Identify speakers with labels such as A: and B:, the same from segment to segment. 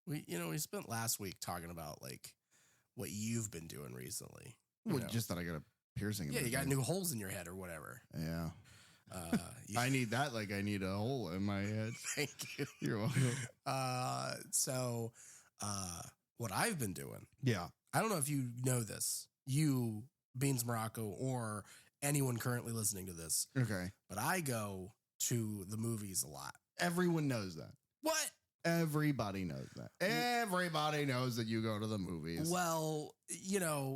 A: we spent last week talking about like what you've been doing recently.
B: Well, just that I got a piercing.
A: Yeah, you got new holes in your head or whatever.
B: Yeah. I need that like I need a hole in my head.
A: Thank you.
B: You're welcome.
A: So what I've been doing.
B: Yeah.
A: I don't know if you know this, you, Beans Morocco, or anyone currently listening to this.
B: Okay.
A: But I go to the movies a lot.
B: Everyone knows that.
A: What?
B: Everybody knows that. Everybody knows that you go to the movies.
A: Well,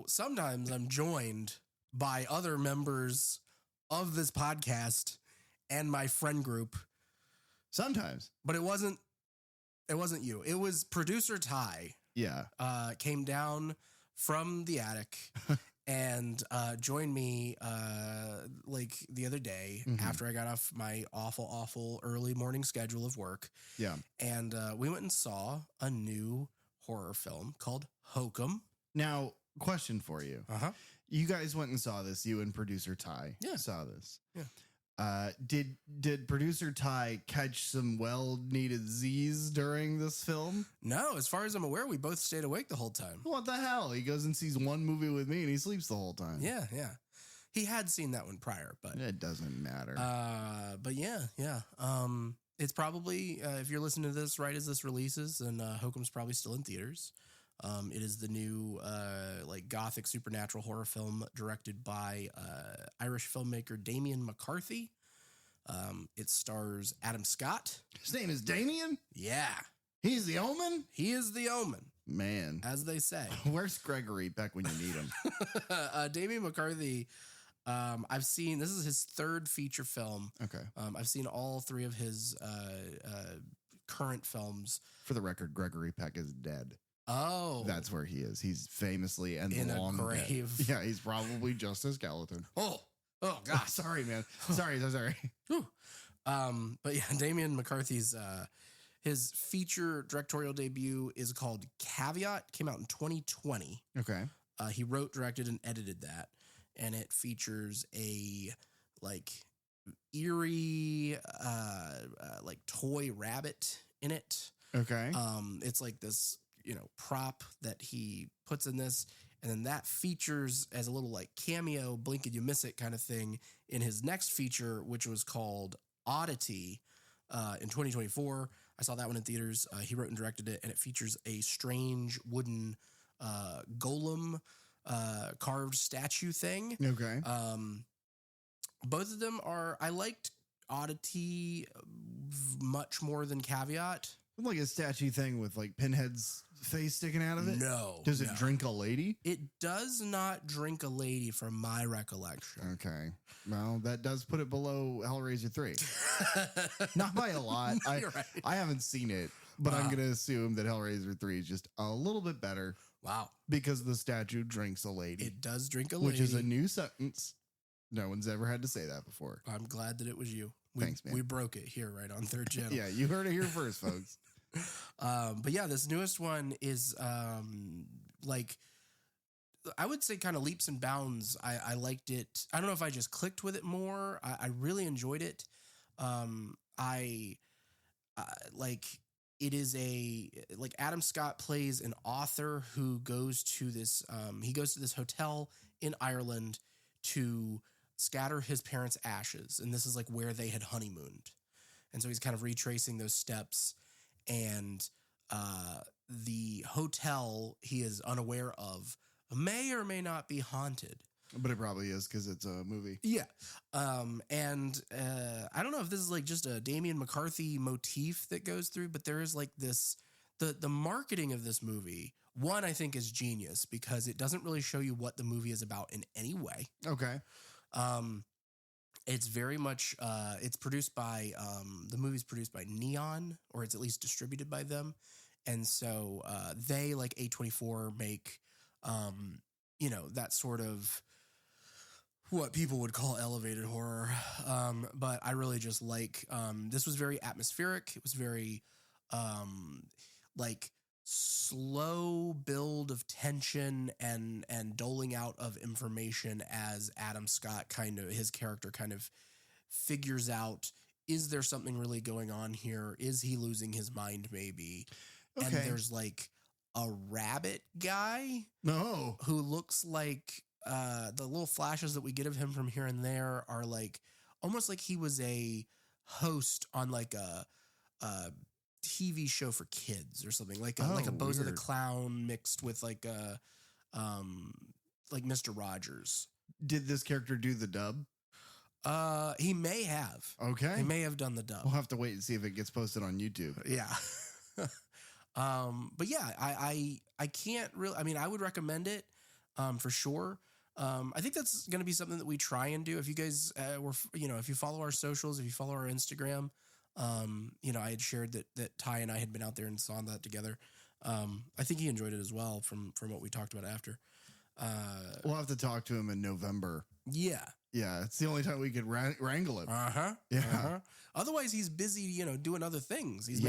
A: sometimes I'm joined by other members of this podcast and my friend group.
B: Sometimes.
A: But it wasn't you. It was producer Ty.
B: Yeah.
A: Came down from the attic and joined me like the other day after I got off my awful early morning schedule of work.
B: Yeah.
A: And we went and saw a new horror film called Hokum.
B: Now, question for you.
A: Uh-huh.
B: You guys went and saw this. You and producer Ty saw this.
A: Yeah.
B: Did producer Ty catch some well-needed Z's during this film?
A: No, as far as I'm aware, we both stayed awake the whole time.
B: What the hell? He goes and sees one movie with me and he sleeps the whole time.
A: Yeah. He had seen that one prior, but
B: it doesn't matter.
A: But yeah. It's probably if you're listening to this right as this releases, and Hokum's probably still in theaters. It is the new like gothic supernatural horror film directed by Irish filmmaker Damien McCarthy. It stars Adam Scott.
B: His name is Damien?
A: Yeah.
B: He's the Omen?
A: He is the Omen.
B: Man.
A: As they say.
B: Where's Gregory back when you need him?
A: Damien McCarthy, I've seen, this is his third feature film.
B: Okay.
A: I've seen all three of his current films.
B: For the record, Gregory Peck is dead.
A: Oh.
B: That's where he is. He's famously in the long
A: grave.
B: Dead. Yeah, he's probably just a skeleton.
A: Oh God.
B: Sorry, man. Sorry.
A: But yeah, Damien McCarthy's his feature directorial debut is called Caveat. Came out in 2020.
B: Okay.
A: He wrote, directed, and edited that, and it features a like eerie like toy rabbit in it.
B: Okay.
A: It's like this prop that he puts in this, and then that features as a little like cameo, blink and you miss it kind of thing in his next feature, which was called Oddity in 2024. I saw that one in theaters. He wrote and directed it, and it features a strange wooden golem carved statue thing.
B: Okay.
A: Both of them I liked Oddity much more than Caveat.
B: Like a statue thing with like Pinhead's face sticking out of it?
A: No.
B: Does it drink a lady?
A: It does not drink a lady from my recollection.
B: Okay. Well, that does put it below Hellraiser 3. Not by a lot.
A: You're right.
B: I haven't seen it, but I'm going to assume that Hellraiser 3 is just a little bit better.
A: Wow.
B: Because the statue drinks a lady.
A: It does drink a lady.
B: Which is a new sentence. No one's ever had to say that before.
A: I'm glad that it was you.
B: Thanks, man.
A: We broke it here right on Third Channel.
B: Yeah, you heard it here first, folks.
A: But yeah, this newest one is like, I would say kind of leaps and bounds. I liked it. I don't know if I just clicked with it more. I really enjoyed it. Like it is like Adam Scott plays an author who goes to this, he goes to this hotel in Ireland to scatter his parents' ashes. And this is like where they had honeymooned. And so he's kind of retracing those steps. And the hotel he is unaware of may or may not be haunted.
B: But it probably is because it's a movie.
A: Yeah. And I don't know if this is like just a Damien McCarthy motif that goes through, but there is like this, the marketing of this movie, one, I think is genius because it doesn't really show you what the movie is about in any way.
B: Okay.
A: It's very much, it's produced by, the movie's produced by Neon, or it's at least distributed by them. And so they, like A24, make, that sort of what people would call elevated horror. But I really just like, this was very atmospheric. It was very, like slow build of tension and doling out of information as Adam Scott his character kind of figures out, is there something really going on here? Is he losing his mind maybe? And
B: Okay.
A: there's like a rabbit guy
B: No.
A: who looks like the little flashes that we get of him from here and there are like almost like he was a host on like a TV show for kids or something, like a Bozo the
B: Weird.
A: Clown mixed with like Mr. Rogers.
B: Did this character do the dub?
A: He may have.
B: Okay.
A: He may have done the dub.
B: We'll have to wait and see if it gets posted on YouTube.
A: Yeah. But yeah, I can't really, I mean, I would recommend it, for sure. I think that's going to be something that we try and do. If you guys if you follow our socials, if you follow our Instagram, I had shared that Ty and I had been out there and saw that together. I think he enjoyed it as well from what we talked about after.
B: We'll have to talk to him in November.
A: Yeah.
B: Yeah. It's the only time we could wrangle him.
A: Uh-huh.
B: Yeah.
A: Uh-huh. Otherwise he's busy, doing other things. He's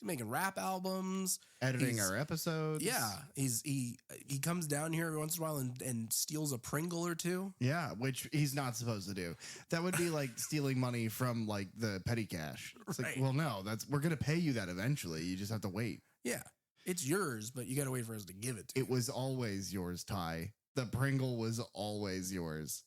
A: making rap albums,
B: Editing our episodes.
A: Yeah. He comes down here every once in a while and steals a Pringle or two.
B: Yeah, which he's not supposed to do. That would be like stealing money from like the petty cash. It's
A: Right.
B: like, well, no, we're going to pay you that eventually. You just have to wait.
A: Yeah. It's yours, but you got to wait for us to give it to you.
B: It was always yours, Ty. The Pringle was always yours.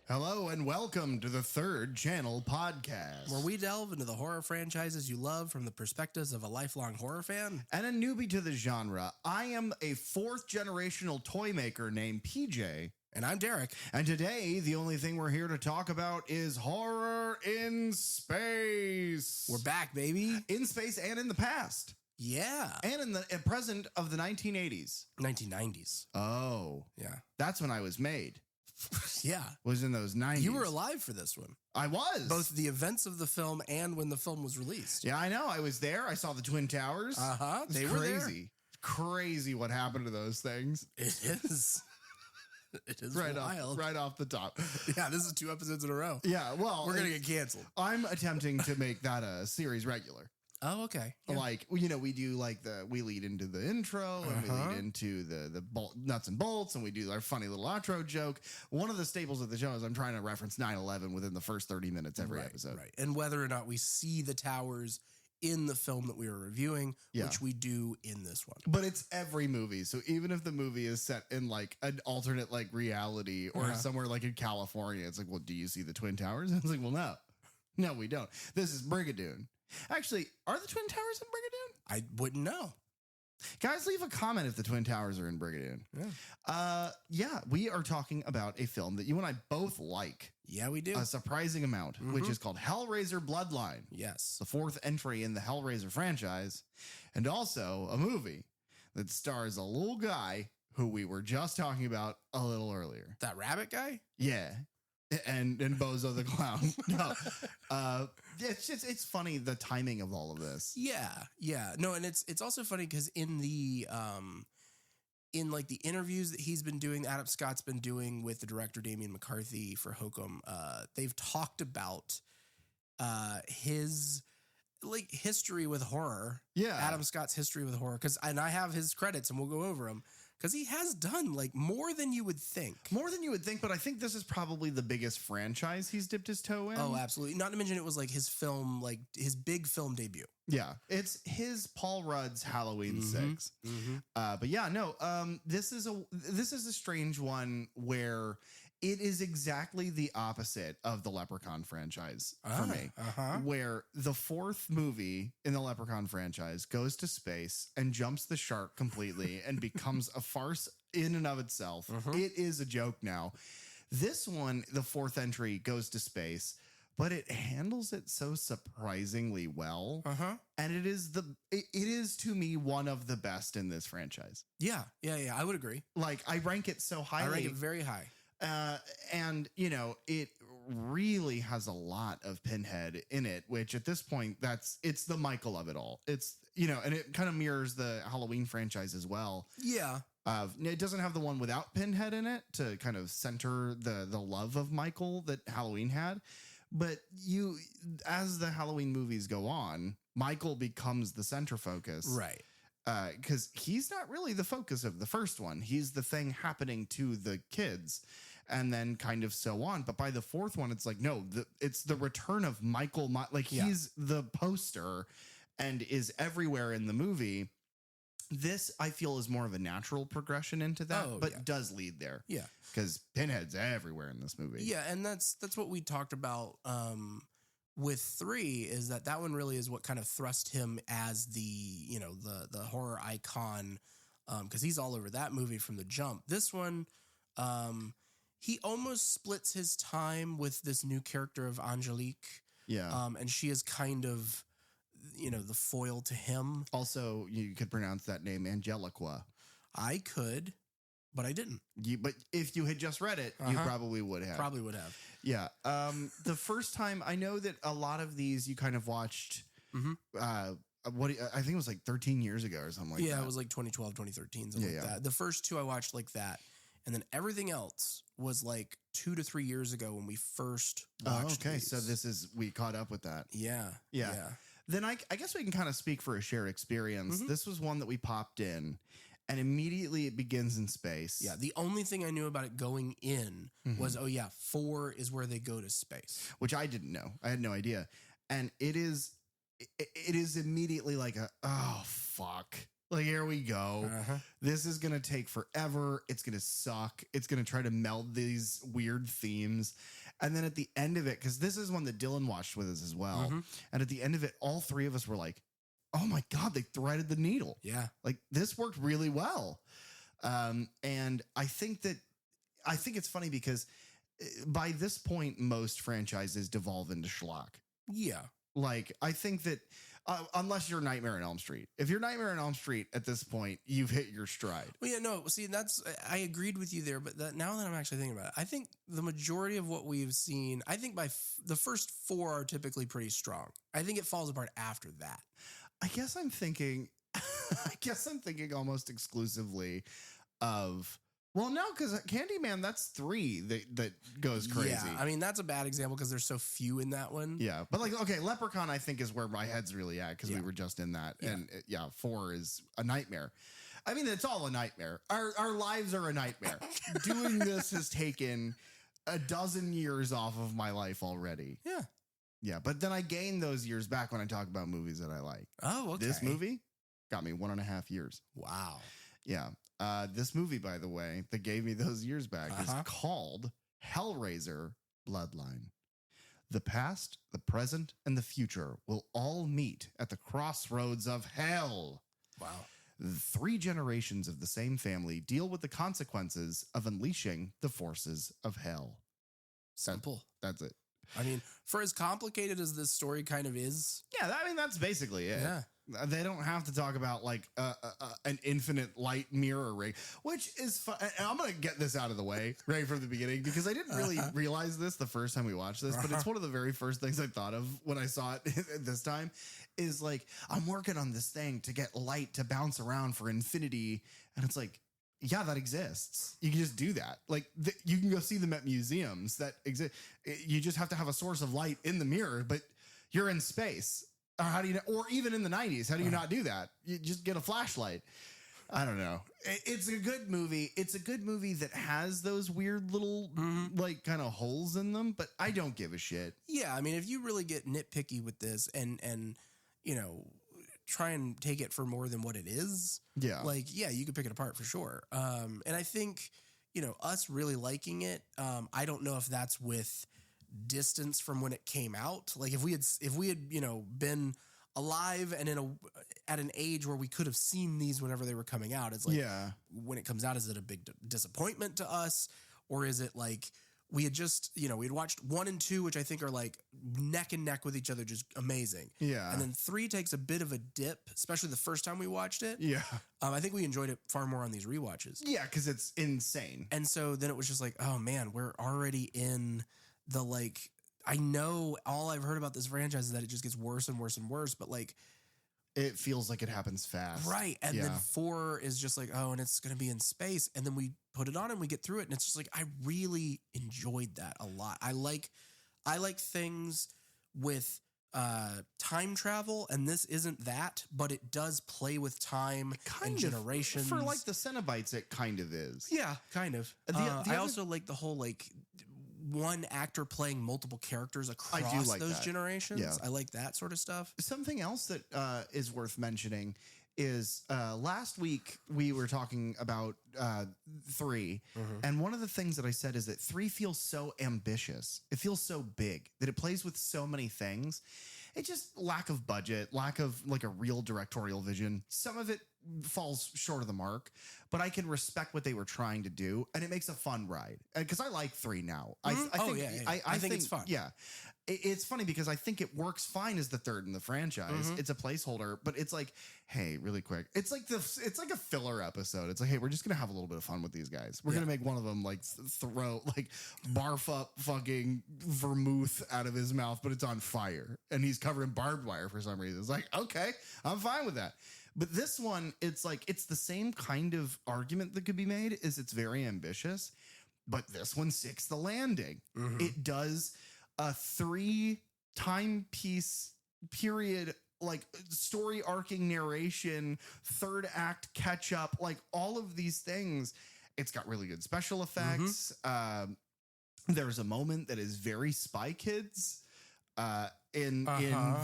B: Hello and welcome to the Third Channel Podcast,
A: Where we delve into the horror franchises you love from the perspectives of a lifelong horror fan.
B: and a newbie to the genre. I am a fourth generational toy maker named PJ.
A: And I'm Derek.
B: And today, the only thing we're here to talk about is horror in space.
A: We're back, baby.
B: In space and in the past.
A: Yeah.
B: And in the present of the 1980s.
A: 1990s.
B: Oh,
A: Yeah.
B: that's when I was made.
A: Yeah.
B: Was in those 90s.
A: You were alive for this one.
B: I was.
A: Both the events of the film and when the film was released.
B: Yeah, I know. I was there. I saw the Twin Towers.
A: Uh-huh.
B: It's
A: They
B: crazy.
A: were there.
B: Crazy what happened to those things.
A: It is. It is wild.
B: Right off the top.
A: Yeah, this is 2 episodes in a row.
B: Yeah, well,
A: We're going to get canceled.
B: I'm attempting to make that a series regular.
A: Oh, okay. Yeah.
B: Like, we do like we lead into the intro and we lead into the nuts and bolts and we do our funny little outro joke. One of the staples of the show is I'm trying to reference 9/11 within the first 30 minutes every episode.
A: Right. And whether or not we see the towers in the film that we are reviewing, which we do in this one.
B: But it's every movie. So even if the movie is set in like an alternate like reality or somewhere like in California, it's like, well, do you see the Twin Towers? And it's like, well, no, we don't. This is Brigadoon. Actually, are the Twin Towers in Brigadoon?
A: I wouldn't know.
B: Guys, leave a comment if the Twin Towers are in Brigadoon.
A: Yeah.
B: We are talking about a film that you and I both like.
A: Yeah, we do.
B: A surprising amount, which is called Hellraiser Bloodline.
A: Yes.
B: The fourth entry in the Hellraiser franchise. And also a movie that stars a little guy who we were just talking about a little earlier.
A: That rabbit guy?
B: Yeah. And Bozo the Clown. No. It's funny the timing of all of this.
A: Yeah. No, and it's also funny because in the like the interviews that he's been doing, Adam Scott's been doing with the director Damian McCarthy for Hokum, they've talked about his like history with horror.
B: Yeah.
A: Adam Scott's history with horror. And I have his credits and we'll go over them. Because he has done like more than you would think.
B: More than you would think, but I think this is probably the biggest franchise he's dipped his toe in.
A: Oh, absolutely. Not to mention it was like his film, like his big film debut.
B: Yeah. It's his Paul Rudd's Halloween 6. But yeah, no, this is a strange one where it is exactly the opposite of the Leprechaun franchise for me. Where the fourth movie in the Leprechaun franchise goes to space and jumps the shark completely and becomes a farce in and of itself. It is a joke now. This one, the fourth entry, goes to space, but it handles it so surprisingly well. And it is to me one of the best in this franchise.
A: Yeah. I would agree.
B: Like, I rank it so highly.
A: I rank it very high.
B: And it really has a lot of Pinhead in it, which at this point, it's the Michael of it all. It's, and it kind of mirrors the Halloween franchise as well.
A: Yeah.
B: It doesn't have the one without Pinhead in it to kind of center the love of Michael that Halloween had. But as the Halloween movies go on, Michael becomes the center focus.
A: Right.
B: Because he's not really the focus of the first one. He's the thing happening to the kids and then kind of so on. But by the fourth one, it's like, no, it's the return of Michael. He's the poster and is everywhere in the movie. This, I feel, is more of a natural progression into that, but does lead there. Yeah. Because Pinhead's everywhere in this movie.
A: Yeah, and that's what we talked about with 3, is that one really is what kind of thrust him as the horror icon, because he's all over that movie from the jump. This one, he almost splits his time with this new character of Angelique. Yeah. And she is kind of, the foil to him.
B: Also, you could pronounce that name Angeliqua.
A: I could, but I didn't.
B: But if you had just read it, you probably would have.
A: Probably would have.
B: Yeah. The first time, I know that a lot of these you kind of watched, I think it was like 13 years ago or something like that.
A: Yeah, it was like 2012, 2013, something like that. The first 2 I watched like that. And then everything else was like 2 to 3 years ago when we first watched these.
B: So we caught up with that.
A: Yeah.
B: Then I guess we can kind of speak for a shared experience. This was one that we popped in, and immediately it begins in space.
A: Yeah, the only thing I knew about it going in was, 4 is where they go to space.
B: Which I didn't know. I had no idea. And it is immediately like oh, fuck. Like, here we go. This is going to take forever. It's going to suck. It's going to try to meld these weird themes. And then at the end of it, because this is one that Dylan watched with us as well. And at the end of it, all 3 of us were like, oh my God, they threaded the needle.
A: Yeah.
B: Like, this worked really well. And I think it's funny because by this point, most franchises devolve into schlock.
A: Yeah.
B: Like, I think that unless you're Nightmare on Elm Street. If you're Nightmare on Elm Street at this point, you've hit your stride.
A: Well, yeah, no, see, I agreed with you there, but now that I'm actually thinking about it, I think the majority of what we've seen, I think by the first 4 are typically pretty strong. I think it falls apart after that.
B: I guess I'm thinking almost exclusively of, well, no, because Candyman, that's 3 that goes crazy.
A: Yeah, I mean, that's a bad example because there's so few in that one.
B: Yeah, but like, okay, Leprechaun, I think, is where my head's really at because we were just in that. Yeah. And 4 is a nightmare. I mean, it's all a nightmare. Our lives are a nightmare. Doing this has taken a dozen years off of my life already.
A: Yeah.
B: Yeah, but then I gain those years back when I talk about movies that I like.
A: Oh, okay.
B: This movie got me 1.5 years.
A: Wow.
B: Yeah. This movie, by the way, that gave me those years back is called Hellraiser Bloodline. The past, the present, and the future will all meet at the crossroads of hell.
A: Wow.
B: 3 generations of the same family deal with the consequences of unleashing the forces of hell.
A: Simple.
B: That's it.
A: I mean, for as complicated as this story kind of is.
B: Yeah, I mean, that's basically it. Yeah. They don't have to talk about like an infinite light mirror ring, which is fun. And I'm going to get this out of the way right from the beginning because I didn't really realize this the first time we watched this, but it's one of the very first things I thought of when I saw it this time is like, I'm working on this thing to get light to bounce around for infinity. And it's like, yeah, that exists. You can just do that. Like you can go see them at museums that exist. You just have to have a source of light in the mirror, but you're in space. Or how do you, or even in the 90s, how do you not do that? You just get a flashlight. I don't know. It's a good movie. It's a good movie that has those weird little like kind of holes in them, but I don't give a shit.
A: Yeah, I mean, if you really get nitpicky with this and you know, try and take it for more than what it is, like, yeah, you could pick it apart for sure. And I think, you know, us really liking it, I don't know if that's with distance from when it came out. Like if we had, you know, been alive and at an age where we could have seen these whenever they were coming out, it's like, when it comes out, is it a big disappointment to us? Or is it like we had just, we'd watched 1 and 2, which I think are like neck and neck with each other, just amazing.
B: Yeah.
A: And then 3 takes a bit of a dip, especially the first time we watched it.
B: Yeah.
A: I think we enjoyed it far more on these rewatches.
B: Yeah, because it's insane.
A: And so then it was just like, oh man, we're already in the like, I know all I've heard about this franchise is that it just gets worse and worse and worse, but like,
B: it feels like it happens fast.
A: Right. And then 4 is just like, oh, and it's going to be in space. And then we put it on and we get through it. And it's just like, I really enjoyed that a lot. I like things with time travel, and this isn't that, but it does play with time and generations.
B: For like the Cenobites, it kind of is.
A: Yeah, kind of. I also like the whole like one actor playing multiple characters across those generations. Yeah. I like that sort of stuff.
B: Something else that is worth mentioning is last week we were talking about 3, and one of the things that I said is that 3 feels so ambitious. It feels so big that it plays with so many things. It just lack of budget, lack of like a real directorial vision. Some of it falls short of the mark, but I can respect what they were trying to do, and it makes a fun ride. Because I like 3 now. I think it's fun. Yeah. It's funny because I think it works fine as the 3rd in the franchise. It's a placeholder, but it's like, hey, really quick. It's like a filler episode. It's like, hey, we're just gonna have a little bit of fun with these guys. We're gonna make one of them like throw like barf up fucking vermouth out of his mouth, but it's on fire and he's covered in barbed wire for some reason. It's like, okay, I'm fine with that. But this one, it's like, it's the same kind of argument that could be made, is it's very ambitious, but this one sticks the landing. It does a 3 timepiece period, like story arcing narration, 3rd act catch up, like all of these things. It's got really good special effects. There's a moment that is very Spy Kids in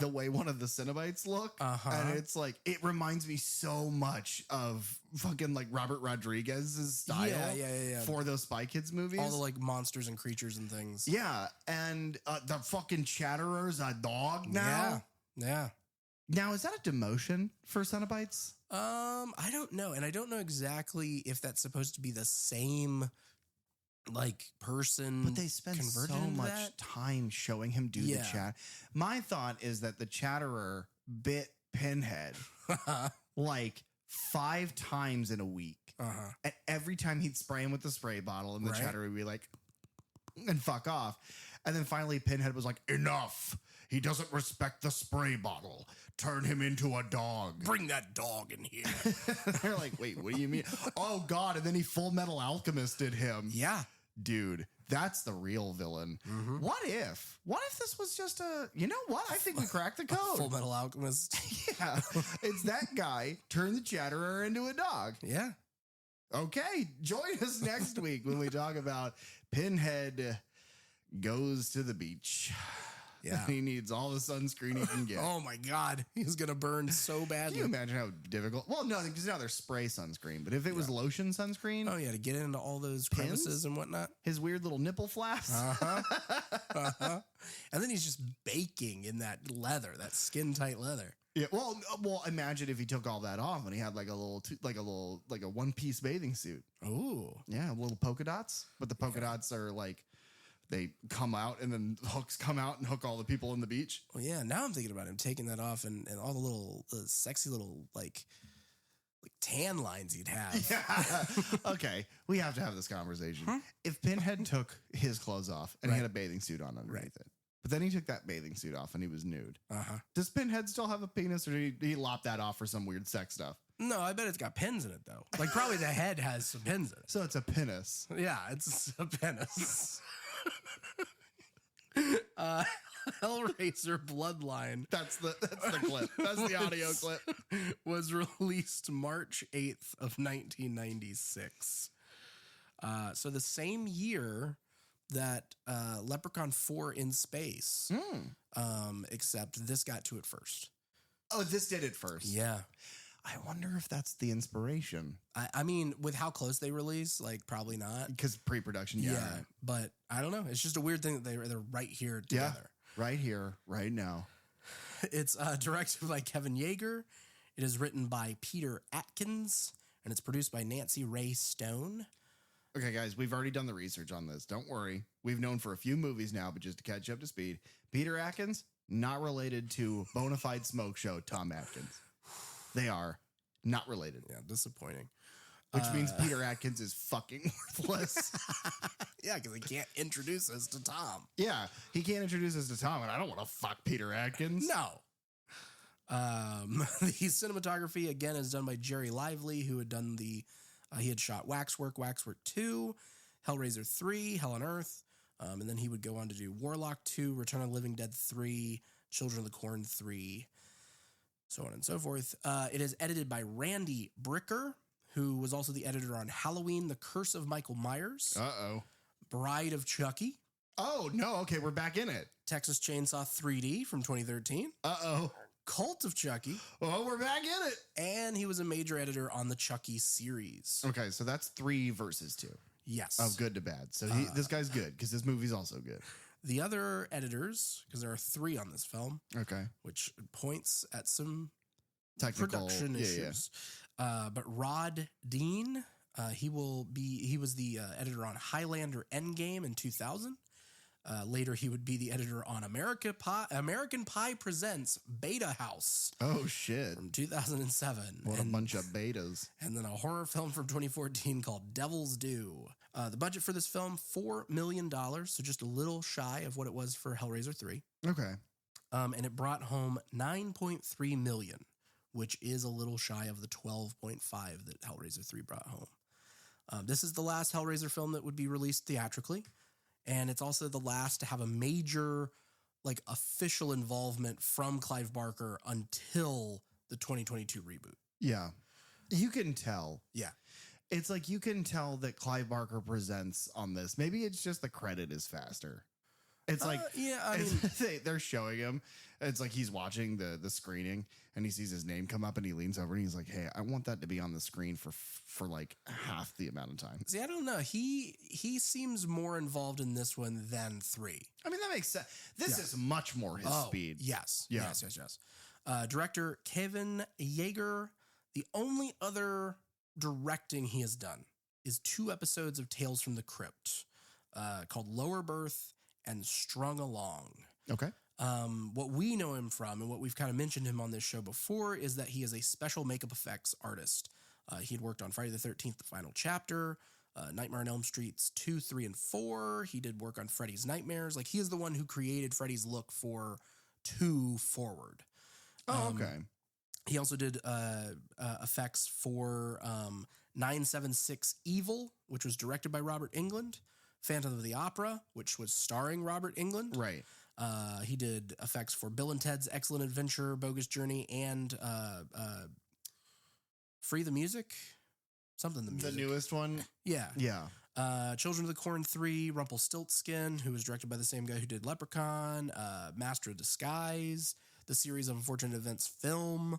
B: the way one of the Cenobites look. And it's like, it reminds me so much of fucking like Robert Rodriguez's style for those Spy Kids movies.
A: All the like monsters and creatures and things.
B: Yeah. And the fucking Chatterer's a dog now.
A: Yeah.
B: Now, is that a demotion for Cenobites?
A: I don't know. And I don't know exactly if that's supposed to be the same like person,
B: but they spend so much time showing him do the chat. My thought is that the Chatterer bit Pinhead like 5 times in a week, and every time he'd spray him with the spray bottle, and the Chatterer would be like, and fuck off. And then finally Pinhead was like, enough. He doesn't respect the spray bottle. Turn him into a dog.
A: Bring that dog in here.
B: They're like, wait, what do you mean? Oh God. And then he Full Metal Alchemisted him.
A: Yeah.
B: Dude, that's the real villain. What if this was just you know what? I think we cracked the code.
A: Full Metal Alchemist.
B: Yeah. It's that guy turned the Chatterer into a dog.
A: Yeah.
B: Okay. Join us next week when we talk about Pinhead goes to the beach. Yeah. He needs all the sunscreen he can get.
A: Oh my God. He's going to burn so badly.
B: Can you imagine how difficult? Well, no, because now there's spray sunscreen, but if it was lotion sunscreen.
A: Oh yeah. To get into all those crevices and whatnot.
B: His weird little nipple flaps.
A: And then he's just baking in that leather, that skin tight leather.
B: Yeah. Well, imagine if he took all that off and he had like a one-piece bathing suit.
A: Ooh.
B: Yeah. Little polka dots, but the polka dots are like, they come out and then hooks come out and hook all the people in the beach.
A: Well, yeah. Now I'm thinking about him taking that off and all the sexy little like tan lines he'd have.
B: Yeah. Okay. We have to have this conversation. If Pinhead took his clothes off and he had a bathing suit on underneath it, but then he took that bathing suit off and he was nude. Does Pinhead still have a penis, or did he lop that off for some weird sex stuff?
A: No, I bet it's got pins in it though. Like probably the head has some pins in it.
B: So it's a penis.
A: Yeah, it's a penis. Hellraiser Bloodline.
B: That's the clip. That's the audio clip.
A: Was released March 8th of 1996. So the same year that Leprechaun 4 in Space. Except this got to it first.
B: Oh, this did it first.
A: Yeah.
B: I wonder if that's the inspiration.
A: I mean, with how close they release, like probably not.
B: Because pre-production, yeah. Right.
A: But I don't know. It's just a weird thing that they're right here together.
B: Yeah, right here, right now.
A: It's directed by Kevin Yagher. It is written by Peter Atkins, and it's produced by Nancy Ray Stone.
B: Okay, guys, we've already done the research on this. Don't worry. We've known for a few movies now, but just to catch you up to speed, Peter Atkins, not related to bona fide smoke show Tom Atkins. They are not related.
A: Yeah, disappointing.
B: Which means Peter Atkins is fucking worthless.
A: Yeah, because he can't introduce us to Tom.
B: Yeah, he can't introduce us to Tom, and I don't want to fuck Peter Atkins.
A: No. The cinematography, again, is done by Jerry Lively, who had done he had shot Waxwork 2, Hellraiser 3, Hell on Earth, and then he would go on to do Warlock 2, Return of the Living Dead 3, Children of the Corn 3, so on and so forth. It is edited by Randy Bricker, who was also the editor on Halloween, The Curse of Michael Myers, Bride of Chucky.
B: Oh, no. Okay, we're back in it.
A: Texas Chainsaw 3D from 2013. Cult of Chucky.
B: Oh, we're back in it.
A: And he was a major editor on the Chucky series.
B: Okay, so that's 3 versus 2.
A: Yes.
B: Of good to bad. So this guy's good because this movie's also good.
A: The other editors, because there are 3 on this film.
B: Okay.
A: Which points at some
B: technical
A: production issues. Yeah. But Rod Dean, he was the editor on Highlander Endgame in 2000. Later, he would be the editor on American Pie Presents Beta House.
B: Oh, shit.
A: From 2007.
B: What a bunch of betas.
A: And then a horror film from 2014 called Devil's Due. The budget for this film, $4 million, so just a little shy of what it was for Hellraiser 3.
B: Okay.
A: And it brought home $9.3 million, which is a little shy of the $12.5 that Hellraiser 3 brought home. This is the last Hellraiser film that would be released theatrically. And it's also the last to have a major, official involvement from Clive Barker until the 2022 reboot.
B: Yeah. You can tell.
A: Yeah.
B: It's like you can tell that Clive Barker presents on this. Maybe it's just the credit is faster. It's like, they're showing him. It's like he's watching the screening and he sees his name come up and he leans over and he's like, hey, I want that to be on the screen for like half the amount of time.
A: See, I don't know. He seems more involved in this one than 3.
B: I mean, that makes sense. This is much more his speed.
A: Yes.
B: Yeah.
A: Yes. Director Kevin Yagher. The only other directing he has done is 2 episodes of Tales from the Crypt called Lower Berth and Strung Along.
B: Okay.
A: What we know him from and what we've kind of mentioned him on this show before is that he is a special makeup effects artist. He had worked on Friday the 13th, The Final Chapter, Nightmare on Elm Streets 2, 3, and 4. He did work on Freddy's Nightmares. He is the one who created Freddy's look for 2 forward.
B: Oh, okay.
A: He also did effects for 976 Evil, which was directed by Robert Englund, Phantom of the Opera, which was starring Robert Englund.
B: Right.
A: He did effects for Bill and Ted's Excellent Adventure, Bogus Journey, and Free the Music. Something the music.
B: The newest one?
A: Yeah.
B: Yeah.
A: Children of the Corn 3, Rumpelstiltskin, who was directed by the same guy who did Leprechaun, Master of Disguise, the series of Unfortunate Events film.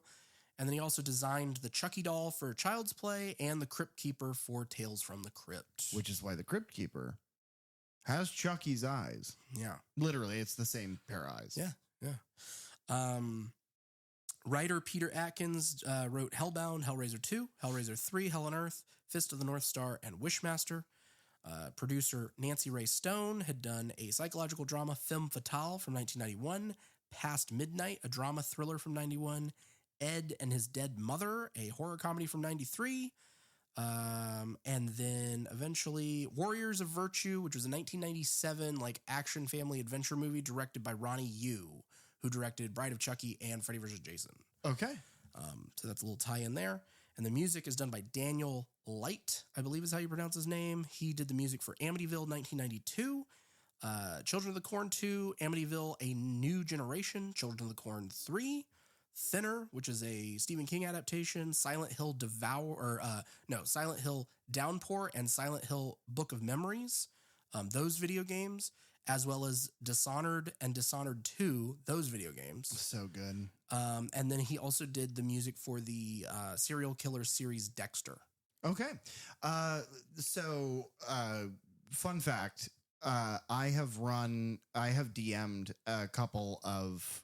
A: And then he also designed the Chucky doll for Child's Play and the Crypt Keeper for Tales from the Crypt.
B: Which is why the Crypt Keeper has Chucky's eyes.
A: Yeah.
B: Literally, it's the same pair of eyes.
A: Yeah. Writer Peter Atkins wrote Hellbound, Hellraiser 2, Hellraiser 3, Hell on Earth, Fist of the North Star, and Wishmaster. Producer Nancy Ray Stone had done a psychological drama, Femme Fatale, from 1991, Past Midnight, a drama thriller from 91, Ed and His Dead Mother, a horror comedy from 93, and then eventually Warriors of Virtue, which was a 1997 action family adventure movie directed by Ronnie Yu, who directed Bride of Chucky and Freddy vs. Jason.
B: Okay.
A: So that's a little tie in there. And the music is done by Daniel Light, I believe is how you pronounce his name. He did the music for Amityville 1992, Children of the Corn 2, Amityville A New Generation, Children of the Corn 3, Thinner, which is a Stephen King adaptation, Silent Hill Silent Hill Downpour and Silent Hill Book of Memories, those video games, as well as Dishonored and Dishonored 2, those video games.
B: So good.
A: And then he also did the music for the serial killer series Dexter.
B: Okay. Fun fact, I have DM'd a couple of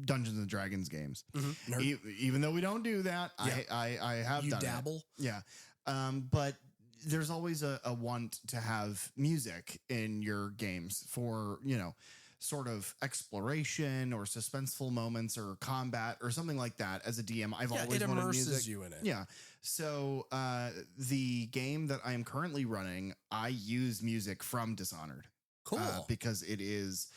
B: Dungeons and Dragons games.
A: Mm-hmm.
B: Even though we don't do that,
A: yeah.
B: I have
A: you
B: done
A: dabble.
B: it. Yeah. But there's always a want to have music in your games for, sort of exploration or suspenseful moments or combat or something like that. As a DM, I've always
A: it
B: wanted
A: immerses
B: music.
A: you in it.
B: Yeah. So the game that I am currently running, I use music from Dishonored.
A: Cool.
B: Because it is,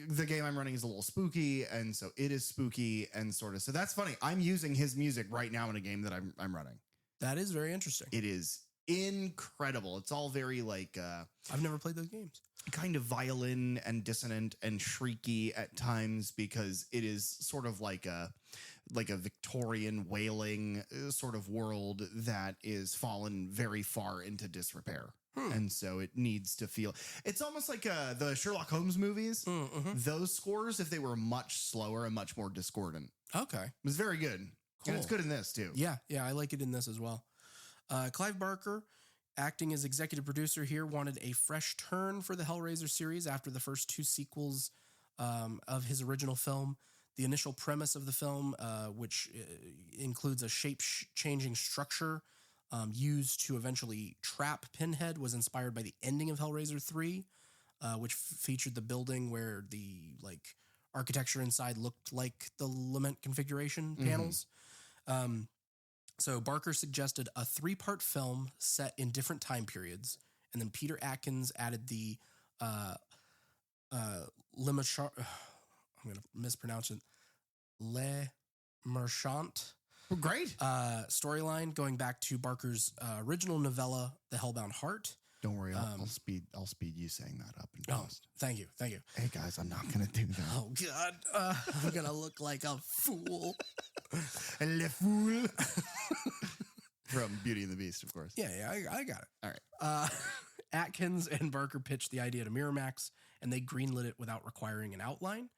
B: the game I'm running is a little spooky, and so it is spooky and sort of. So that's funny. I'm using his music right now in a game that I'm running.
A: That is very interesting.
B: It is incredible. It's all very like
A: I've never played those games.
B: Kind of violin and dissonant and shrieky at times, because it is sort of like a Victorian wailing sort of world that is fallen very far into disrepair. And so it needs to feel, it's almost like the Sherlock Holmes movies. Those scores, if they were much slower and much more discordant.
A: Okay.
B: It was very good.
A: Cool.
B: And it's good in this too.
A: Yeah, I like it in this as well. Clive Barker, acting as executive producer here, wanted a fresh turn for the Hellraiser series after the first two sequels of his original film. The initial premise of the film, which includes a shape-changing structure used to eventually trap Pinhead, was inspired by the ending of Hellraiser 3, which featured the building where the architecture inside looked like the Lament Configuration panels. So Barker suggested a 3-part film set in different time periods, and then Peter Atkins added the I'm going to mispronounce it, Le Marchant.
B: Great.
A: Storyline going back to Barker's original novella, The Hellbound Heart.
B: Don't worry, I'll speed you saying that up in post.
A: Thank you.
B: Hey guys, I'm not gonna do that.
A: Oh God, I'm gonna look like a fool.
B: Le fool. From Beauty and the Beast, of course.
A: Yeah, I got it.
B: All right.
A: Atkins and Barker pitched the idea to Miramax, and they greenlit it without requiring an outline.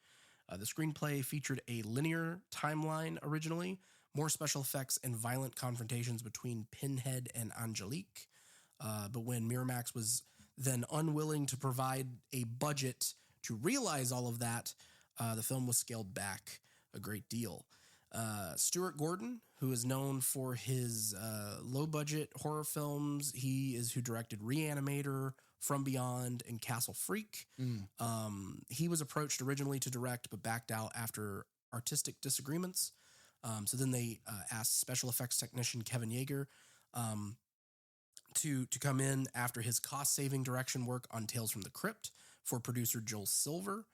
A: The screenplay featured a linear timeline originally, more special effects and violent confrontations between Pinhead and Angelique. But when Miramax was then unwilling to provide a budget to realize all of that, the film was scaled back a great deal. Stuart Gordon, who is known for his low-budget horror films, he is who directed Reanimator, From Beyond, and Castle Freak. He was approached originally to direct, but backed out after artistic disagreements. So then they asked special effects technician Kevin Yagher to come in after his cost-saving direction work on Tales from the Crypt for producer Joel Silver.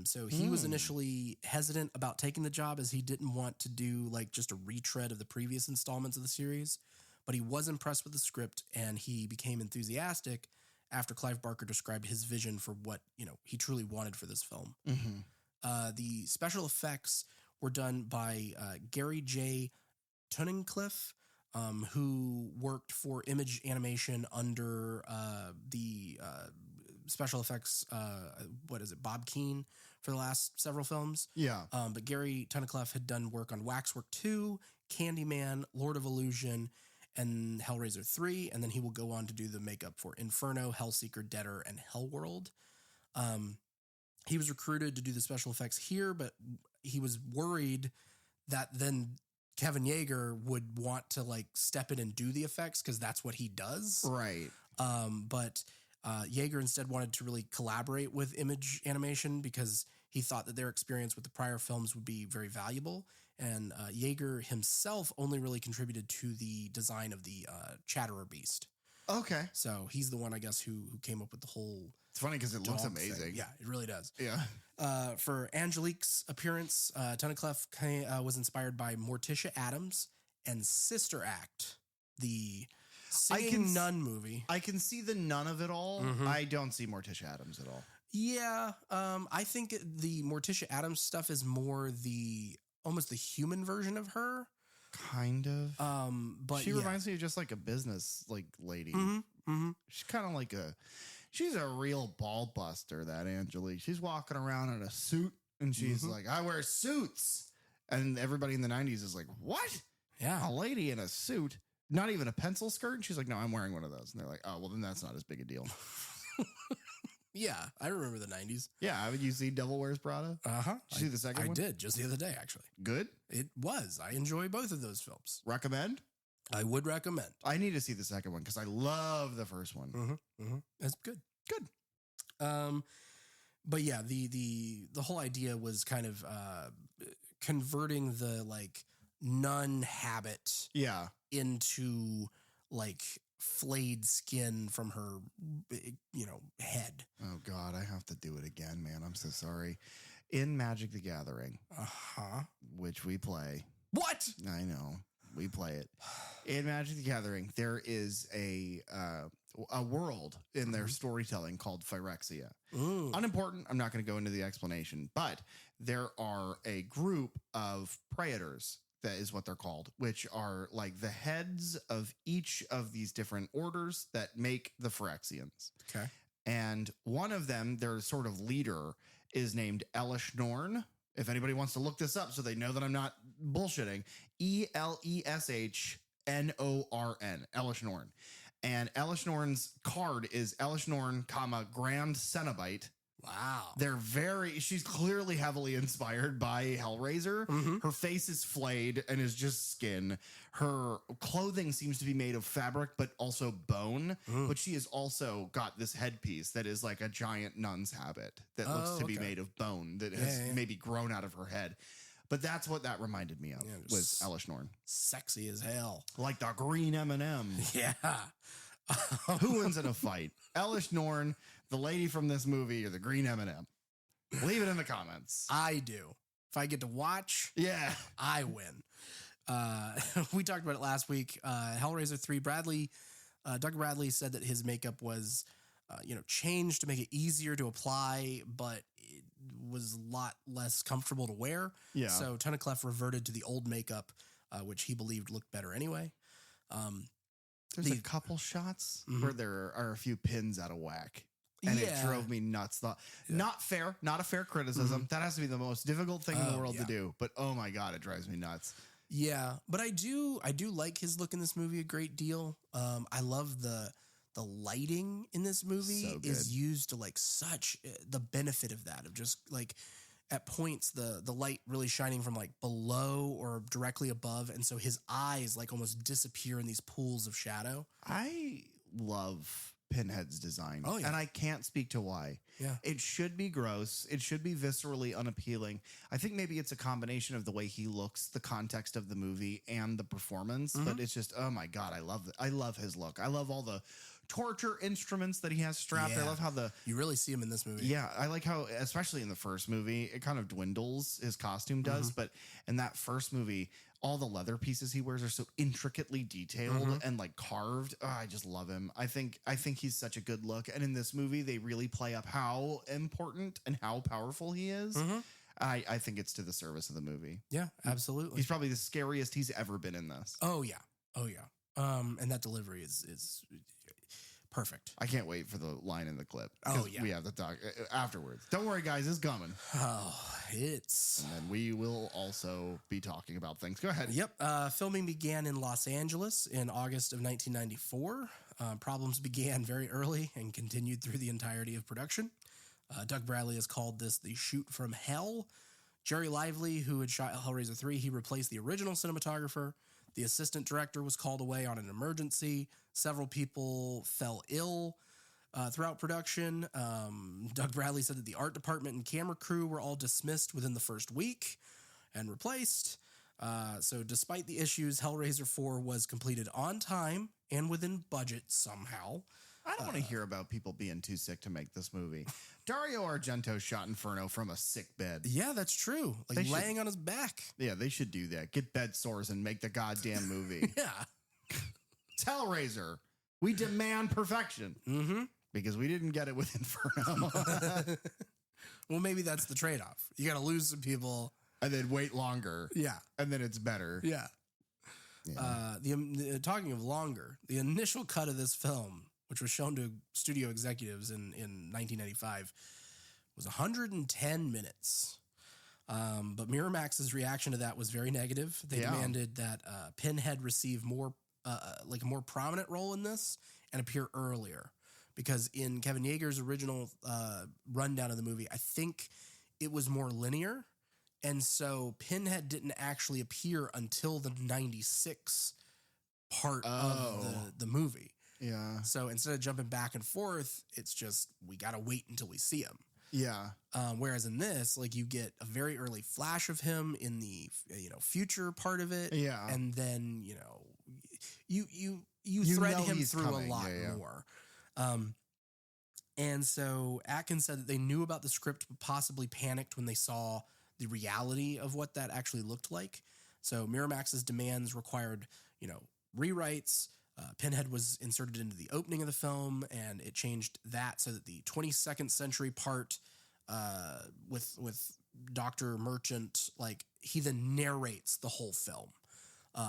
A: So he was initially hesitant about taking the job, as he didn't want to do just a retread of the previous installments of the series, but he was impressed with the script, and he became enthusiastic after Clive Barker described his vision for what, he truly wanted for this film. The special effects were done by Gary J. Tunnicliffe, who worked for Image Animation under the special effects, Bob Keane, for the last several films.
B: Yeah.
A: But Gary Tunnicliffe had done work on Waxwork 2, Candyman, Lord of Illusion, and Hellraiser 3, and then he will go on to do the makeup for Inferno, Hellseeker, Deader, and Hellworld. He was recruited to do the special effects here, but he was worried that then Kevin Yagher would want to step in and do the effects, because that's what he does.
B: Right.
A: But Yagher instead wanted to really collaborate with Image Animation, because he thought that their experience with the prior films would be very valuable. And Yagher himself only really contributed to the design of the Chatterer Beast.
B: Okay.
A: So he's the one, I guess, who came up with the whole...
B: It's funny because it looks amazing.
A: Thing. Yeah, it really does.
B: Yeah.
A: For Angelique's appearance, Tunnicliffe was inspired by Morticia Addams and Sister Act, the singing nun movie.
B: I can see the nun of it all. I don't see Morticia Addams at all.
A: Yeah. I think the Morticia Addams stuff is more almost the human version of her.
B: Kind of.
A: But
B: she reminds me of just like a business lady. She's kind of like she's a real ball buster, that Angelique. She's walking around in a suit, and she's like, I wear suits. And everybody in the 90s is like, what?
A: Yeah.
B: A lady in a suit? Not even a pencil skirt? And she's like, no, I'm wearing one of those. And they're like, oh, well, then that's not as big a deal.
A: Yeah, I remember the 90s.
B: Yeah, haven't you seen Devil Wears Prada?
A: Uh-huh.
B: Did you see the second one?
A: I did, just the other day, actually.
B: Good?
A: It was. I enjoy both of those films.
B: Recommend?
A: I would recommend.
B: I need to see the second one because I love the first one.
A: That's good.
B: Good.
A: But yeah, the whole idea was kind of converting the like nun habit into like flayed skin from her, head.
B: Oh God, I have to do it again, man. I'm so sorry. In Magic the Gathering, which we play.
A: What?
B: I know. We play it. In Magic the Gathering, there is a world in their storytelling called Phyrexia. Unimportant. I'm not going to go into the explanation, but there are a group of praetors, that is what they're called, which are like the heads of each of these different orders that make the Phyrexians.
A: Okay. And
B: one of them, their sort of leader, is named Elishnorn. If anybody wants to look this up so they know that I'm not bullshitting, Eleshnorn, Elishnorn. And Elishnorn's card is Elishnorn, Grand Cenobite.
A: Wow.
B: She's clearly heavily inspired by Hellraiser. Her face is flayed and is just skin. Her clothing seems to be made of fabric, but also bone. But she has also got this headpiece that is like a giant nun's habit that looks to be made of bone that has maybe grown out of her head. But that's what that reminded me of, was Elishnorn.
A: Sexy as hell.
B: Like the green M&M.
A: Yeah.
B: Who wins in a fight? Elishnorn, the lady from this movie, or the green M&M? Leave it in the comments.
A: I do. If I get to watch, I win. We talked about it last week. Hellraiser 3, Doug Bradley said that his makeup was, changed to make it easier to apply, but it was a lot less comfortable to wear. Yeah. So Tunnicliffe reverted to the old makeup, which he believed looked better anyway.
B: There's a couple shots where there are a few pins out of whack. And it drove me nuts. Not fair. Not a fair criticism. That has to be the most difficult thing in the world to do. But oh my God, it drives me nuts.
A: Yeah. But I do like his look in this movie a great deal. I love the lighting in this movie is used to like such the benefit of that, of just like at points the light really shining from like below or directly above, and so his eyes like almost disappear in these pools of shadow.
B: I love Pinhead's design.
A: Oh, yeah.
B: And I can't speak to why. Yeah. It should be gross. It should be viscerally unappealing. I think maybe it's a combination of the way he looks, the context of the movie, and the performance. But it's just, oh my God, I love it. I love his look. I love all the torture instruments that he has strapped. I love how you
A: really see him in this movie.
B: Yeah, I like how, especially in the first movie, it kind of dwindles, his costume does, but in that first movie, all the leather pieces he wears are so intricately detailed and like carved. Oh, I just love him. I think he's such a good look, and in this movie they really play up how important and how powerful he is. I think it's to the service of the movie.
A: Yeah, absolutely.
B: He's probably the scariest he's ever been in this.
A: Oh yeah. And that delivery is perfect.
B: I can't wait for the line in the clip.
A: Oh, yeah.
B: We have to talk afterwards. Don't worry, guys. It's coming.
A: Oh, it's...
B: And then we will also be talking about things. Go ahead.
A: Yep. Filming began in Los Angeles in August of 1994. Problems began very early and continued through the entirety of production. Doug Bradley has called this the shoot from hell. Jerry Lively, who had shot Hellraiser 3, he replaced the original cinematographer. The assistant director was called away on an emergency. Several people fell ill throughout production. Doug Bradley said that the art department and camera crew were all dismissed within the first week and replaced. So despite the issues, Hellraiser 4 was completed on time and within budget somehow.
B: I don't want to hear about people being too sick to make this movie. Dario Argento shot Inferno from a sick bed.
A: Yeah, that's true. Like laying on his back.
B: Yeah, they should do that. Get bed sores and make the goddamn movie.
A: Yeah.
B: It's Hellraiser. We demand perfection. Because we didn't get it with Inferno.
A: Well, maybe that's the trade-off. You got to lose some
B: and then wait longer.
A: Yeah.
B: And then it's better.
A: Yeah. Talking of longer, the initial cut of this film, which was shown to studio executives in 1995, was 110 minutes. But Miramax's reaction to that was very negative. They demanded that Pinhead receive a more prominent role in this and appear earlier. Because in Kevin Yagher's original rundown of the movie, I think it was more linear. And so Pinhead didn't actually appear until the 96 part of the movie.
B: Yeah.
A: So instead of jumping back and forth, it's just we got to wait until we see him.
B: Yeah.
A: Whereas in this, like you get a very early flash of him in the future part of it.
B: Yeah.
A: And then, you thread him through
B: coming.
A: A lot more. And so Atkins said that they knew about the script, but possibly panicked when they saw the reality of what that actually looked like. So Miramax's demands required, rewrites. Pinhead was inserted into the opening of the film, and it changed that so that the 22nd century part with Dr. Merchant, like he then narrates the whole film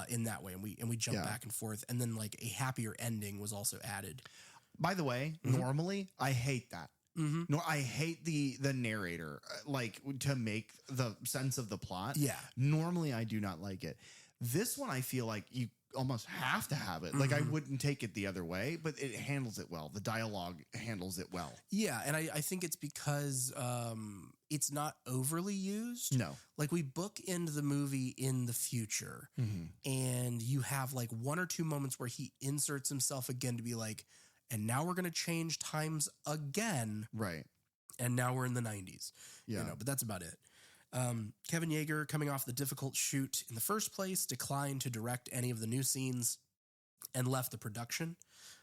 A: in that way, and we jump back and forth, and then like a happier ending was also added.
B: By the way, normally I hate that. No, I hate the narrator, like to make the sense of the plot.
A: Yeah.
B: Normally I do not like it. This one, I feel like you almost have to have it. Like I wouldn't take it the other way, but it handles it well. The dialogue handles it well.
A: Yeah. And I think it's because it's not overly used.
B: No.
A: Like we bookend the movie in the future and you have like one or two moments where he inserts himself again to be like, and now we're going to change times again.
B: Right.
A: And now we're in the 90s.
B: Yeah.
A: But that's about it. Kevin Yagher, coming off the difficult shoot in the first place, declined to direct any of the new scenes and left the production,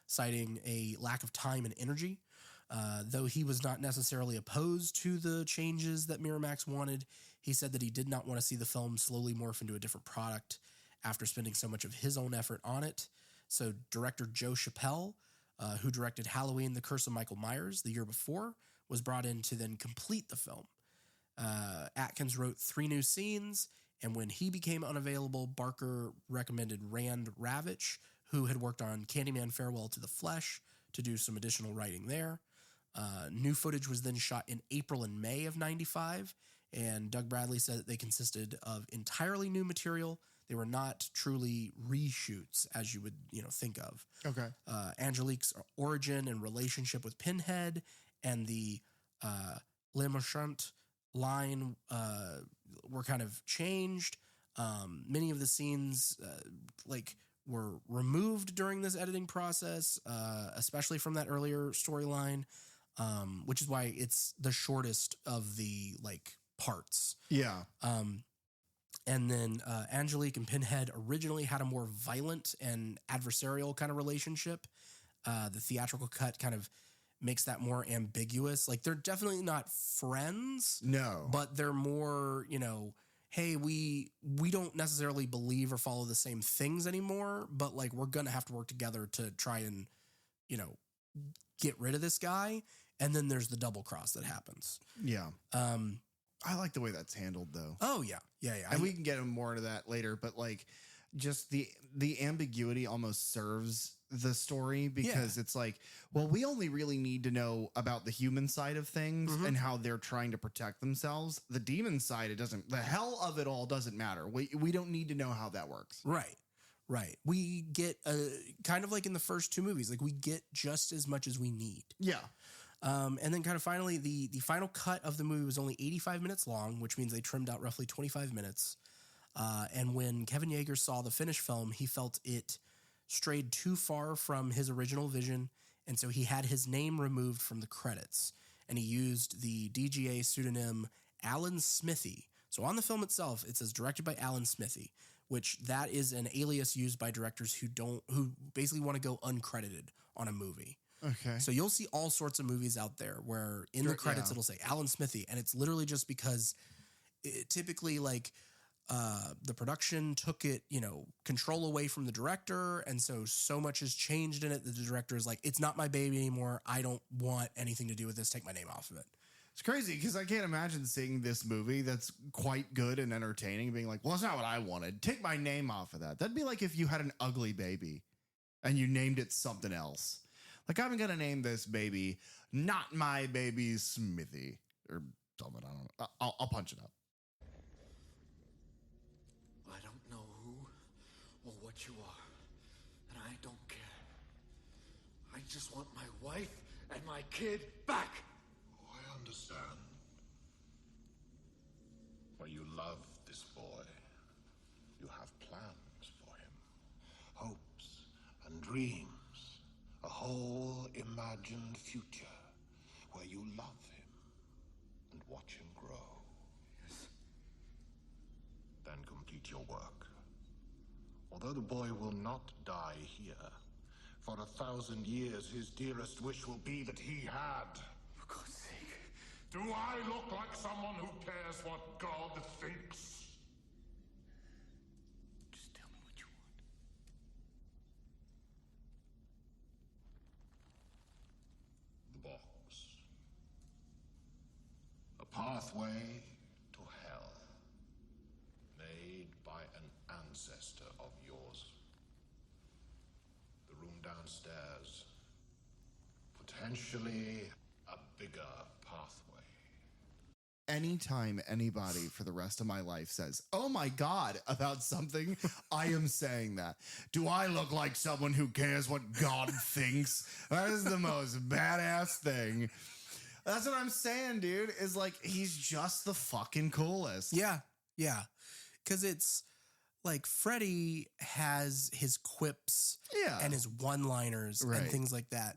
A: citing a lack of time and energy. Though he was not necessarily opposed to the changes that Miramax wanted, he said that he did not want to see the film slowly morph into a different product after spending so much of his own effort on it. So director Joe Chappelle, who directed Halloween, The Curse of Michael Myers the year before, was brought in to then complete the film. Atkins wrote 3 new scenes, and when he became unavailable, Barker recommended Rand Ravitch, who had worked on Candyman Farewell to the Flesh, to do some additional writing there. New footage was then shot in April and May of 95, and Doug Bradley said that they consisted of entirely new material. They were not truly reshoots, as you would, think of.
B: Okay.
A: Angelique's origin and relationship with Pinhead and the Lament line were kind of changed. Many of the scenes were removed during this editing process, especially from that earlier storyline, which is why it's the shortest of the parts.
B: Yeah.
A: And then Angelique and Pinhead originally had a more violent and adversarial kind of relationship. The theatrical cut kind of makes that more ambiguous. Like, they're definitely not friends.
B: No.
A: But they're more, hey, we don't necessarily believe or follow the same things anymore, but we're going to have to work together to try and, get rid of this guy. And then there's the double cross that happens.
B: Yeah. I like the way that's handled, though.
A: Oh, yeah. Yeah.
B: And we can get more into that later, but just the ambiguity almost serves the story, because it's we only really need to know about the human side of things and how they're trying to protect themselves. The demon side, the hell of it all doesn't matter. We don't need to know how that works.
A: Right. We get kind of like in the first 2 movies, we get just as much as we need.
B: Yeah.
A: And then kind of finally, the final cut of the movie was only 85 minutes long, which means they trimmed out roughly 25 minutes. And when Kevin Yagher saw the finished film, he felt it strayed too far from his original vision, and so he had his name removed from the credits, and he used the DGA pseudonym Alan Smithee. So on the film itself, it says directed by Alan Smithee, which that is an alias used by directors who basically want to go uncredited on a movie.
B: Okay.
A: So you'll see all sorts of movies out there where in the credits it'll say Alan Smithee, and it's literally just because typically the production took it, control away from the director. And so much has changed in it that the director is like, it's not my baby anymore. I don't want anything to do with this. Take my name off of it.
B: It's crazy because I can't imagine seeing this movie that's quite good and entertaining being like, well, it's not what I wanted. Take my name off of that. That'd be like if you had an ugly baby and you named it something else. I'm going to name this baby, Not My Baby Smithee, or something. I don't know. I'll punch it up.
C: I don't know who or what you are, and I don't care. I just want my wife and my kid back.
D: Oh, I understand. Well, you love this boy. You have plans for him. Hopes. dreams, a whole imagined future where you love him and watch him grow.
C: Yes.
D: Then complete your work. Although the boy will not die here, for 1,000 years his dearest wish will be that he had.
C: For God's sake.
D: Do I look like someone who cares what God thinks?
C: Just tell me what you want.
D: The box. A pathway to hell. Made by an ancestor of yours. The room downstairs. Potentially a bigger pathway.
B: Anytime anybody for the rest of my life says, "Oh my God," about something, I am saying that. Do I look like someone who cares what God thinks? That is the most badass thing. That's what I'm saying, dude, is like, he's just the fucking coolest.
A: Yeah. Yeah. Because it's like Freddy has his quips
B: Yeah.
A: and his one-liners
B: Right.
A: and things like that.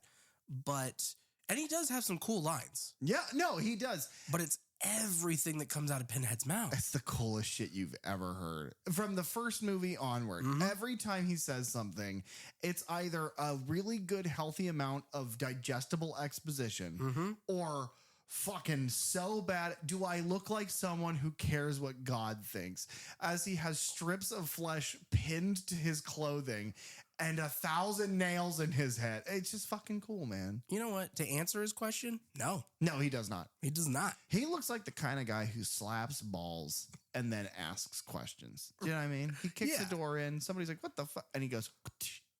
A: And he does have some cool lines,
B: Yeah, no, he does.
A: but it's everything that comes out of Pinhead's mouth.
B: That's the coolest shit you've ever heard. From the first movie onward, every time he says something, it's either a really good, healthy amount of digestible exposition or fucking so bad. Do I look like someone who cares what God thinks? As he has strips of flesh pinned to his clothing and 1,000 nails in his head. It's just fucking cool, man.
A: You know what? To answer his question, no,
B: No, he does not.
A: he does not.
B: He looks like the kind of guy who slaps balls and then asks questions. Do you know what I mean? He kicks
A: Yeah.
B: the door in. Somebody's like, "What the fuck?" And he goes,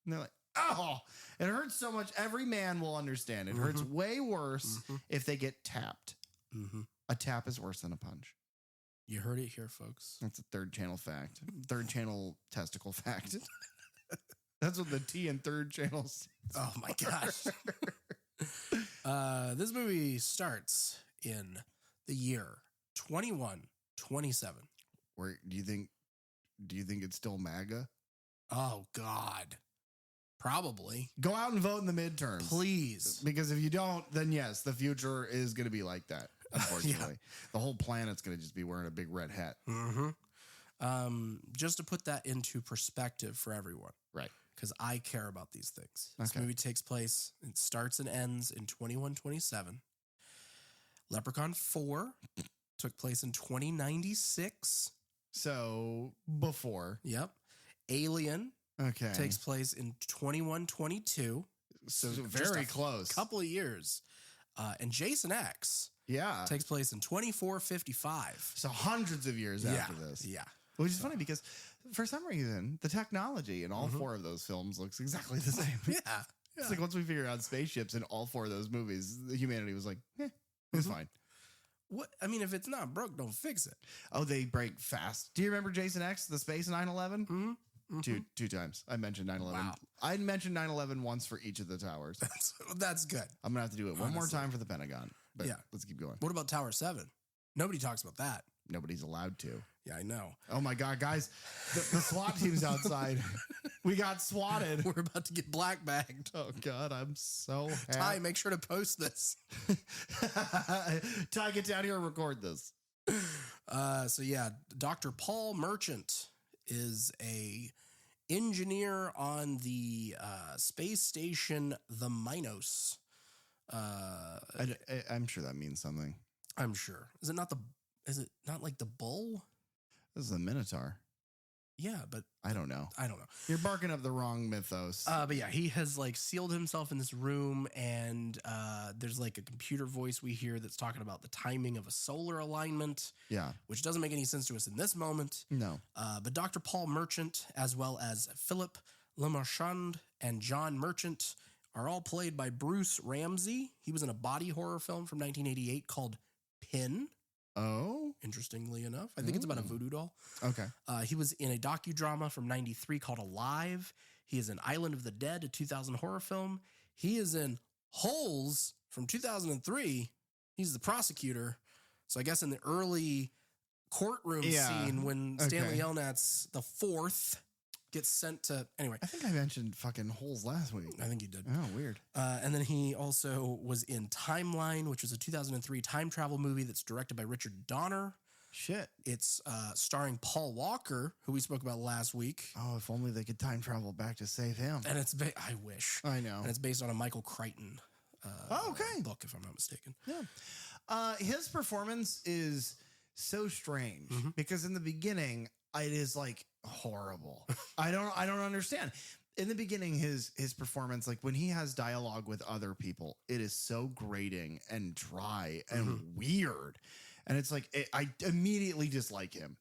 B: and they're like, "Oh, it hurts so much." Every man will understand. It hurts way worse if they get tapped. A tap is worse than a punch.
A: You heard it here, folks.
B: That's a third channel fact. Third channel testicle fact. That's what the T in third channels.
A: Oh my gosh. This movie starts in the year 2127.
B: Where do you think it's still MAGA?
A: Oh God. Probably.
B: Go out and vote in the midterms.
A: Please.
B: Because if you don't, then yes, the future is going to be like that, unfortunately. The whole planet's going to just be wearing a big red hat.
A: Just to put that into perspective for everyone.
B: Right.
A: Because I care about these things. This
B: Okay.
A: movie takes place, it starts and ends in 2127. Leprechaun 4 took place in 2096.
B: So before.
A: Yep. Alien
B: Okay.
A: takes place in 2122.
B: so
A: just
B: very
A: a
B: close.
A: Couple of years. And Jason X
B: Yeah.
A: takes place in 2455.
B: So hundreds of years after this.
A: Yeah.
B: Which is funny because for some reason, the technology in all four of those films looks exactly the same.
A: Yeah.
B: It's like once we figured out spaceships in all four of those movies, the humanity was like, it's fine.
A: What? I mean, if it's not broke, don't fix it.
B: Oh, they break fast. Do you remember Jason X, the space 9/11? Two times. I mentioned 9/11.
A: Wow.
B: I mentioned 9/11 once for each of the towers.
A: That's good.
B: I'm gonna have to do it one more
A: Honestly.
B: time for the Pentagon. But
A: Yeah.
B: let's keep going.
A: What about Tower 7? Nobody talks about that.
B: Nobody's allowed to.
A: Yeah, I know.
B: Oh my God, guys, the SWAT team's outside. We got swatted.
A: We're about to get black bagged.
B: Oh God, I'm so happy.
A: Ty, make sure to post this.
B: Ty, get down here and record this.
A: So yeah, Dr. Paul Merchant is a engineer on the space station, the Minos.
B: I'm sure that means something.
A: I'm sure. Is it not like the bull?
B: This is a Minotaur.
A: Yeah, but
B: I don't know.
A: I don't know.
B: You're barking up the wrong mythos.
A: But yeah, he has like sealed himself in this room, and there's like a computer voice we hear that's talking about the timing of a solar alignment,
B: Yeah.
A: which doesn't make any sense to us in this moment.
B: No.
A: But Dr. Paul Merchant, as well as Philip Lemarchand and John Merchant, are all played by Bruce Ramsey. He was in a body horror film from 1988 called Pin,
B: Oh.
A: interestingly enough. I think it's about a voodoo doll.
B: Okay.
A: He was in a docudrama from 93 called Alive. He is in Island of the Dead, a 2000 horror film. He is in Holes from 2003. He's the prosecutor. So I guess in the early courtroom
B: Yeah.
A: scene when
B: Okay.
A: Stanley Yelnats the fourth gets sent to anyway.
B: I think I mentioned fucking holes last week.
A: I think you did.
B: Oh, weird.
A: And then he also was in Timeline, which was a 2003 time travel movie that's directed by Richard Donner.
B: Shit.
A: It's starring Paul Walker, who we spoke about last week.
B: Oh, if only they could time travel back to save him.
A: And it's I wish.
B: I know.
A: And it's based on a Michael Crichton book, if I'm not mistaken.
B: Yeah. His performance is so strange because in the beginning it is like horrible. I don't understand. In the beginning, his performance, like when he has dialogue with other people, it is so grating and dry and weird. And it's like, I immediately dislike him.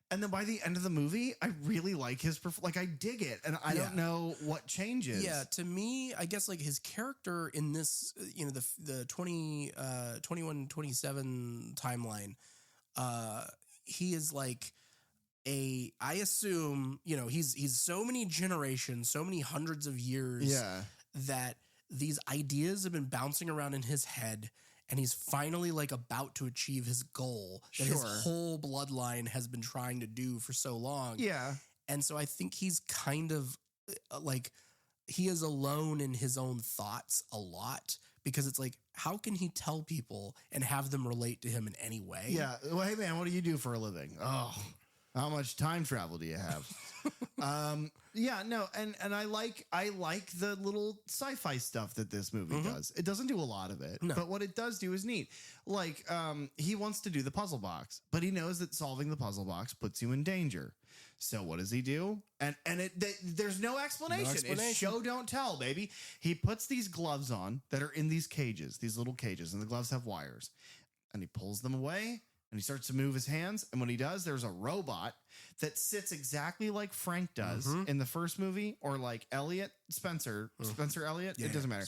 B: And then by the end of the movie, I really like his, like I dig it. And I don't know what changes.
A: Yeah, to me, I guess like his character in this, you know, the 21-27 timeline, he is like I assume, you know, he's so many generations, so many hundreds of years that these ideas have been bouncing around in his head. And he's finally like about to achieve his goal that his whole bloodline has been trying to do for so long.
B: Yeah.
A: And so I think he's kind of like, he is alone in his own thoughts a lot because it's like, how can he tell people and have them relate to him in any way?
B: Yeah. Well, hey man, what do you do for a living? Oh, how much time travel do you have? Yeah, no, and I like the little sci-fi stuff that this movie does. It doesn't do a lot of it, but what it does do is neat. Like, he wants to do the puzzle box, but he knows that solving the puzzle box puts you in danger. So what does he do? And there's no explanation. It's show don't tell, baby. He puts these gloves on that are in these cages, these little cages, and the gloves have wires, and he pulls them away. And he starts to move his hands. And when he does, there's a robot that sits exactly like Frank does in the first movie, or like Spencer Elliott.
A: Yeah,
B: it doesn't matter.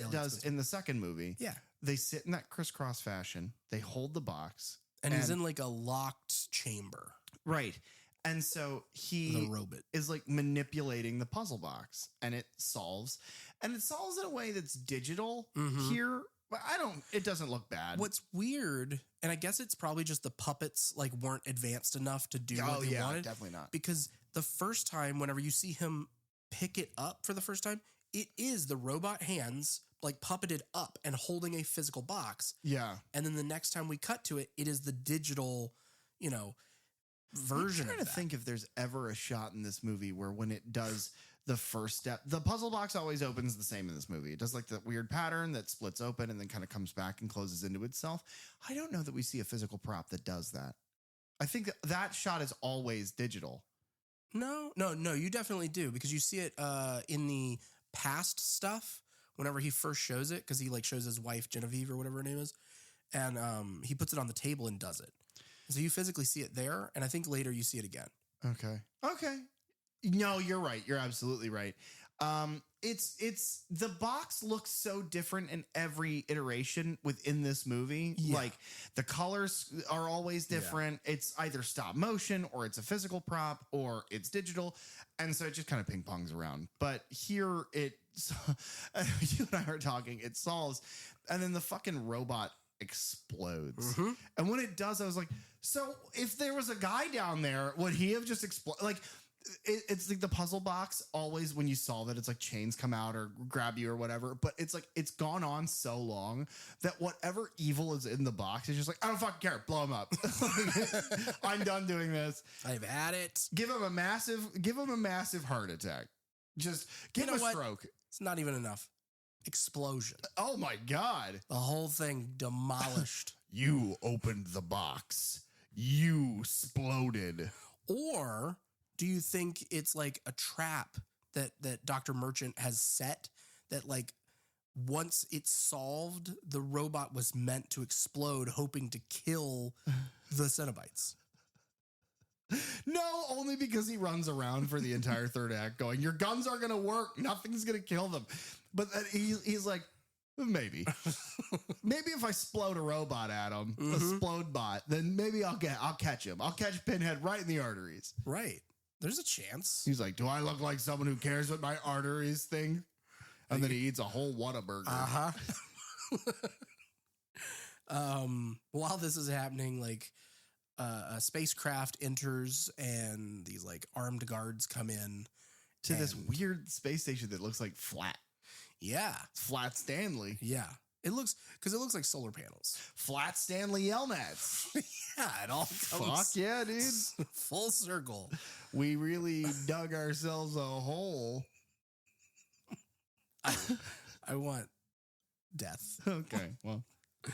A: Does
B: in the second movie.
A: Yeah.
B: They sit in that crisscross fashion. They hold the box.
A: And he's in like a locked chamber.
B: Right. And so he is like manipulating the puzzle box, and it solves. And it solves in a way that's digital here. But it doesn't look bad.
A: What's weird, and I guess it's probably just the puppets like weren't advanced enough to do what they wanted.
B: Definitely not.
A: Because the first time, whenever you see him pick it up for the first time, it is the robot hands like puppeted up and holding a physical box.
B: Yeah.
A: And then the next time we cut to it, it is the digital, you know, version
B: I'm
A: of
B: trying
A: that.
B: to think if there's ever a shot in this movie where when it does the first step, the puzzle box always opens the same in this movie. It does like the weird pattern that splits open and then kind of comes back and closes into itself. I don't know that we see a physical prop that does that. I think that shot is always digital.
A: No, you definitely do, because you see it in the past stuff whenever he first shows it, because he like shows his wife Genevieve or whatever her name is, and he puts it on the table and does it. So you physically see it there, and I think later you see it again.
B: Okay. No, you're right. You're absolutely right. It's the box looks so different in every iteration within this movie.
A: Yeah.
B: Like the colors are always different. Yeah. It's either stop motion or it's a physical prop or it's digital. And so it just kind of ping pongs around. But here you and I are talking, it solves. And then the fucking robot explodes. And when it does, I was like, so if there was a guy down there, would he have just exploded? Like, it's like the puzzle box always, when you solve it, it's like chains come out or grab you or whatever. But it's like, it's gone on so long that whatever evil is in the box is just like, I don't fucking care. Blow him up. I'm done doing this.
A: I've had it.
B: Give him a massive heart attack. Just give him a stroke.
A: It's not even enough. Explosion.
B: Oh my God.
A: The whole thing demolished.
B: You opened the box. You exploded.
A: Or do you think it's like a trap that Dr. Merchant has set, that like once it's solved, the robot was meant to explode, hoping to kill the Cenobites?
B: No, only because he runs around for the entire third act going, your guns aren't going to work. Nothing's going to kill them. But he's like, maybe if I explode a robot at him, a explode bot, then maybe I'll catch him. I'll catch Pinhead right in the arteries.
A: Right. There's a chance.
B: He's like, do I look like someone who cares what my arteries think? And then he eats a whole Whataburger.
A: While this is happening, like, a spacecraft enters, and these like armed guards come in
B: To this
A: and-
B: weird space station that looks like flat.
A: Yeah,
B: Flat Stanley.
A: yeah. It looks like solar panels.
B: Flat Stanley Yelnats.
A: Yeah, it all
B: Fuck
A: comes
B: yeah, dude.
A: full circle.
B: We really dug ourselves a hole.
A: I want death.
B: Okay, well,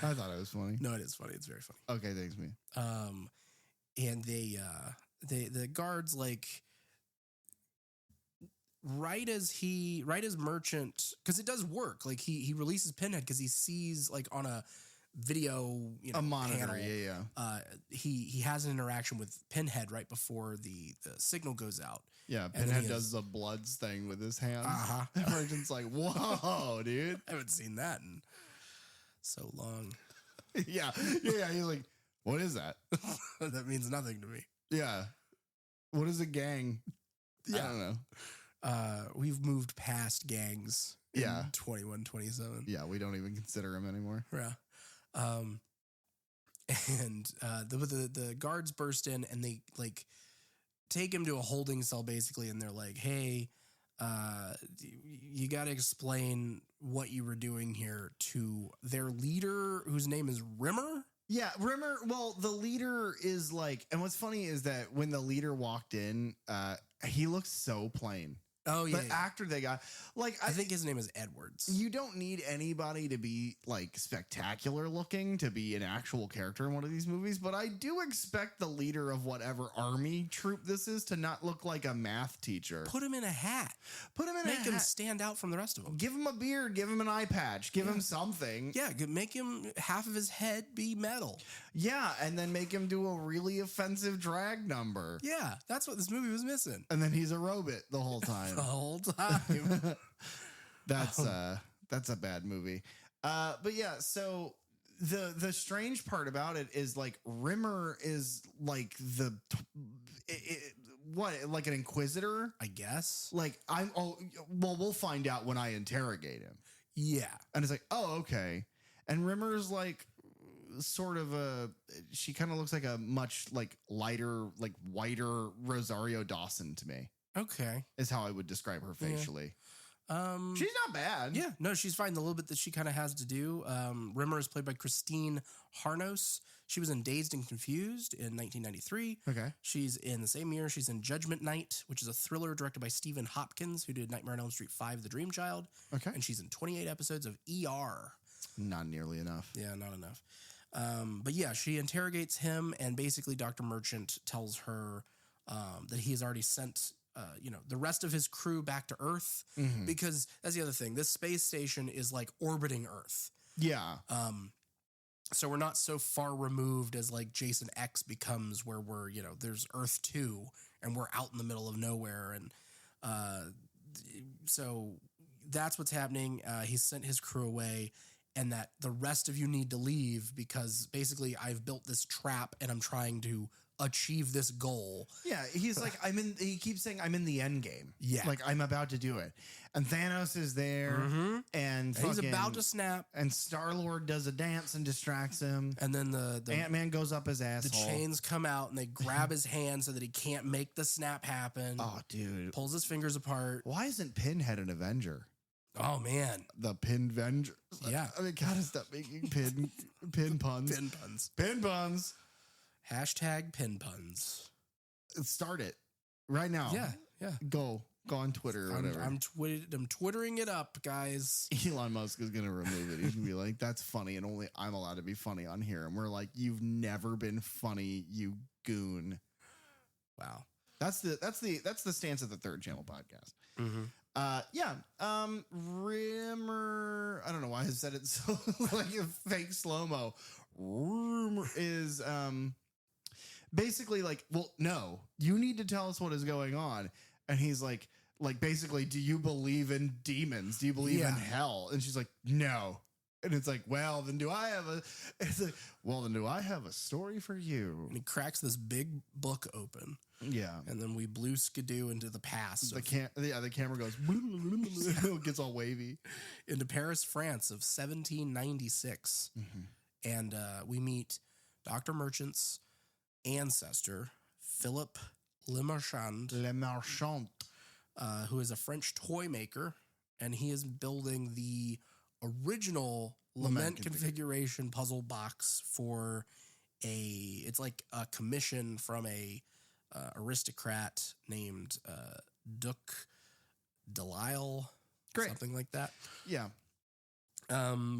B: I thought it was funny.
A: No, it is funny. It's very funny.
B: Okay, thanks, man.
A: And the guards like right as Merchant, because it does work. Like he releases Pinhead because he sees like on a video,
B: A monitor,
A: panel,
B: yeah.
A: he has an interaction with Pinhead right before the signal goes out.
B: Yeah,
A: And then
B: Pinhead
A: he
B: does the bloods thing with his hands.
A: Uh-huh.
B: Merchant's like, whoa, dude.
A: I haven't seen that in so long.
B: Yeah. He's like, what is that?
A: That means nothing to me.
B: Yeah. What is a gang? I
A: Yeah.
B: don't know.
A: We've moved past gangs. In
B: Yeah.
A: 21, 27.
B: Yeah, we don't even consider him anymore.
A: Yeah. And the guards burst in and they like take him to a holding cell basically, and they're like, "Hey, you got to explain what you were doing here to their leader, whose name is Rimmer."
B: Yeah, Rimmer. Well, the leader is like, and what's funny is that when the leader walked in, he looked so plain.
A: Oh yeah,
B: The actor they got, like,
A: I think his name is Edwards.
B: you don't need anybody to be like spectacular looking to be an actual character in one of these movies, but I do expect the leader of whatever army troop this is to not look like a math teacher.
A: Put him in a hat.
B: Put him in
A: Make
B: a
A: him
B: hat.
A: stand out from the rest of them.
B: Give him a beard, give him an eye patch, give him something.
A: Yeah, make him half of his head be metal.
B: Yeah, and then make him do a really offensive drag number.
A: Yeah, that's what this movie was missing
B: And then he's a robot the whole time.
A: the whole time.
B: That's a bad movie. But yeah, so the strange part about it is like Rimmer is like like an inquisitor.
A: I guess.
B: Like we'll find out when I interrogate him.
A: Yeah.
B: And it's like, oh, okay. And Rimmer's like sort of she kind of looks like a much like lighter, like whiter Rosario Dawson to me.
A: Okay.
B: Is how I would describe her facially. She's not bad.
A: Yeah, no, she's fine. The little bit that she kind of has to do. Rimmer is played by Christine Harnos. She was in Dazed and Confused in 1993.
B: Okay.
A: She's in the same year. She's in Judgment Night, which is a thriller directed by Stephen Hopkins, who did Nightmare on Elm Street 5, The Dream Child.
B: Okay.
A: And she's in 28 episodes of ER.
B: Not nearly enough.
A: Yeah, not enough. But yeah, she interrogates him, and basically Dr. Merchant tells her that he has already sent the rest of his crew back to Earth, because that's the other thing. This space station is like orbiting Earth.
B: Yeah.
A: So we're not so far removed as like Jason X becomes, where we're, there's Earth 2 and we're out in the middle of nowhere. And so that's what's happening. He's sent his crew away, and that the rest of you need to leave because basically I've built this trap and I'm trying to achieve this goal.
B: Yeah, he's like, he keeps saying, I'm in the end game.
A: Yeah.
B: Like, I'm about to do it. And Thanos is there, and
A: he's about to snap.
B: And Star-Lord does a dance and distracts him.
A: And then the
B: Ant-Man goes up his asshole.
A: The chains come out and they grab his hand so that he can't make the snap happen.
B: Oh, dude.
A: Pulls his fingers apart.
B: Why isn't Pinhead an Avenger?
A: Oh, man.
B: The Pinvenger.
A: Yeah.
B: I mean, gotta stop making pin puns.
A: Pin puns.
B: Pin puns.
A: Hashtag pin puns.
B: Start it right now.
A: Yeah.
B: Go on Twitter or whatever.
A: I'm twittering it up, guys.
B: Elon Musk is going to remove it. He's going to be like, that's funny, and only I'm allowed to be funny on here. And we're like, you've never been funny, you goon.
A: Wow.
B: That's the stance of the Third Channel podcast. Rimmer, I don't know why I said it so like a fake slow-mo. Rimmer is basically like, well, no, you need to tell us what is going on. And he's like basically, do you believe in demons? Do you believe in hell? And she's like, no. And it's like, well, then do I have a story for you?
A: And he cracks this big book open.
B: Yeah.
A: And then we blue skidoo into the past.
B: The camera goes, gets all wavy.
A: Into Paris, France of 1796. And we meet Dr. Merchant's ancestor, Philip Le Marchand, who is a French toy maker, and he is building the original Lament Configuration puzzle box for it's like a commission from a aristocrat named Duke Delisle, something like that.
B: Yeah.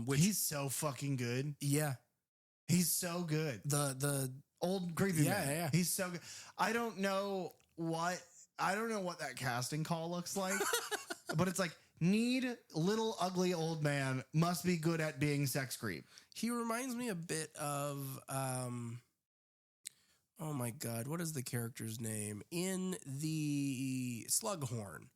A: Which
B: he's so fucking good.
A: Yeah.
B: He's so good.
A: The
B: old creepy man.
A: Yeah.
B: He's so good. I don't know what that casting call looks like, but it's like, need little ugly old man, must be good at being sex creep.
A: He reminds me a bit of oh my God, what is the character's name in the Slughorn?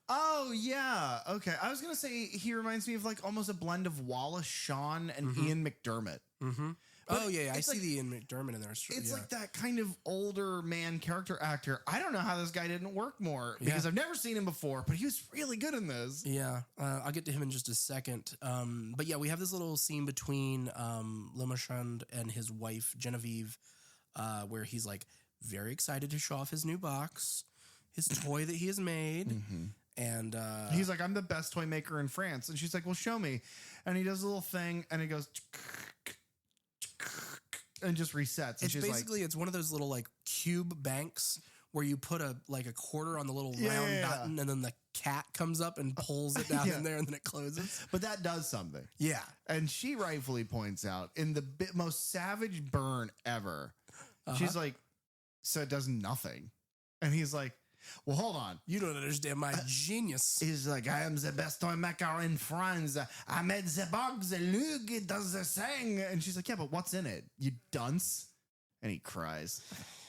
B: Oh yeah, okay. I was gonna say he reminds me of like almost a blend of Wallace Shawn and Ian McDermott.
A: Mm-hmm. Oh yeah, I see the Ian McDermott in there.
B: It's like that kind of older man character actor. I don't know how this guy didn't work more because I've never seen him before, but he was really good in this.
A: Yeah, I'll get to him in just a second. But yeah, we have this little scene between Le Marchand and his wife Genevieve, where he's like very excited to show off his new box, his toy that he has made. And
B: he's like, I'm the best toy maker in France. And she's like, well, show me. And he does a little thing and it goes and just resets. And
A: it's
B: she's
A: basically, it's one of those little like cube banks where you put a quarter on the little round button and then the cat comes up and pulls it down in there and then it closes.
B: But that does something.
A: Yeah.
B: And she rightfully points out in the most savage burn ever, she's like, so it does nothing. And he's like, well, hold on.
A: You don't understand my genius.
B: He's like, I am the best toy maker in France. I made the box, the look, it does the thing. And she's like, yeah, but what's in it? You dunce? And he cries.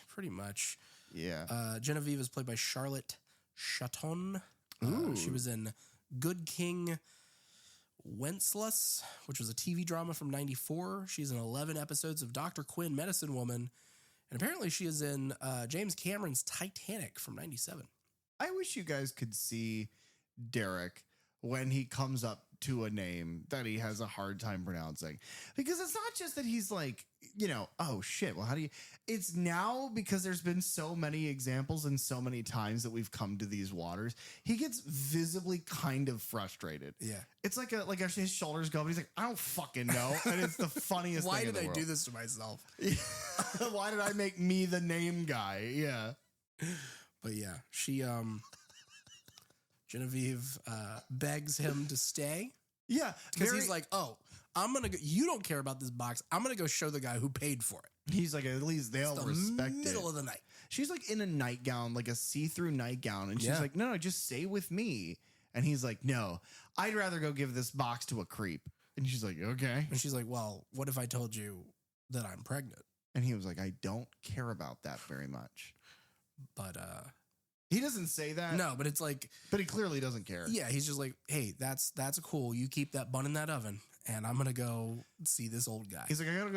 A: Pretty much.
B: Yeah.
A: Genevieve is played by Charlotte Chaton. She was in Good King Wenceslas, which was a TV drama from '94. She's in 11 episodes of Dr. Quinn, Medicine Woman. And apparently she is in James Cameron's Titanic from '97.
B: I wish you guys could see Derek when he comes up to a name that he has a hard time pronouncing. Because it's not just that he's like, oh shit, well, how do you... It's now because there's been so many examples and so many times that we've come to these waters. He gets visibly kind of frustrated.
A: Yeah.
B: It's like his shoulders go, but he's like, I don't fucking know. And it's the funniest
A: Why
B: thing in
A: did
B: the
A: I
B: world.
A: do this to myself?
B: Why did I make me the name guy? Yeah.
A: But yeah, she Genevieve begs him to stay.
B: Yeah.
A: Because he's like, oh, I'm going to go. You don't care about this box. I'm going to go show the guy who paid for it.
B: He's like, at least they'll respect it.
A: Middle of the night.
B: She's like in a nightgown, like a see-through nightgown. And she's like, no, just stay with me. And he's like, no, I'd rather go give this box to a creep. And she's like, okay.
A: And she's like, well, what if I told you that I'm pregnant?
B: And he was like, I don't care about that very much.
A: But
B: he doesn't say that.
A: No, but it's like,
B: but he clearly doesn't care.
A: Yeah, he's just like, hey, that's cool. You keep that bun in that oven, and I'm gonna go see this old guy.
B: He's like, I gotta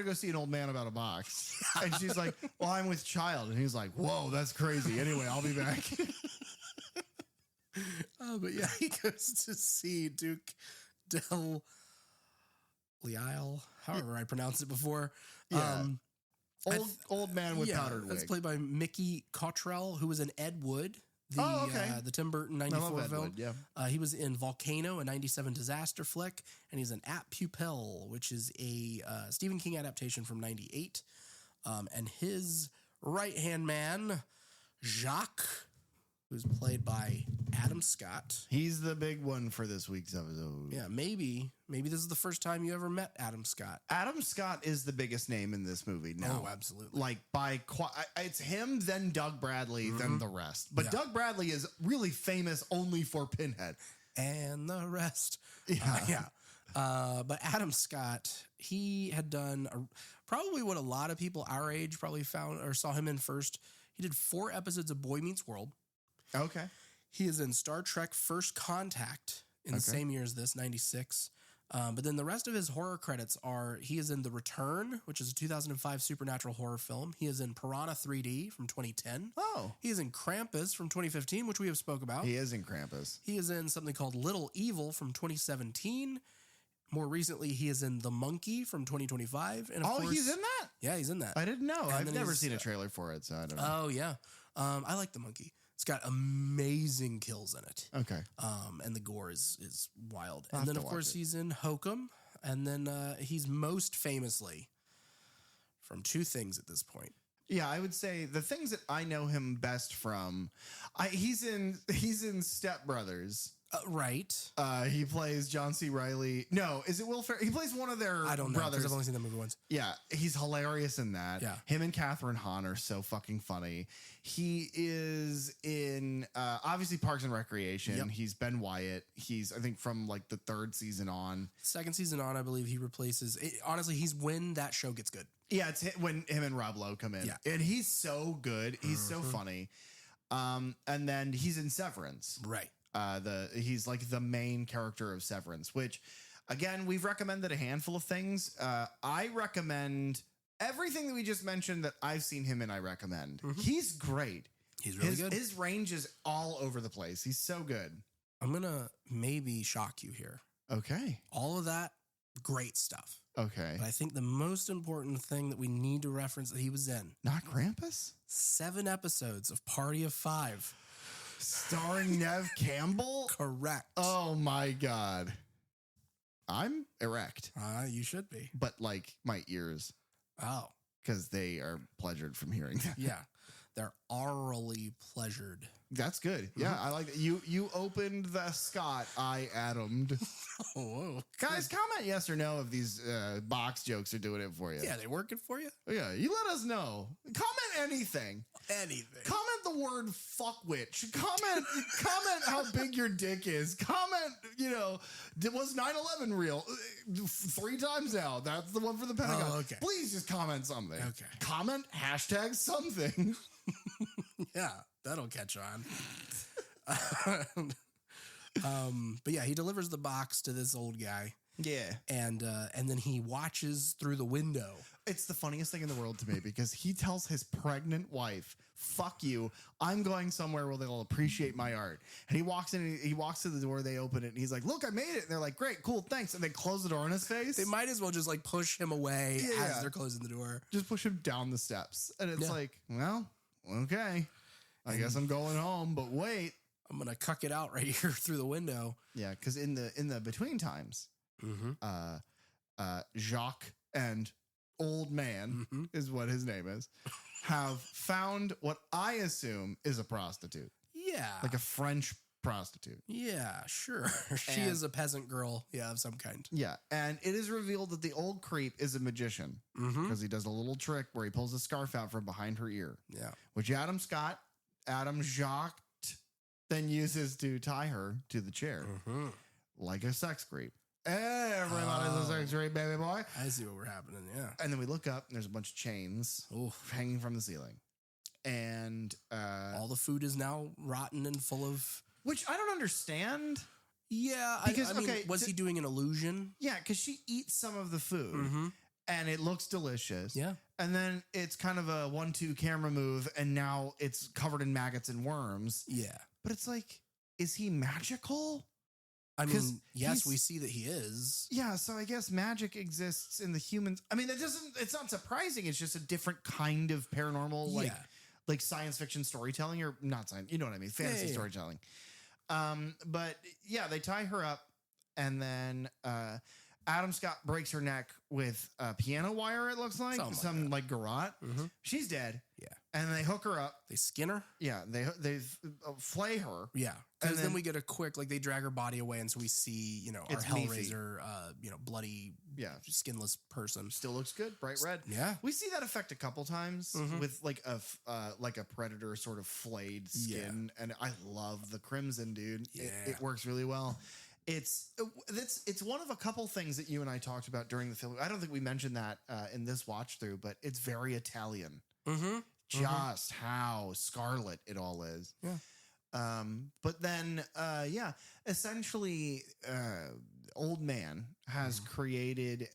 B: go see an old man about a box. And she's like, well, I'm with child. And he's like, whoa, that's crazy. Anyway, I'll be back.
A: But yeah, he goes to see Duke Delisle, however I pronounced it before.
B: Yeah. Old man with powdered wig.
A: That's played by Mickey Cottrell, who was in Ed Wood, the Tim Burton 94 film.
B: Wood, yeah.
A: He was in Volcano, a 97 disaster flick, and he's in At Pupil, which is a Stephen King adaptation from 98. And his right-hand man, Jacques, who's played by Adam Scott.
B: He's the big one for this week's episode.
A: Yeah, maybe this is the first time you ever met Adam Scott.
B: Adam Scott is the biggest name in this movie now.
A: Oh, absolutely.
B: Like it's him, then Doug Bradley, then the rest. But Doug Bradley is really famous only for Pinhead.
A: And the rest.
B: Yeah.
A: But Adam Scott, he had done probably what a lot of people our age probably found or saw him in first. He did 4 episodes of Boy Meets World.
B: Okay.
A: He is in Star Trek First Contact in the same year as this, 96. But then the rest of his horror credits are, he is in The Return, which is a 2005 supernatural horror film. He is in Piranha 3D from 2010.
B: Oh.
A: He is in Krampus from 2015, which we have spoke about.
B: He is in Krampus.
A: He is in something called Little Evil from 2017. More recently, he is in The Monkey from 2025. And of course,
B: he's in that?
A: Yeah, he's in that.
B: I didn't know.
A: And
B: I've
A: then
B: never
A: he's,
B: seen a trailer for it, so I don't know.
A: Oh, yeah. I like The Monkey. It's got amazing kills in it.
B: Okay.
A: And the gore is wild.
B: I'll
A: And then,
B: have
A: of
B: to
A: course,
B: watch it.
A: he's in Hokum. And then he's most famously from two things at this point.
B: Yeah, I would say the things that I know him best from, he's in Step Brothers.
A: Right.
B: He plays John C. Reilly. No, is it Will Ferrell? He plays one of their
A: I don't know
B: brothers.
A: because I've only seen the movie once.
B: Yeah, he's hilarious in that.
A: Yeah.
B: Him and Catherine Hahn are so fucking funny. He is in obviously Parks and Recreation.
A: Yep.
B: He's Ben Wyatt. He's I think from like the third season on.
A: Second season on, I believe he replaces. Honestly, he's when that show gets good.
B: Yeah, it's when him and Rob Lowe come in.
A: Yeah.
B: And he's so good. He's so funny. And then he's in Severance.
A: Right.
B: He's like the main character of Severance, which again, we've recommended a handful of things. I recommend everything that we just mentioned that I've seen him in. I recommend. He's great.
A: He's really good.
B: His range is all over the place. He's so good.
A: I'm going to maybe shock you here.
B: Okay.
A: All of that, great stuff.
B: Okay.
A: But I think the most important thing that we need to reference that he was in,
B: Not Krampus?
A: 7 episodes of Party of 5.
B: Starring Nev Campbell?
A: Correct.
B: Oh my God. I'm erect,
A: You should be.
B: but like my ears,
A: Oh,
B: because they are pleasured from hearing that.
A: yeah. They're aurally pleasured.
B: That's good. Yeah, I like that. You opened the Scott, I Atomed.
A: Oh, whoa.
B: Guys, comment yes or no if these box jokes are doing it for you.
A: Yeah, they working for you?
B: Yeah, you let us know. Comment anything.
A: Anything.
B: Comment the word fuckwitch. Comment how big your dick is. Comment, was 9/11 real? 3 times now. That's the one for the Pentagon.
A: Oh, okay.
B: Please just comment something.
A: Okay.
B: Comment hashtag something.
A: Yeah, that'll catch on. But yeah, he delivers the box to this old guy.
B: Yeah.
A: And then he watches through the window.
B: It's the funniest thing in the world to me because he tells his pregnant wife, fuck you, I'm going somewhere where they'll appreciate my art. And he walks in, he walks to the door, they open it, and he's like, look, I made it. And they're like, great, cool, thanks. And they close the door in his face.
A: They might as well just like push him away
B: Yeah.
A: as they're closing the door.
B: Just push him down the steps. And it's
A: Yeah.
B: like, well, okay. I guess I'm going home, but wait.
A: I'm gonna cuck it out right here through the window.
B: Yeah, because in the between times, Jacques and Old Man is what his name is, have found what I assume is a prostitute,
A: Yeah.
B: like a French prostitute.
A: Yeah, sure. She
B: And-
A: is a peasant girl, yeah, of some kind.
B: Yeah, and it is revealed that the old creep is a magician because he does a little trick where he pulls a scarf out from behind her ear,
A: Yeah.
B: which Adam Jacques then uses to tie her to the chair like a sex creep. Everybody's a sex creep, baby boy.
A: I see what we're happening, yeah.
B: And then we look up and there's a bunch of chains hanging from the ceiling. And
A: All the food is now rotten and full of...
B: which I don't understand.
A: Yeah,
B: Because,
A: I mean,
B: okay,
A: was he doing an illusion?
B: Yeah, because she eats some of the food and it looks delicious.
A: Yeah.
B: And then it's kind of a 1-2 camera move and now it's covered in maggots and worms.
A: Yeah.
B: But it's like, is he magical?
A: I
B: 'Cause
A: mean, yes,
B: he's-
A: we see that he is.
B: Yeah, so I guess magic exists in the humans. I mean, it's not surprising. It's just a different kind of paranormal, like science fiction storytelling, or not science, you know what I mean? Fantasy storytelling. But yeah, they tie her up and then Adam Scott breaks her neck with a piano wire, it looks like.
A: Something
B: like garrote. She's dead.
A: Yeah.
B: And they hook her up.
A: They skin her?
B: Yeah, they flay her.
A: Yeah.
B: And
A: Because then
B: then-
A: we get a quick, like, they drag her body away, and so we see, our
B: It's
A: Hellraiser, bloody, skinless person.
B: Still looks good, bright red.
A: Yeah.
B: We see that effect a couple times with like a predator sort of flayed skin, and I love the crimson, dude.
A: Yeah.
B: It works really well. It's one of a couple things that you and I talked about during the film. I don't think we mentioned that in this watch through, but it's very Italian. Just how scarlet it all is.
A: Yeah.
B: But then, essentially, old man has created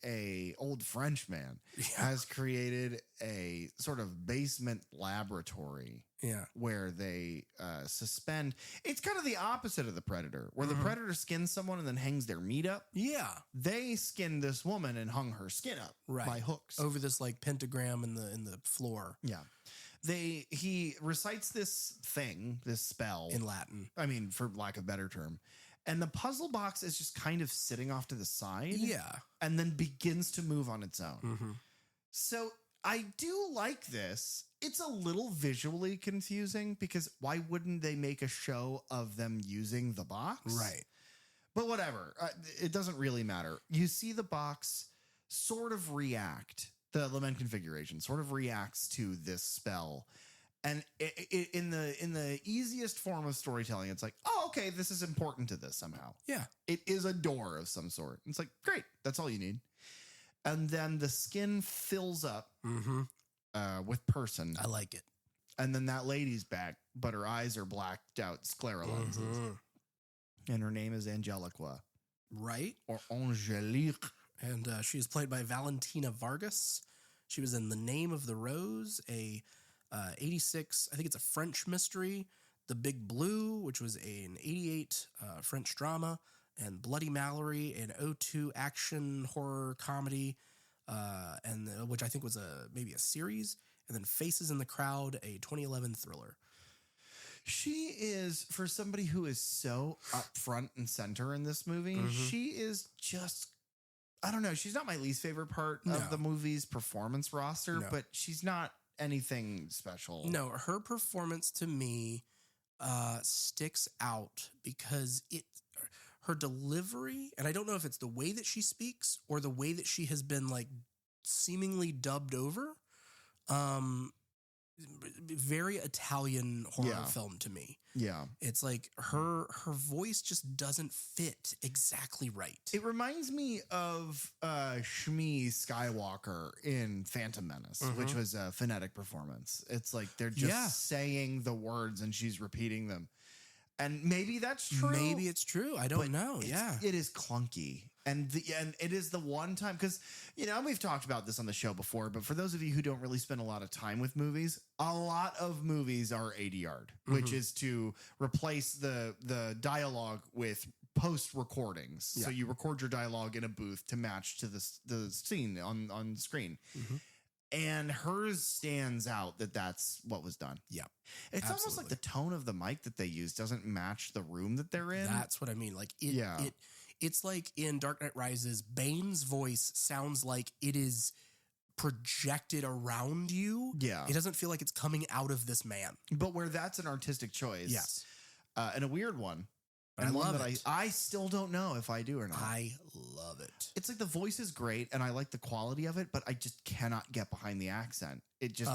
B: old French man has created a sort of basement laboratory.
A: Yeah.
B: Where they suspend. It's kind of the opposite of the Predator, where the Predator skins someone and then hangs their meat up.
A: Yeah.
B: They skinned this woman and hung her skin up by hooks
A: over this like pentagram in the floor.
B: Yeah. He recites this spell
A: in Latin.
B: I mean, for lack of a better term. And the puzzle box is just kind of sitting off to the side.
A: Yeah.
B: And then begins to move on its own.
A: Mm-hmm.
B: So I do like this. It's a little visually confusing because why wouldn't they make a show of them using the box?
A: Right.
B: But whatever. It doesn't really matter. You see the box sort of react. The Lament Configuration sort of reacts to this spell. And in the easiest form of storytelling, it's like, oh, okay, this is important to this somehow.
A: Yeah.
B: It is a door of some sort. It's like, great. That's all you need. And then the skin fills up with person.
A: I like it.
B: And then that lady's back, but her eyes are blacked out sclera lenses. And her name is Angelica.
A: Right.
B: Or Angelique.
A: And she is played by Valentina Vargas. She was in The Name of the Rose, a 86, I think it's a French mystery. The Big Blue, which was an 88 French drama. And Bloody Mallory, an 02 action horror comedy, and which I think was maybe a series. And then Faces in the Crowd, a 2011 thriller.
B: She is, for somebody who is so up front and center in this movie, she is just, I don't know. She's not my least favorite part of the movie's performance roster, but she's not anything special.
A: No, her performance to me sticks out because her delivery, and I don't know if it's the way that she speaks or the way that she has been like seemingly dubbed over. Very Italian horror film to me.
B: Yeah.
A: It's like her voice just doesn't fit exactly right.
B: It reminds me of Shmi Skywalker in Phantom Menace, which was a phonetic performance. It's like they're just saying the words and she's repeating them. And maybe that's true.
A: Maybe it's true. I don't know. Yeah.
B: It is clunky. And it is the one time, because, we've talked about this on the show before, but for those of you who don't really spend a lot of time with movies, a lot of movies are ADR'd, which is to replace the dialogue with post recordings. Yeah. So you record your dialogue in a booth to match to the scene on screen. And hers stands out that's what was done.
A: Yeah.
B: It's almost like the tone of the mic that they use doesn't match the room that they're in.
A: That's what I mean. Like it's like in Dark Knight Rises, Bane's voice sounds like it is projected around you.
B: Yeah.
A: It doesn't feel like it's coming out of this man.
B: But where that's an artistic choice.
A: Yes.
B: And a weird one.
A: And
B: and
A: I
B: one
A: love
B: that
A: it.
B: I still don't know if I do or not.
A: I love it.
B: It's like the voice is great and I like the quality of it, but I just cannot get behind the accent. It just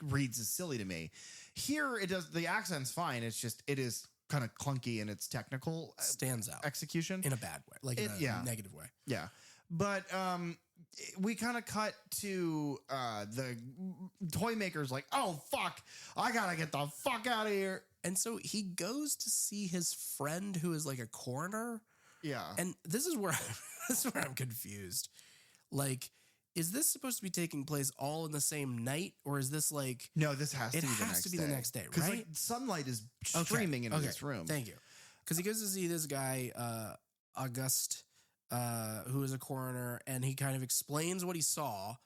B: reads as silly to me. Here it does, the accent's fine. It's just it is kind of clunky in its technical
A: stands out
B: execution
A: in a bad way, like in a negative way.
B: Yeah. But we kind of cut to the toy maker's like, oh, fuck, I got to get the fuck out of here.
A: And so he goes to see his friend who is like a coroner.
B: Yeah.
A: And this is where I'm confused. Like, is this supposed to be taking place all in the same night? Or is this like...
B: No, this has to be the next day.
A: It has to be the next day, right?
B: Because like, sunlight is streaming into this room.
A: Thank you. Because he goes to see this guy, Auguste, who is a coroner, and he kind of explains what he saw,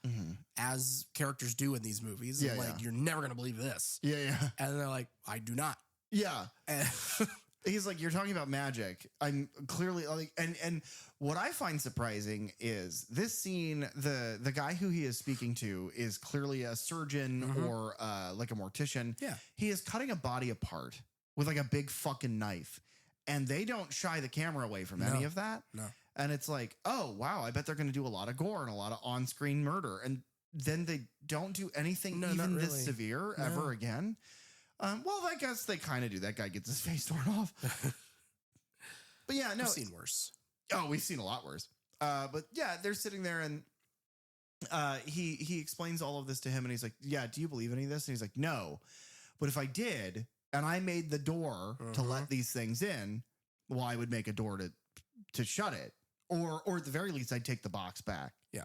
A: as characters do in these movies.
B: Yeah,
A: like, you're never going to believe this.
B: Yeah, yeah.
A: And they're like, I do not.
B: Yeah. He's like, you're talking about magic. I'm clearly like, and what I find surprising is this scene, the guy who he is speaking to is clearly a surgeon or like a mortician.
A: Yeah.
B: He is cutting a body apart with like a big fucking knife. And they don't shy the camera away from any of that.
A: No.
B: And it's like, oh, wow, I bet they're going to do a lot of gore and a lot of on-screen murder. And then they don't do anything even this severe ever again. Well, I guess they kind of do. That guy gets his face torn off. But yeah, no.
A: We've seen worse.
B: Oh, we've seen a lot worse. But yeah, they're sitting there and he explains all of this to him. And he's like, yeah, do you believe any of this? And he's like, no. But if I did, and I made the door to let these things in, well, I would make a door to shut it. Or at the very least, I'd take the box back.
A: Yeah.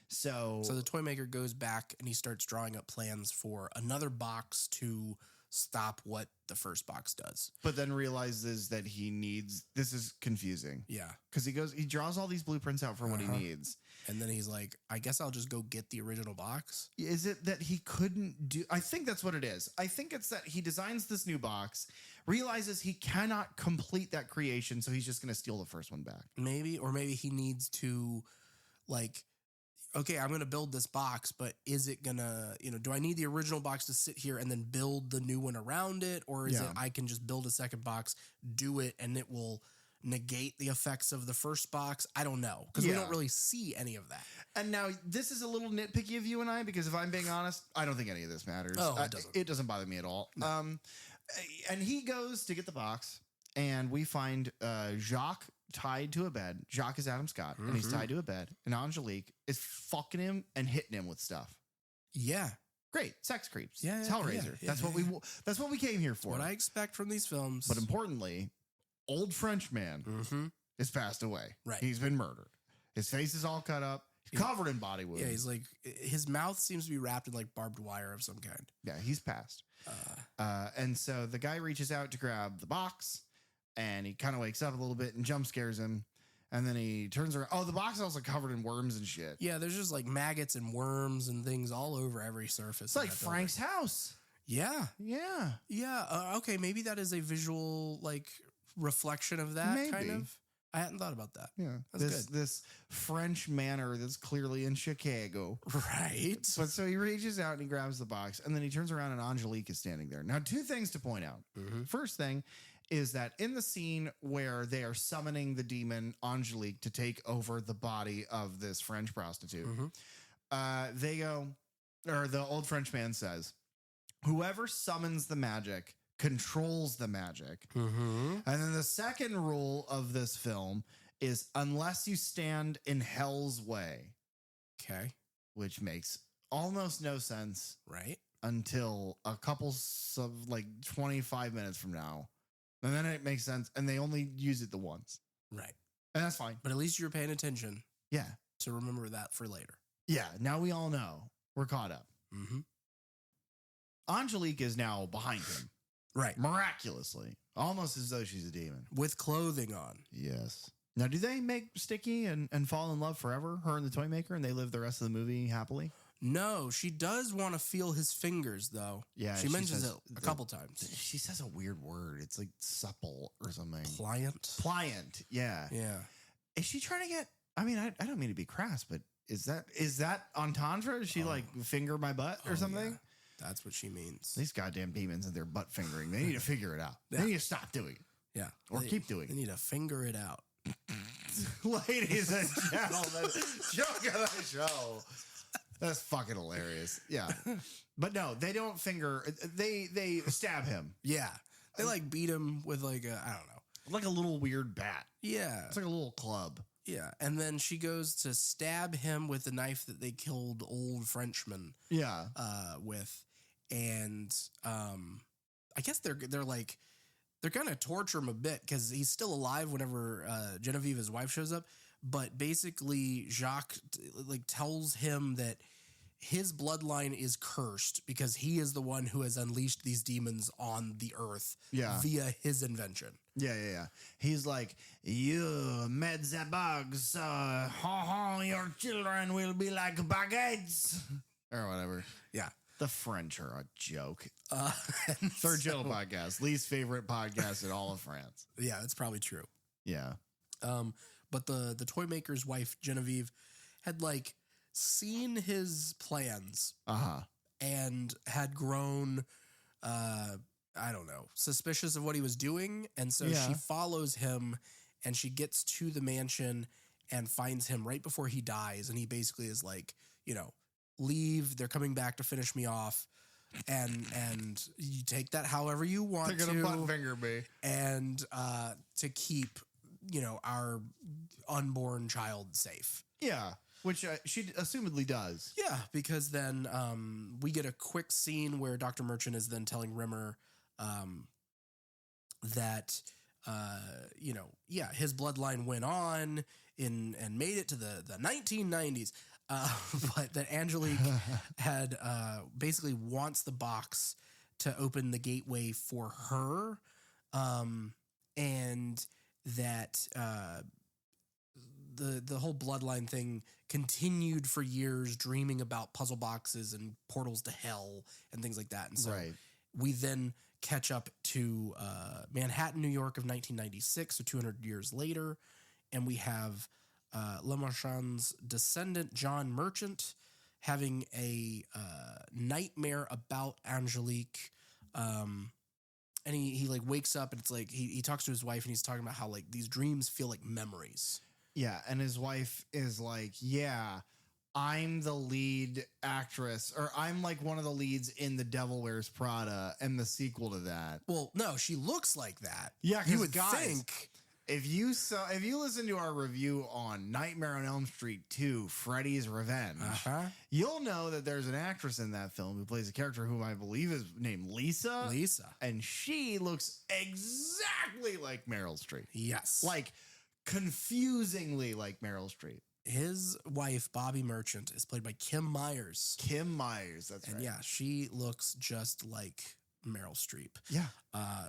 B: So
A: the toy maker goes back and he starts drawing up plans for another box to stop what the first box does.
B: But then realizes that he needs, this is confusing.
A: Yeah.
B: Because he draws all these blueprints out for what he needs.
A: And then he's like, I guess I'll just go get the original box.
B: Is it that he couldn't do, I think that's what it is. I think it's that he designs this new box, realizes he cannot complete that creation, so he's just going to steal the first one back.
A: Maybe, or maybe he needs to like, okay, I'm going to build this box, but is it going to, do I need the original box to sit here and then build the new one around it? Or is it I can just build a second box, do it, and it will negate the effects of the first box? I don't know, because we don't really see any of that.
B: And now this is a little nitpicky of you and I, because if I'm being honest, I don't think any of this matters.
A: Oh, it doesn't.
B: It doesn't bother me at all.
A: No.
B: And he goes to get the box, and we find Jacques tied to a bed. Jacques is Adam Scott, and he's tied to a bed. And Angelique is fucking him and hitting him with stuff.
A: Yeah.
B: Great. Sex creeps.
A: Yeah,
B: It's Hellraiser.
A: yeah,
B: That's what we came here for.
A: What I expect from these films.
B: But importantly, old French man is passed away.
A: Right.
B: He's been murdered. His face is all cut up. He's covered in body wounds.
A: Yeah, he's like, his mouth seems to be wrapped in like barbed wire of some kind.
B: Yeah, he's passed. And so the guy reaches out to grab the box, and he kind of wakes up a little bit and jump scares him. And then he turns around. Oh, the box is also covered in worms and shit.
A: Yeah, there's just like maggots and worms and things all over every surface.
B: It's like Frank's house.
A: Yeah.
B: Yeah.
A: Yeah. Okay, maybe that is a visual like reflection of that kind of. I hadn't thought about that.
B: Yeah.
A: That's good.
B: This French manor that's clearly in Chicago.
A: Right.
B: But so he reaches out and he grabs the box, and then he turns around and Angelique is standing there. Now, two things to point out. First thing is that in the scene where they are summoning the demon Angelique to take over the body of this French prostitute, they go, or the old French man says, whoever summons the magic controls the magic. And then the second rule of this film is unless you stand in hell's way.
A: Okay.
B: Which makes almost no sense.
A: Right.
B: Until a couple of like 25 minutes from now. And then it makes sense. And they only use it the once.
A: Right.
B: And that's fine.
A: But at least you're paying attention.
B: Yeah.
A: To remember that for later.
B: Yeah. Now we all know. We're caught up. Angelique is now behind him.
A: Right.
B: Miraculously. Almost as though she's a demon.
A: With clothing on.
B: Yes. Now, do they make Sticky and fall in love forever, her and the toy maker, and they live the rest of the movie happily?
A: No, she does want to feel his fingers, though.
B: Yeah.
A: She mentions it a couple times.
B: She says a weird word. It's like supple or something.
A: Pliant.
B: Pliant. Yeah.
A: Yeah.
B: Is she trying to get, I mean, I don't mean to be crass, but is that entendre? Is she like finger my butt or something?
A: Yeah. That's what she means.
B: These goddamn demons and their butt fingering. They need to figure it out. They need to stop doing it.
A: Yeah.
B: Or keep doing
A: They
B: it.
A: need to finger it out.
B: Ladies and gentlemen, joke of the show. That's fucking hilarious. Yeah. But no, they don't finger. They stab him.
A: Yeah. They like beat him with like a, I don't know.
B: Like a little weird bat.
A: Yeah.
B: It's like a little club.
A: Yeah. And then she goes to stab him with the knife that they killed old Frenchman with. And I guess they're gonna torture him a bit because he's still alive whenever Genevieve, his wife, shows up. But basically, Jacques like tells him that his bloodline is cursed because he is the one who has unleashed these demons on the earth via his invention.
B: Yeah. He's like, you made the bugs, your children will be like baguettes. Or whatever.
A: Yeah.
B: The French are a joke.
A: Third
B: Joe podcast. Least favorite podcast in all of France.
A: Yeah, that's probably true.
B: Yeah.
A: But the toy maker's wife, Genevieve, had like seen his plans and had grown, I don't know, suspicious of what he was doing. And so she follows him and she gets to the mansion and finds him right before he dies. And he basically is like, leave. They're coming back to finish me off. And you take that however you want
B: They're gonna butt finger me.
A: And to keep, our unborn child safe.
B: Yeah, which she assumedly does.
A: Yeah, because then we get a quick scene where Dr. Merchant is then telling Rimmer that his bloodline went on and made it to the 1990s, but that Angelique had basically wants the box to open the gateway for her, and that the whole bloodline thing continued for years, dreaming about puzzle boxes and portals to hell and things like that. And so we then catch up to Manhattan, New York of 1996, so 200 years later, and we have Le Marchand's descendant, John Merchant, having a nightmare about Angelique. And he like wakes up and it's like he talks to his wife and he's talking about how like these dreams feel like memories.
B: Yeah, and his wife is like, yeah, I'm the lead actress, or I'm like one of the leads in The Devil Wears Prada and the sequel to that.
A: Well, no, she looks like that.
B: Yeah,
A: you would think.
B: If you listen to our review on Nightmare on Elm Street 2, Freddy's Revenge, you'll know that there's an actress in that film who plays a character whom I believe is named Lisa. And she looks exactly like Meryl Streep.
A: Yes.
B: Like confusingly like Meryl Streep.
A: His wife, Bobby Merchant, is played by Kim Myers.
B: That's right.
A: Yeah, she looks just like Meryl Streep.
B: Yeah.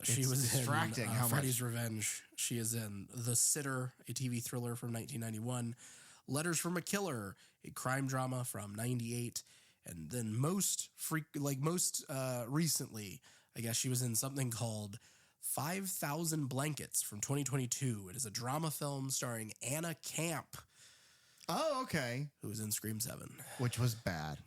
A: She was
B: distracting
A: in Freddy's Revenge. She is in The Sitter, a TV thriller from 1991. Letters from a Killer, a crime drama from 98. And then most recently, I guess she was in something called 5,000 Blankets from 2022. It is a drama film starring Anna Camp.
B: Oh, okay.
A: Who was in Scream 7.
B: Which was bad.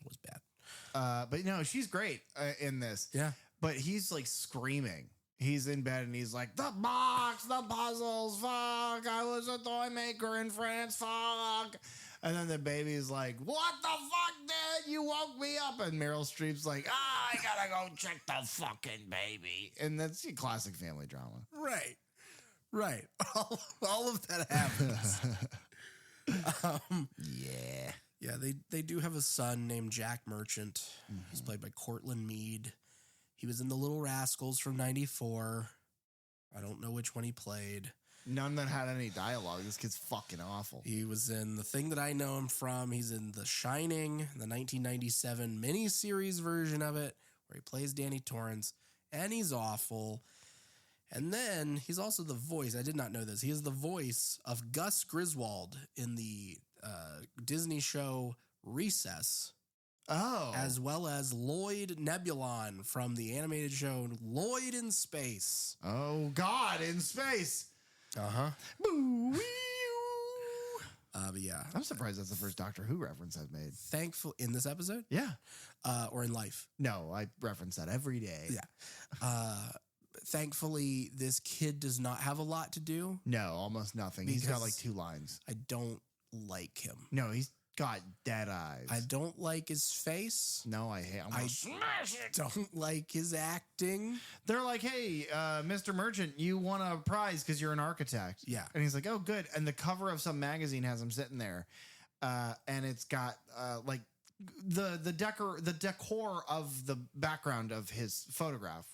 B: But no, she's great in this.
A: Yeah.
B: But he's like screaming. He's in bed and he's like, the box, the puzzles, fuck. I was a toy maker in France, fuck. And then the baby's like, what the fuck, Dad? You woke me up. And Meryl Streep's like, I gotta go check the fucking baby. And that's a classic family drama.
A: Right. All of that happens. Yeah, they do have a son named Jack Merchant. He's played by Cortland Mead. He was in The Little Rascals from 94. I don't know which one he played.
B: None that had any dialogue. This kid's fucking awful.
A: He was in the thing that I know him from. He's in The Shining, the 1997 miniseries version of it, where he plays Danny Torrance, and he's awful. And then he's also the voice. I did not know this. He is the voice of Gus Griswold in the Disney show Recess.
B: Oh.
A: As well as Lloyd Nebulon from the animated show Lloyd in Space.
B: Oh, God, in space.
A: But yeah.
B: I'm surprised that's the first Doctor Who reference I've made.
A: Thankful in this episode?
B: Yeah.
A: Or in life?
B: No, I reference that every day.
A: Yeah. Thankfully, this kid does not have a lot to do.
B: No, almost nothing. He's got like 2 lines.
A: I don't like him.
B: No, he's got dead eyes.
A: I don't like his face.
B: No, I hate him.
A: I don't like his acting.
B: They're like, hey, Mr. Merchant, you won a prize because you're an architect.
A: Yeah.
B: And he's like, oh, good. And the cover of some magazine has him sitting there. And it's got like the decor of the background of his photograph